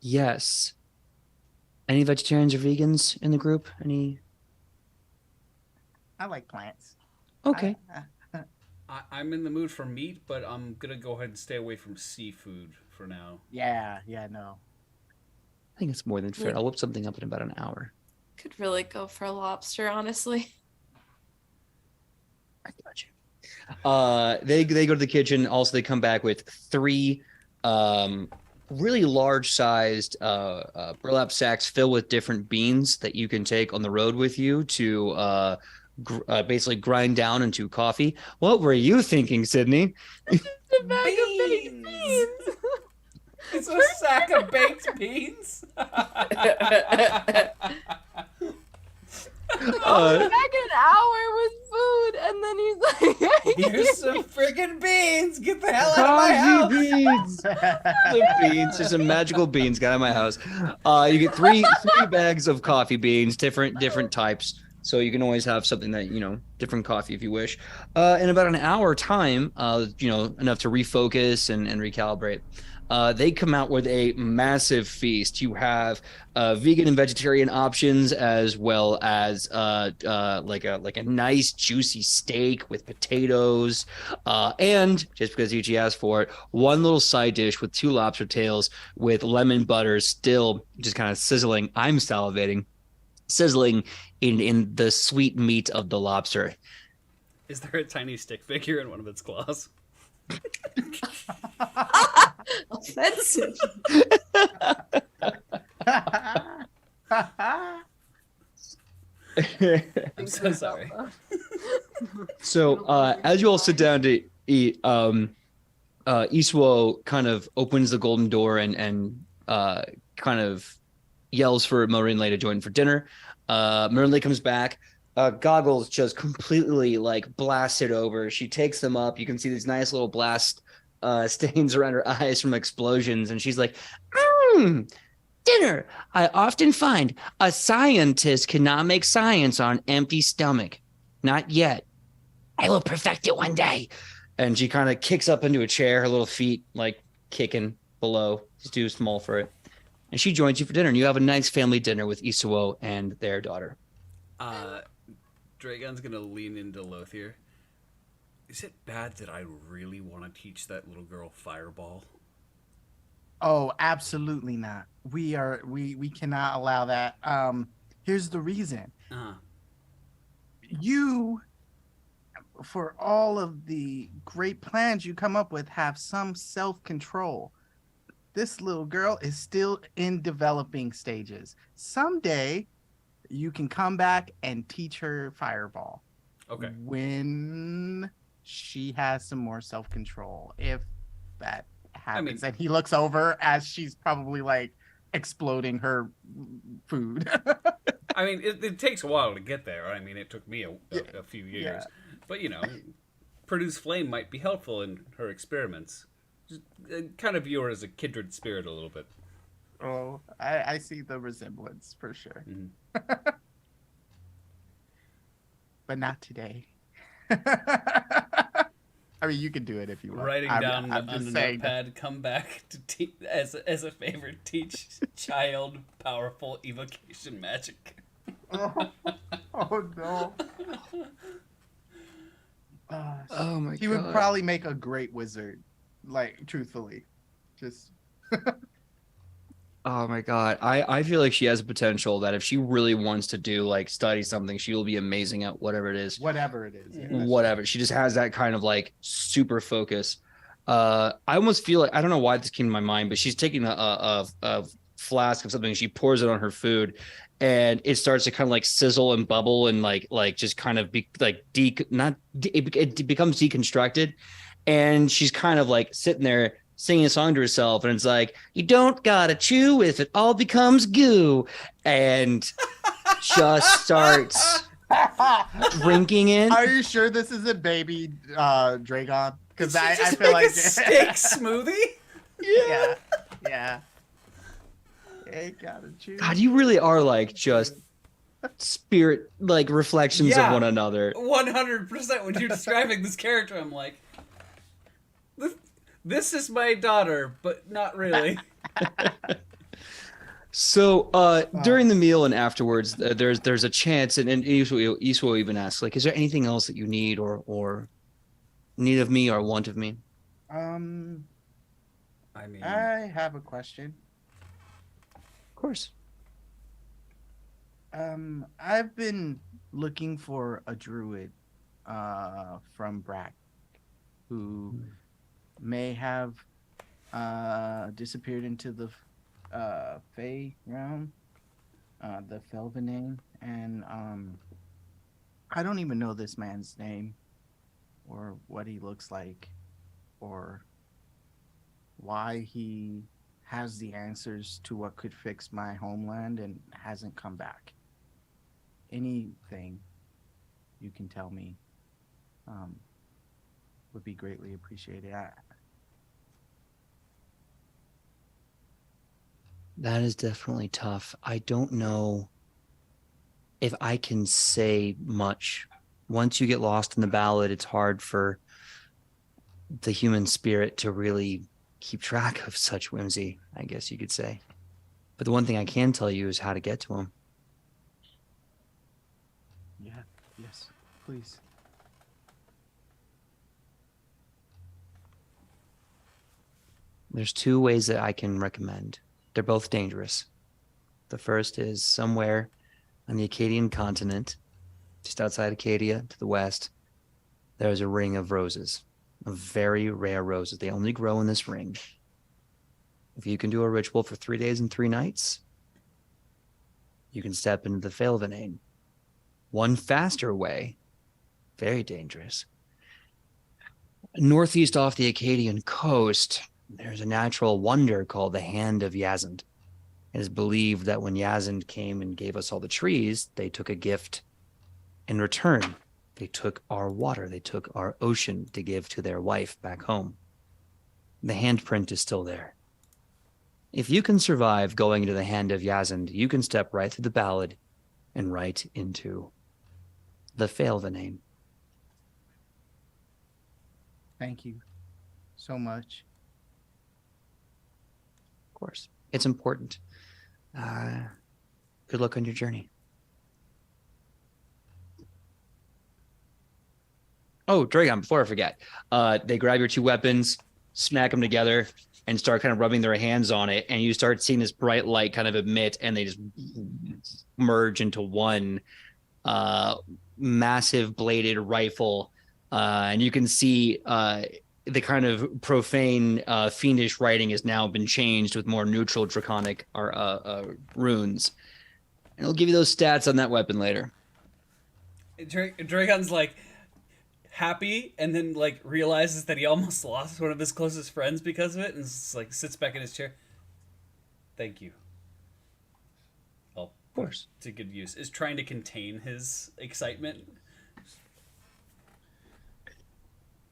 yes. Any vegetarians or vegans in the group? Any? I like plants. Okay. I'm in the mood for meat, but I'm gonna go ahead and stay away from seafood for now. Yeah, no. I think it's more than fair. I'll whip something up in about an hour. Could really go for a lobster, honestly. I got you. They go to the kitchen. Also, they come back with 3 really large-sized burlap sacks filled with different beans that you can take on the road with you to basically grind down into coffee. What were you thinking, Sidney? It's a bag of baked beans. It's a sack of baked beans. Back an hour with food, and then he's like, "Here's some friggin' beans. Get the hell out of my house!" Beans. The beans. There's some magical beans. Got out of my house. You get three bags of coffee beans, different types. So you can always have something that, different coffee if you wish. In about an hour time, enough to refocus and recalibrate. They come out with a massive feast. You have vegan and vegetarian options, as well as like a nice juicy steak with potatoes, and just because Ichi asked for it, one little side dish with 2 lobster tails with lemon butter, still just kind of sizzling. I'm salivating, sizzling in the sweet meat of the lobster. Is there a tiny stick figure in one of its claws? Offensive. I'm so sorry. So as you all sit down to eat, Isuo kind of opens the golden door and kind of yells for Marinle to join for dinner. Marinle comes back. Goggles just completely blasted over. She takes them up. You can see these nice little blast stains around her eyes from explosions. And she's like, dinner. I often find a scientist cannot make science on an empty stomach. Not yet. I will perfect it one day. And she kind of kicks up into a chair, her little feet kicking below. It's too small for it. And she joins you for dinner, and you have a nice family dinner with Isuo and their daughter. Dragon's gonna lean into Lothier. Is it bad that I really want to teach that little girl Fireball? Oh, absolutely not. We cannot allow that. Here's the reason. You, for all of the great plans you come up with, have some self-control. This little girl is still in developing stages. Someday, you can come back and teach her Fireball. Okay. When she has some more self-control, if that happens. And he looks over as she's probably like exploding her food. I mean, it takes a while to get there. I mean, it took me a few years. But, you know, produce flame might be helpful in her experiments. Just kind of view her as a kindred spirit a little bit. Oh, I see the resemblance for sure. Mm-hmm. But not today. I mean, you can do it if you want. Writing down I'm on the notepad, come back to as a favor, teach child powerful evocation magic. Oh no. Oh my god. He would probably make a great wizard, like, truthfully. Just Oh my god. I feel like she has a potential that if she really wants to do like study something, she will be amazing at whatever it is. whatever it is. Yeah. Whatever. She just has that kind of like super focus. I almost feel like, I don't know why this came to my mind, but she's taking a flask of something, she pours it on her food, and it starts to kind of like sizzle and bubble and like just kind of be like it becomes deconstructed, and she's kind of like sitting there singing a song to herself, and it's like, you don't gotta chew if it all becomes goo, and just starts drinking it. Are you sure this isn't baby Dragon? Because I Just feel make like a steak smoothie. yeah. Ain't gotta chew. God, you really are like just spirit, like reflections of one another. 100%. When you're describing this character, I'm like, this is my daughter, but not really. So during the meal and afterwards, there's a chance, and Isuo even asks, like, is there anything else that you need or need of me or want of me? I mean, I have a question. Of course. I've been looking for a druid from Brack who may have disappeared into the Fey realm, the Felvanane, and I don't even know this man's name or what he looks like or why he has the answers to what could fix my homeland and hasn't come back. Anything you can tell me would be greatly appreciated. That is definitely tough. I don't know if I can say much. Once you get lost in the ballad, it's hard for the human spirit to really keep track of such whimsy, I guess you could say. But the one thing I can tell you is how to get to him. Yeah, yes, please. There's two ways that I can recommend. They're both dangerous. The first is somewhere on the Acadian continent, just outside Acadia to the west, there's a ring of roses, of very rare roses. They only grow in this ring. If you can do a ritual for 3 days and 3 nights, you can step into the Felvanane. One faster way, very dangerous. Northeast off the Acadian coast, there's a natural wonder called the Hand of Yazend. It is believed that when Yazend came and gave us all the trees, they took a gift in return. They took our water, they took our ocean to give to their wife back home. The handprint is still there. If you can survive going into the Hand of Yazend, you can step right through the ballad and right into the Felvanane. Thank you so much. course. It's important. Good luck on your journey. Oh, Dragon, before I forget, they grab your two weapons, smack them together, and start kind of rubbing their hands on it. And you start seeing this bright light kind of emit, and they just merge into one massive bladed rifle. And you can see the kind of profane, fiendish writing has now been changed with more neutral draconic runes. And it'll give you those stats on that weapon later. Dragon's like happy, and then like realizes that he almost lost one of his closest friends because of it, and just, like sits back in his chair. Thank you. Of course, to good use. Is trying to contain his excitement.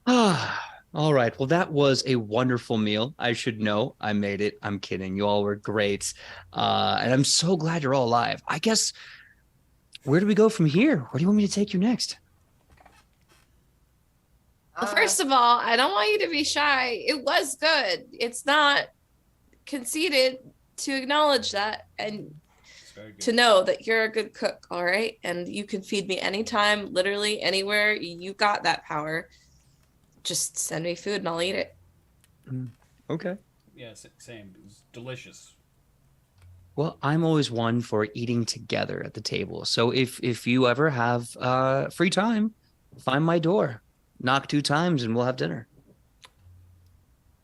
All right. Well, that was a wonderful meal. I should know. I made it. I'm kidding. You all were great. And I'm so glad you're all alive. I guess, where do we go from here? Where do you want me to take you next? Well, first of all, I don't want you to be shy. It was good. It's not conceited to acknowledge that and to know that you're a good cook, all right? And you can feed me anytime, literally anywhere. You got that power. Just send me food and I'll eat it. Okay. Yeah, same. It was delicious. Well, I'm always one for eating together at the table. So if you ever have free time, find my door. Knock 2 times and we'll have dinner.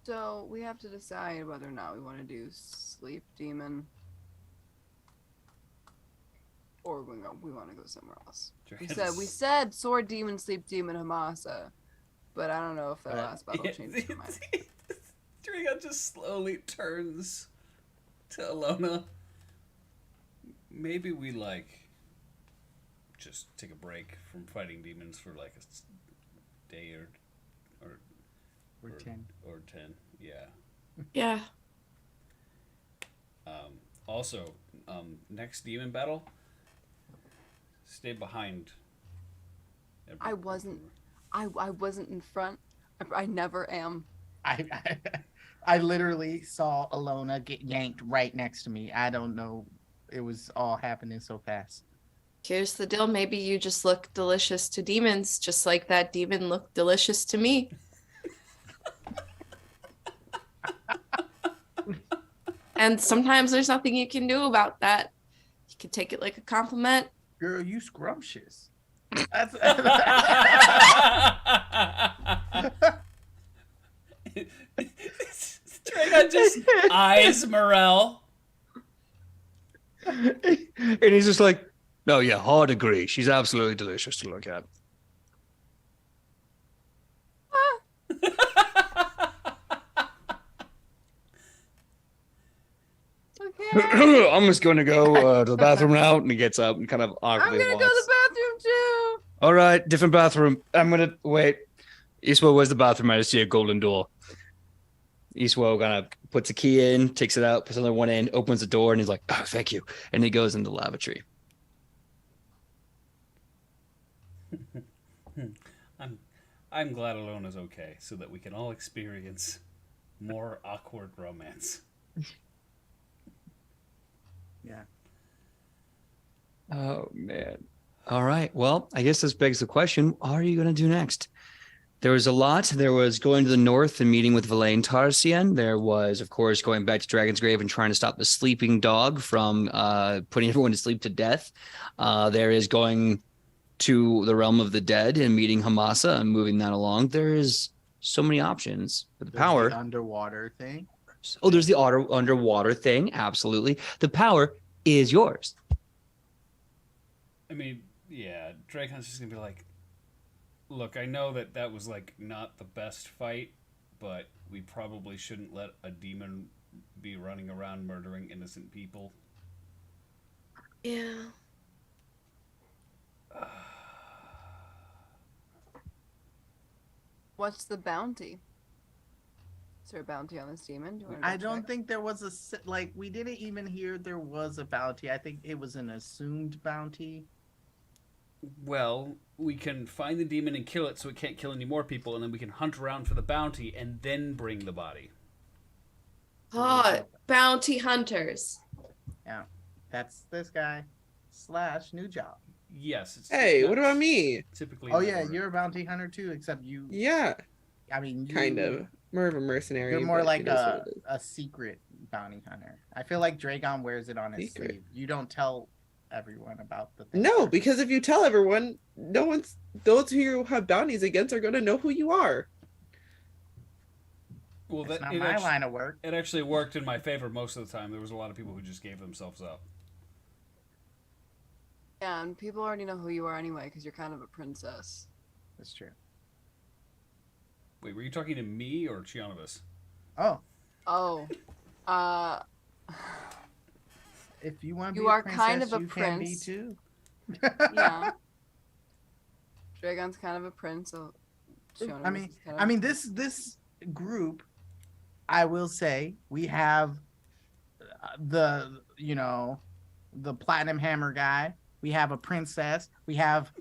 So we have to decide whether or not we want to do Sleep Demon or we want to go somewhere else. We said Sword Demon, Sleep Demon, Hemasa. But I don't know if that last battle changes your mind. Dragon just slowly turns to Alona. Maybe we just take a break from fighting demons for like a day or 10. Or 10, yeah. Yeah. Also, next demon battle, stay behind. I wasn't in front. I never am. I literally saw Alona get yanked right next to me. I don't know. It was all happening so fast. Here's the deal. Maybe you just look delicious to demons, just like that demon looked delicious to me. And sometimes there's nothing you can do about that. You can take it like a compliment. Girl, you scrumptious. That's Dragon just eyes Morel. And he's just like, no, yeah, hard agree. She's absolutely delicious to look at. Okay. I'm just going to go to the bathroom now. And he gets up and kind of awkwardly I'm gonna go to walks. the bathroom too. All right, different bathroom. I'm going to wait. Iswo, where's the bathroom? I just see a golden door. Iswo kind of puts a key in, takes it out, puts another one in, opens the door, and he's like, oh, thank you. And he goes into the lavatory. I'm glad Alona's okay, so that we can all experience more awkward romance. yeah. Oh, man. All right. Well, I guess this begs the question, what are you going to do next? There was a lot. There was going to the north and meeting with Villain Tarsian. There was, of course, going back to Dragon's Grave and trying to stop the sleeping dog from putting everyone to sleep to death. There is going to the realm of the dead and meeting Hemasa and moving that along. There is so many options. But the power... The underwater thing. Oh, there's the underwater thing. Absolutely. The power is yours. I mean, yeah, Dracon's just going to be like, look, I know that was, like, not the best fight, but we probably shouldn't let a demon be running around murdering innocent people. Yeah. What's the bounty? Is there a bounty on this demon? I don't think there was we didn't even hear there was a bounty. I think it was an assumed bounty. Well, we can find the demon and kill it so it can't kill any more people, and then we can hunt around for the bounty and then bring the body. Oh, bounty hunters. Yeah, that's this guy / new job. Yes. It's Hey, what that's about me? Typically. Oh in that yeah, order. you're a bounty hunter too, except you. Yeah, I mean, kind of. More of a mercenary. You're more but like it is what it is. a secret bounty hunter. I feel like Dragon wears it on his Secret. sleeve. You don't tell everyone about the thing. No, because if you tell everyone, those who you have bounties against are going to know who you are. Well, It's that not it my actually, line of work. it actually worked in my favor most of the time. There was a lot of people who just gave themselves up. Yeah, and people already know who you are anyway because you're kind of a princess. That's true. Wait, were you talking to me or Chianovis? Oh, Oh, if you want to You be a are princess, kind of a you can be prince. too. yeah. Dragon's kind of a prince. So I mean, this group, I will say, we have the platinum hammer guy. We have a princess. We have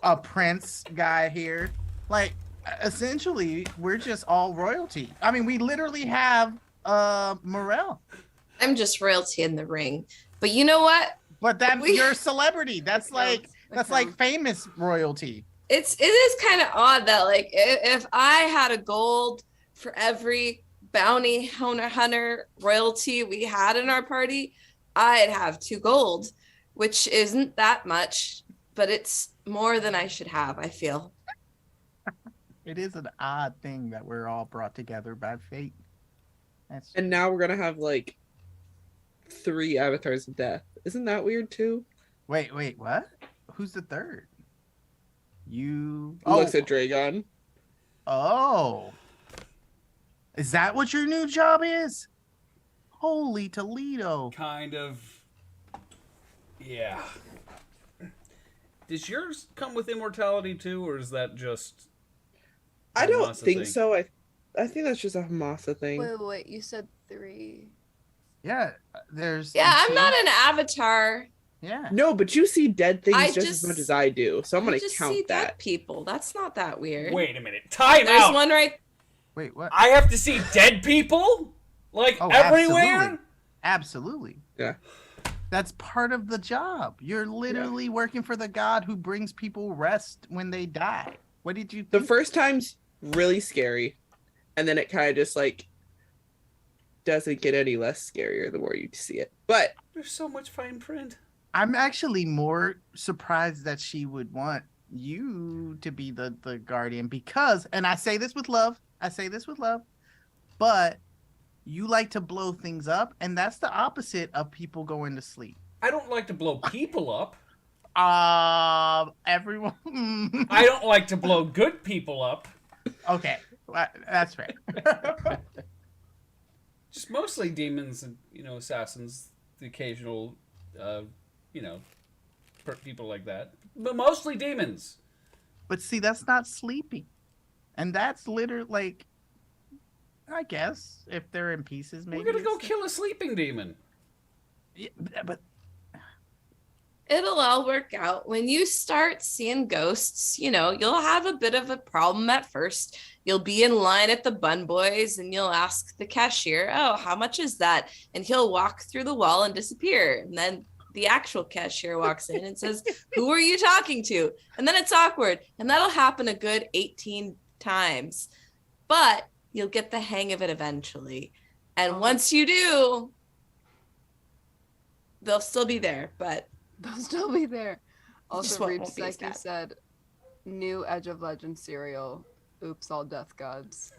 a prince guy here. Like, essentially, we're just all royalty. I mean, we literally have Morel. I'm just royalty in the ring. But you know what? But that We- you're a celebrity. That's like famous royalty. It is kind of odd that like if I had a gold for every bounty hunter royalty we had in our party, I'd have 2 gold, which isn't that much, but it's more than I should have, I feel. It is an odd thing that we're all brought together by fate. That's And now we're going to have like 3 avatars of death. Isn't that weird too? wait, what? Who's the third? You Looks at Dragon. Oh. Is that what your new job is? Holy Toledo. Kind of. Yeah. Does yours come with immortality too, or is that just? I don't Hemasa think thing? so. I think that's just a Hemasa thing. Wait. You said 3. Yeah, there's Yeah, I'm two- not an avatar. Yeah. No, but you see dead things I just as just- much as I do, so I'm I going to just count see that. dead people. That's not that weird. Wait a minute. Time There's out. one right. Wait, what? I have to see dead people, like Oh, everywhere. Absolutely. Yeah. That's part of the job. You're literally working for the god who brings people rest when they die. What did you The think? first time's really scary, and then it kind of just like doesn't get any less scarier the more you see it. But There's so much fine print. I'm actually more surprised that she would want you to be the guardian because, and I say this with love, but you like to blow things up, and that's the opposite of people going to sleep. I don't like to blow people up. Everyone. I don't like to blow good people up. Okay, that's fair. Just mostly demons and assassins, the occasional people like that, but mostly demons. But see, that's not sleeping, and that's literally like, I guess if they're in pieces, maybe We're gonna go it's- kill a sleeping demon. Yeah, but It'll all work out. When you start seeing ghosts, you'll have a bit of a problem at first. You'll be in line at the Bun Boys and you'll ask the cashier, "Oh, how much is that?" And he'll walk through the wall and disappear. And then the actual cashier walks in and says, "Who are you talking to?" And then it's awkward. And that'll happen a good 18 times. But you'll get the hang of it eventually. And once you do, they'll still be there, but They'll still be there. Also, won't Reed be as Psyche bad. said, "New Edge of Legend cereal. Oops, all death gods."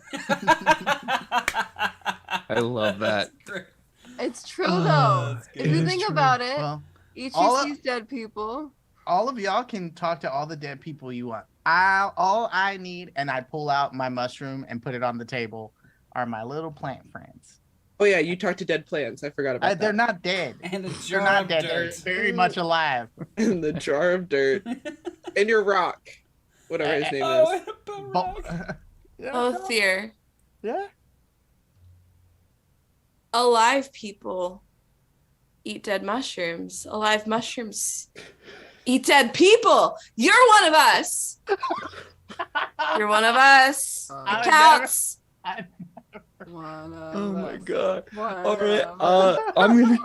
I love that. It's true though. that's If good. you It is think true. about it, Well, each all of of- these dead people. all of y'all can talk to all the dead people you want. All I need, and I pull out my mushroom and put it on the table, are my little plant friends. oh yeah, you talked to dead plants. I forgot about They're that. not dead. And a They're jar not of dead. They're dirt. very much alive. In the jar of dirt. In your rock. Whatever his name Oh, is. and a bone Bo- rock. yeah, oh, Thier. yeah. Alive people eat dead mushrooms. Alive mushrooms eat dead people. You're one of us. You're one of us. Uh, It counts. Oh my god. All right.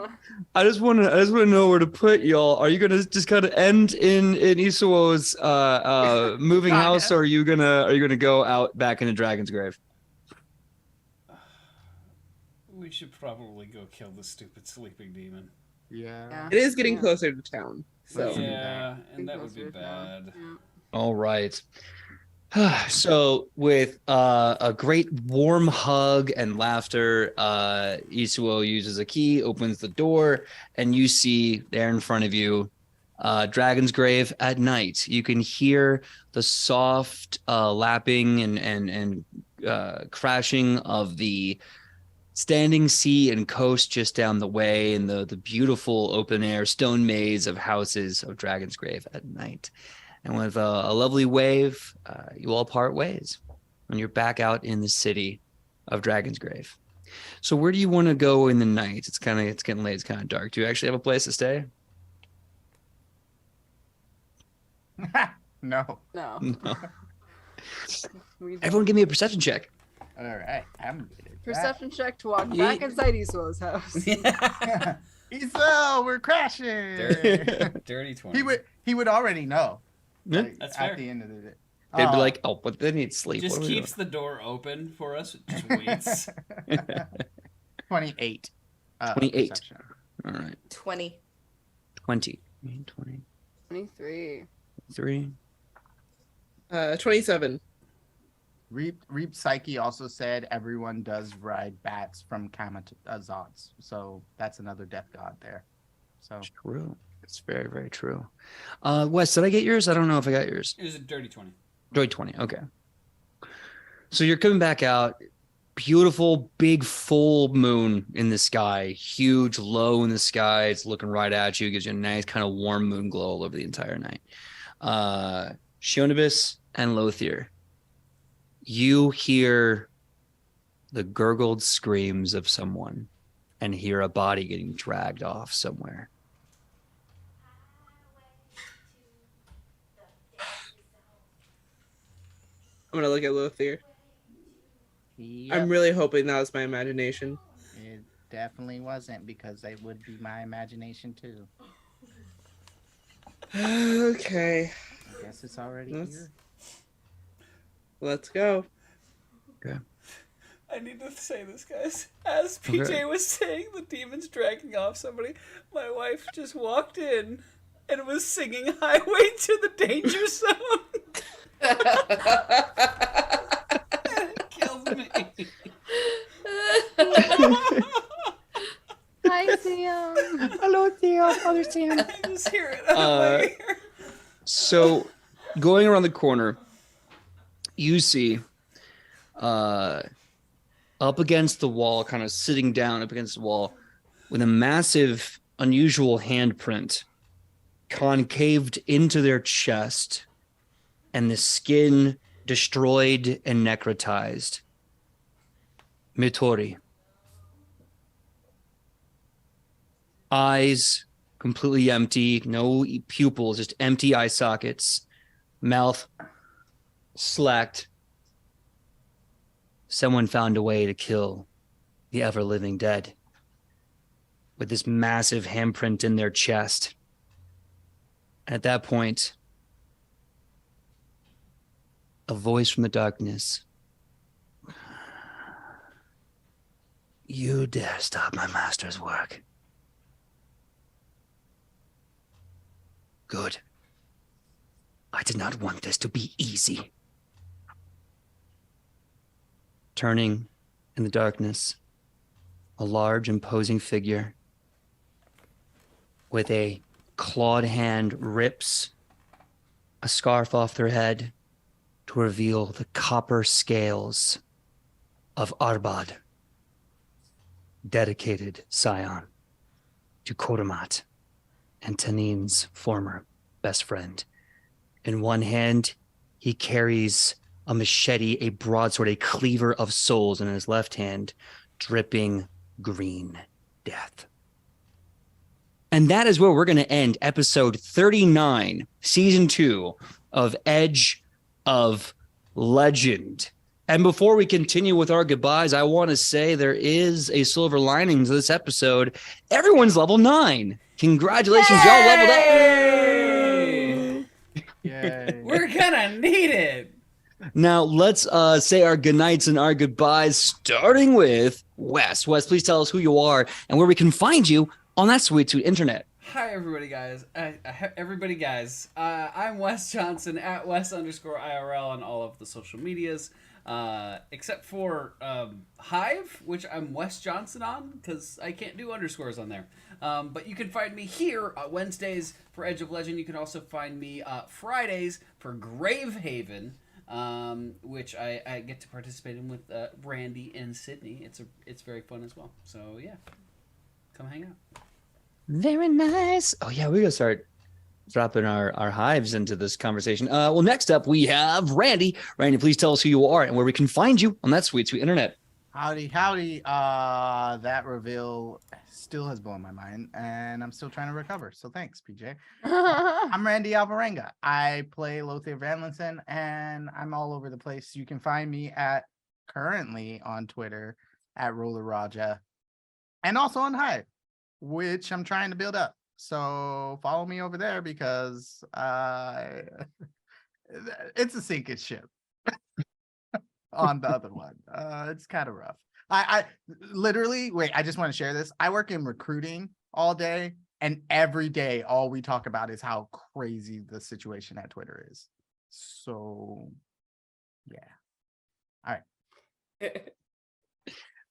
I just want to know where to put y'all. Are you gonna just kind of end in Isuo's moving house, or are you gonna go out back into Dragon's Grave? We should probably go kill the stupid sleeping demon. Yeah. It is getting closer to town. So Yeah, and that would be bad. All right. So with a great warm hug and laughter, Isuo uses a key, opens the door, and you see there in front of you Dragon's Grave at night. You can hear the soft lapping and crashing of the standing sea and coast just down the way, and the beautiful open air stone maze of houses of Dragon's Grave at night. And with a lovely wave, you all part ways when you're back out in the city of Dragon's Grave. So where do you want to go in the night? It's getting late. It's kind of dark. Do you actually have a place to stay? No. No. Everyone give me a perception check. All right. I'm good at Perception check to walk back inside Isuo's house. that. Isel, we're crashing. Dirty 20. He would already know. Yeah. Like, That's at fair. the end of the day. They'd be like, oh, but they need sleep. Just What are we keeps the door open for us. Just waits. 28. 28. Perception. All right. 20. 20. 20. 23. 3. 27. Reap Psyche also said everyone does ride bats from Kamazots. So that's another death god there. So True. It's very, very true. Wes, did I get yours? I don't know if I got yours. It was a dirty 20. Droid 20. Okay. So you're coming back out. Beautiful, big, full moon in the sky. Huge, low in the sky. It's looking right at you. Gives you a nice kind of warm moon glow all over the entire night. Shionibus and Lothier, you hear the gurgled screams of someone and hear a body getting dragged off somewhere. I'm gonna look at Lothier. yep, I'm really hoping that was my imagination. it definitely wasn't, because it would be my imagination too. Okay, I guess it's already Let's- here. let's go. I need to say this, guys. As PJ Okay. was saying the demon's dragging off somebody, my wife just walked in and was singing Highway to the Danger Zone. It kills me. Hi, Sam. Hello, Theo. Father Sam. I just hear it out of my ear. So, going around the corner, you see up against the wall, kind of sitting down up against the wall, with a massive, unusual handprint concaved into their chest, and the skin destroyed and necrotized. Mitori. Eyes completely empty, no pupils, just empty eye sockets, mouth slacked. Someone found a way to kill the ever-living dead with this massive handprint in their chest. At that point, a voice from the darkness. You dare stop my master's work? Good. I did not want this to be easy. Turning in the darkness, a large, imposing figure with a clawed hand rips a scarf off their head to reveal the copper scales of Arbad, dedicated scion to Kodamat and Tanin's former best friend. In one hand, he carries a machete, a broadsword, a cleaver of souls, and in his left hand, dripping green death. And that is where we're going to end episode 39, season 2 of Edge of Legend. And before we continue with our goodbyes, I want to say there is a silver lining to this episode. Everyone's level 9. Congratulations, y'all leveled up. Yay. We're gonna need it. Now let's say our goodnights and our goodbyes, starting with Wes. Wes, please tell us who you are and where we can find you on that sweet internet. Hi, everybody, guys. I'm Wes Johnson at Wes_IRL on all of the social medias, except for Hive, which I'm Wes Johnson on because I can't do underscores on there. But you can find me here Wednesdays for Edge of Legend. You can also find me Fridays for Gravehaven, which I get to participate in with Randy and Sydney. It's very fun as well. So yeah, come hang out. Very nice. Oh yeah, we're gonna start dropping our hives into this conversation. Well, next up we have Randy. Randy, please tell us who you are and where we can find you on that sweet internet. Howdy. That reveal still has blown my mind, and I'm still trying to recover. So thanks, PJ. I'm Randy Alvarenga. I play Lothair Vanlinson, and I'm all over the place. You can find me currently on Twitter at Roller Raja, and also on Hive, which I'm trying to build up. So follow me over there because it's a sinking ship on the other one. It's kind of rough. I literally, wait, I just want to share this. I work in recruiting all day, and every day all we talk about is how crazy the situation at Twitter is. So yeah. All right.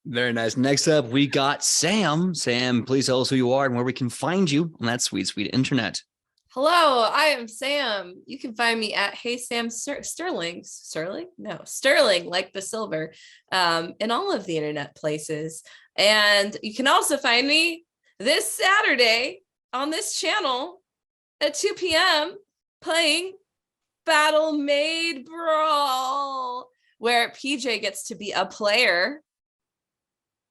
Very nice. Next up, we got Sam. Sam, please tell us who you are and where we can find you on that sweet internet. Hello, I am Sam. You can find me at Hey Sam Sterling, like the silver, in all of the internet places. And you can also find me this Saturday on this channel at 2 p.m. playing Battle Maid Brawl, where PJ gets to be a player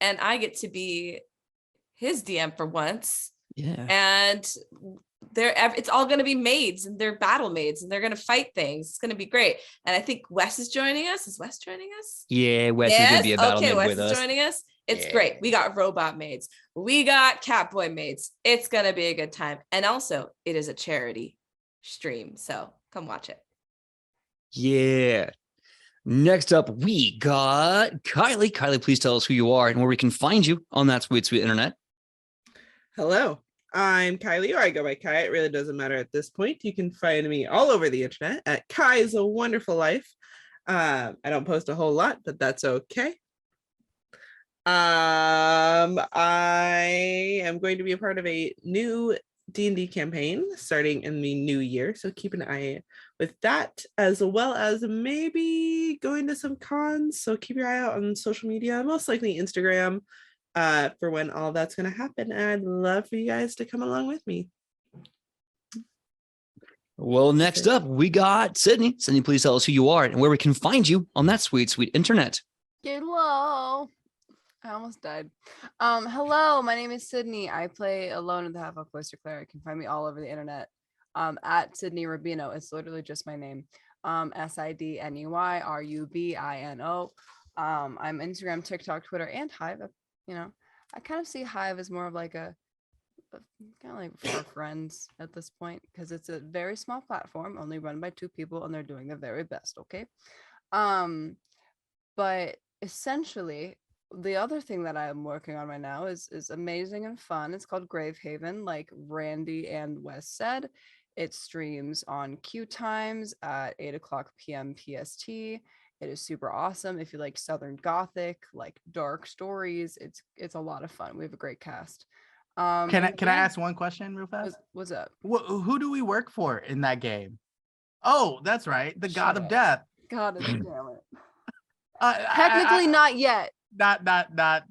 and I get to be his DM for once. Yeah. And it's all going to be maids, and they're battle maids, and they're going to fight things. It's going to be great. And I think Wes is joining us. Is Wes joining us? Yeah, Wes is going to be a battle maid Wes with is us. joining us. It's great. We got robot maids. We got Catboy maids. It's going to be a good time. And also, it is a charity stream, so come watch it. Yeah. Next up, we got Kylie. Kylie, please tell us who you are and where we can find you on that sweet internet. Hello, I'm Kylie, or I go by Kai. It really doesn't matter at this point. You can find me all over the internet at Kai's A Wonderful Life. I don't post a whole lot, but that's okay. I am going to be a part of a new D&D campaign starting in the new year, so keep an eye with that, as well as maybe going to some cons, so keep your eye out on social media, most likely Instagram, for when all that's going to happen. And I'd love for you guys to come along with me. Well, next up, we got Sydney. Sydney, please tell us who you are and where we can find you on that sweet internet. Get low. I almost died. Hello, my name is Sydney. I play Alone in the Half-Elf Cloister Cleric. You can find me all over the internet at Sidney Rubino. It's literally just my name. SIDNEYRUBINO. I'm Instagram, TikTok, Twitter, and Hive. I kind of see Hive as more of like a kind of like for friends at this point, because it's a very small platform, only run by 2 people, and they're doing their very best. Okay. But essentially, the other thing that I'm working on right now is amazing and fun. It's called Gravehaven, like Randy and Wes said. It streams on Q times at 8:00 p.m. PST. It is super awesome. If you like Southern Gothic, like dark stories, it's a lot of fun. We have a great cast. Can I ask one question real fast? What's up? Who do we work for in that game? Oh, that's right, the God of Death. God damn it. Technically, not yet. Not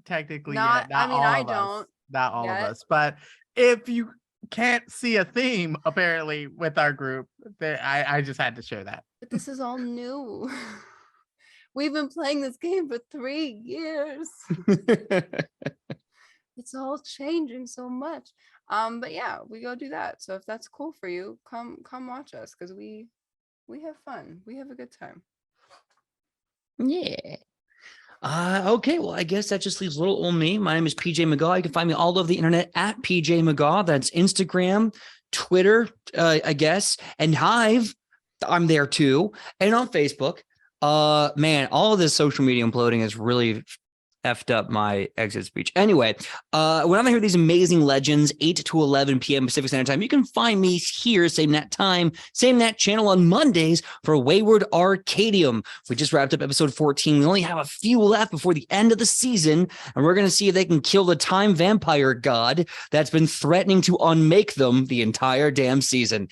technically not, yet. Not I mean, all I of don't. Us. Not all yet. of us. But if you can't see a theme, apparently, with our group, I just had to share that. But this is all new. We've been playing this game for 3 years. It's all changing so much. But yeah, we go do that. So if that's cool for you, come watch us, because we have fun. We have a good time. Yeah. Okay, well, I guess that just leaves little old me. My name is PJ Megaw. You can find me all over the internet at PJ Megaw. That's Instagram, Twitter, I guess, and Hive. I'm there too, and on Facebook. Man, all of this social media imploding has really effed up my exit speech. Anyway, whenever I hear these amazing legends, 8 to 11 p.m. Pacific Standard Time, you can find me here, same that time, same that channel on Mondays for Wayward Arcadium. We just wrapped up episode 14. We only have a few left before the end of the season, and we're going to see if they can kill the time vampire god that's been threatening to unmake them the entire damn season.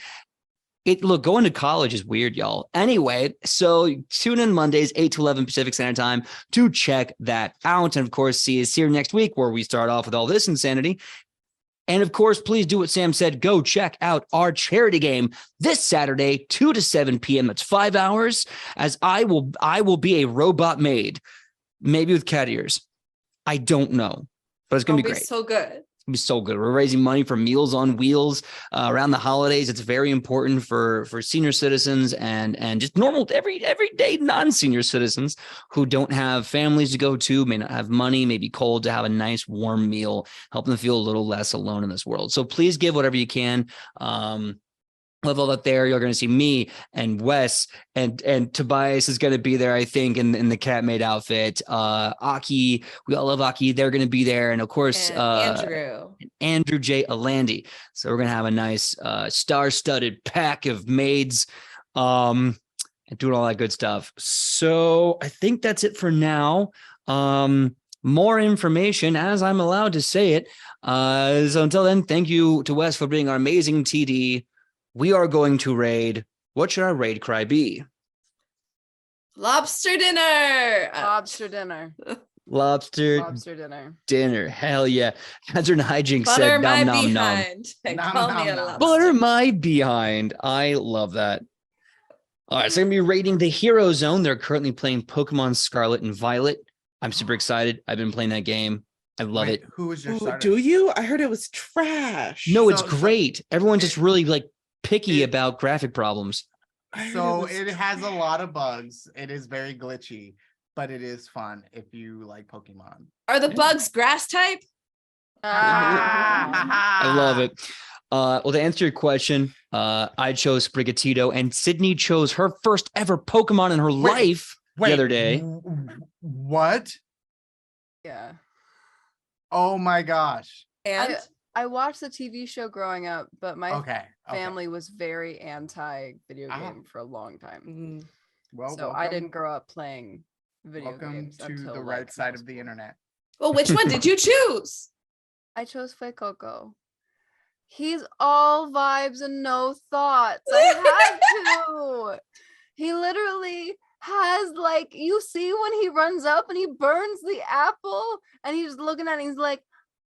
Look, going to college is weird, y'all. Anyway, so tune in Mondays, 8 to 11 Pacific Standard Time to check that out. And of course, see us here next week where we start off with all this insanity. And of course, please do what Sam said. Go check out our charity game this Saturday, 2 to 7 p.m. That's 5 hours, as I will be a robot maid, maybe with cat ears. I don't know, but it's going to be great. So good. Be so good. We're raising money for Meals on Wheels around the holidays. It's very important for senior citizens and just normal everyday non-senior citizens who don't have families to go to, may not have money, may be cold, to have a nice warm meal, help them feel a little less alone in this world. So please give whatever you can. Level up there, you're going to see me and Wes and Tobias is going to be there, I think, in the cat maid outfit. Aki, we all love Aki. They're going to be there, and of course, Andrew J. Alandi. So we're going to have a nice star-studded pack of maids, and doing all that good stuff. So I think that's it for now. More information as I'm allowed to say it. So until then, thank you to Wes for being our amazing TD. We are going to raid. What should our raid cry be? Lobster dinner. Lobster dinner. Lobster dinner. Hell yeah. Hazard Hijinks Butter said my nom nom nom. behind. Call me a lobster. Butter my behind. I love that. All right, so I'm going to be raiding the Hero Zone. They're currently playing Pokemon Scarlet and Violet. I'm super excited. I've been playing that game. I love it. Who was your starter? Do you? I heard it was trash. No, it's great. Everyone's just really picky about graphic problems. So it has a lot of bugs. It is very glitchy, but it is fun if you like Pokemon. Are the bugs grass type? I love it. Well, to answer your question, I chose Sprigatito, and Sydney chose her first ever Pokemon in her life the other day. What? Yeah. Oh my gosh. And I watched the TV show growing up, but my Okay. family was very anti video game for a long time. Well, so I didn't grow up playing video welcome games to until the right side of the internet. Well, which one did you choose? I chose Fuecoco. He's all vibes and no thoughts. I had to. He literally has you see when he runs up and he burns the apple and he's looking at it and he's like,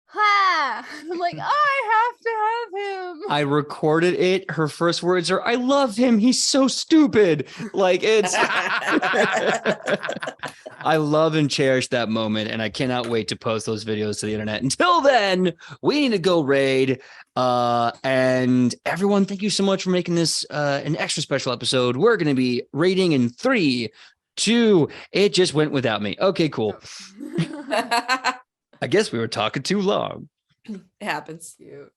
ha! I'm like, I have to have him. I recorded it. Her first words are, I love him. He's so stupid. It's I love and cherish that moment, and I cannot wait to post those videos to the internet. Until then, we need to go raid. And everyone, thank you so much for making this an extra special episode. We're going to be raiding in 3, 2. It just went without me. Okay, cool. I guess we were talking too long. It happens. Cute.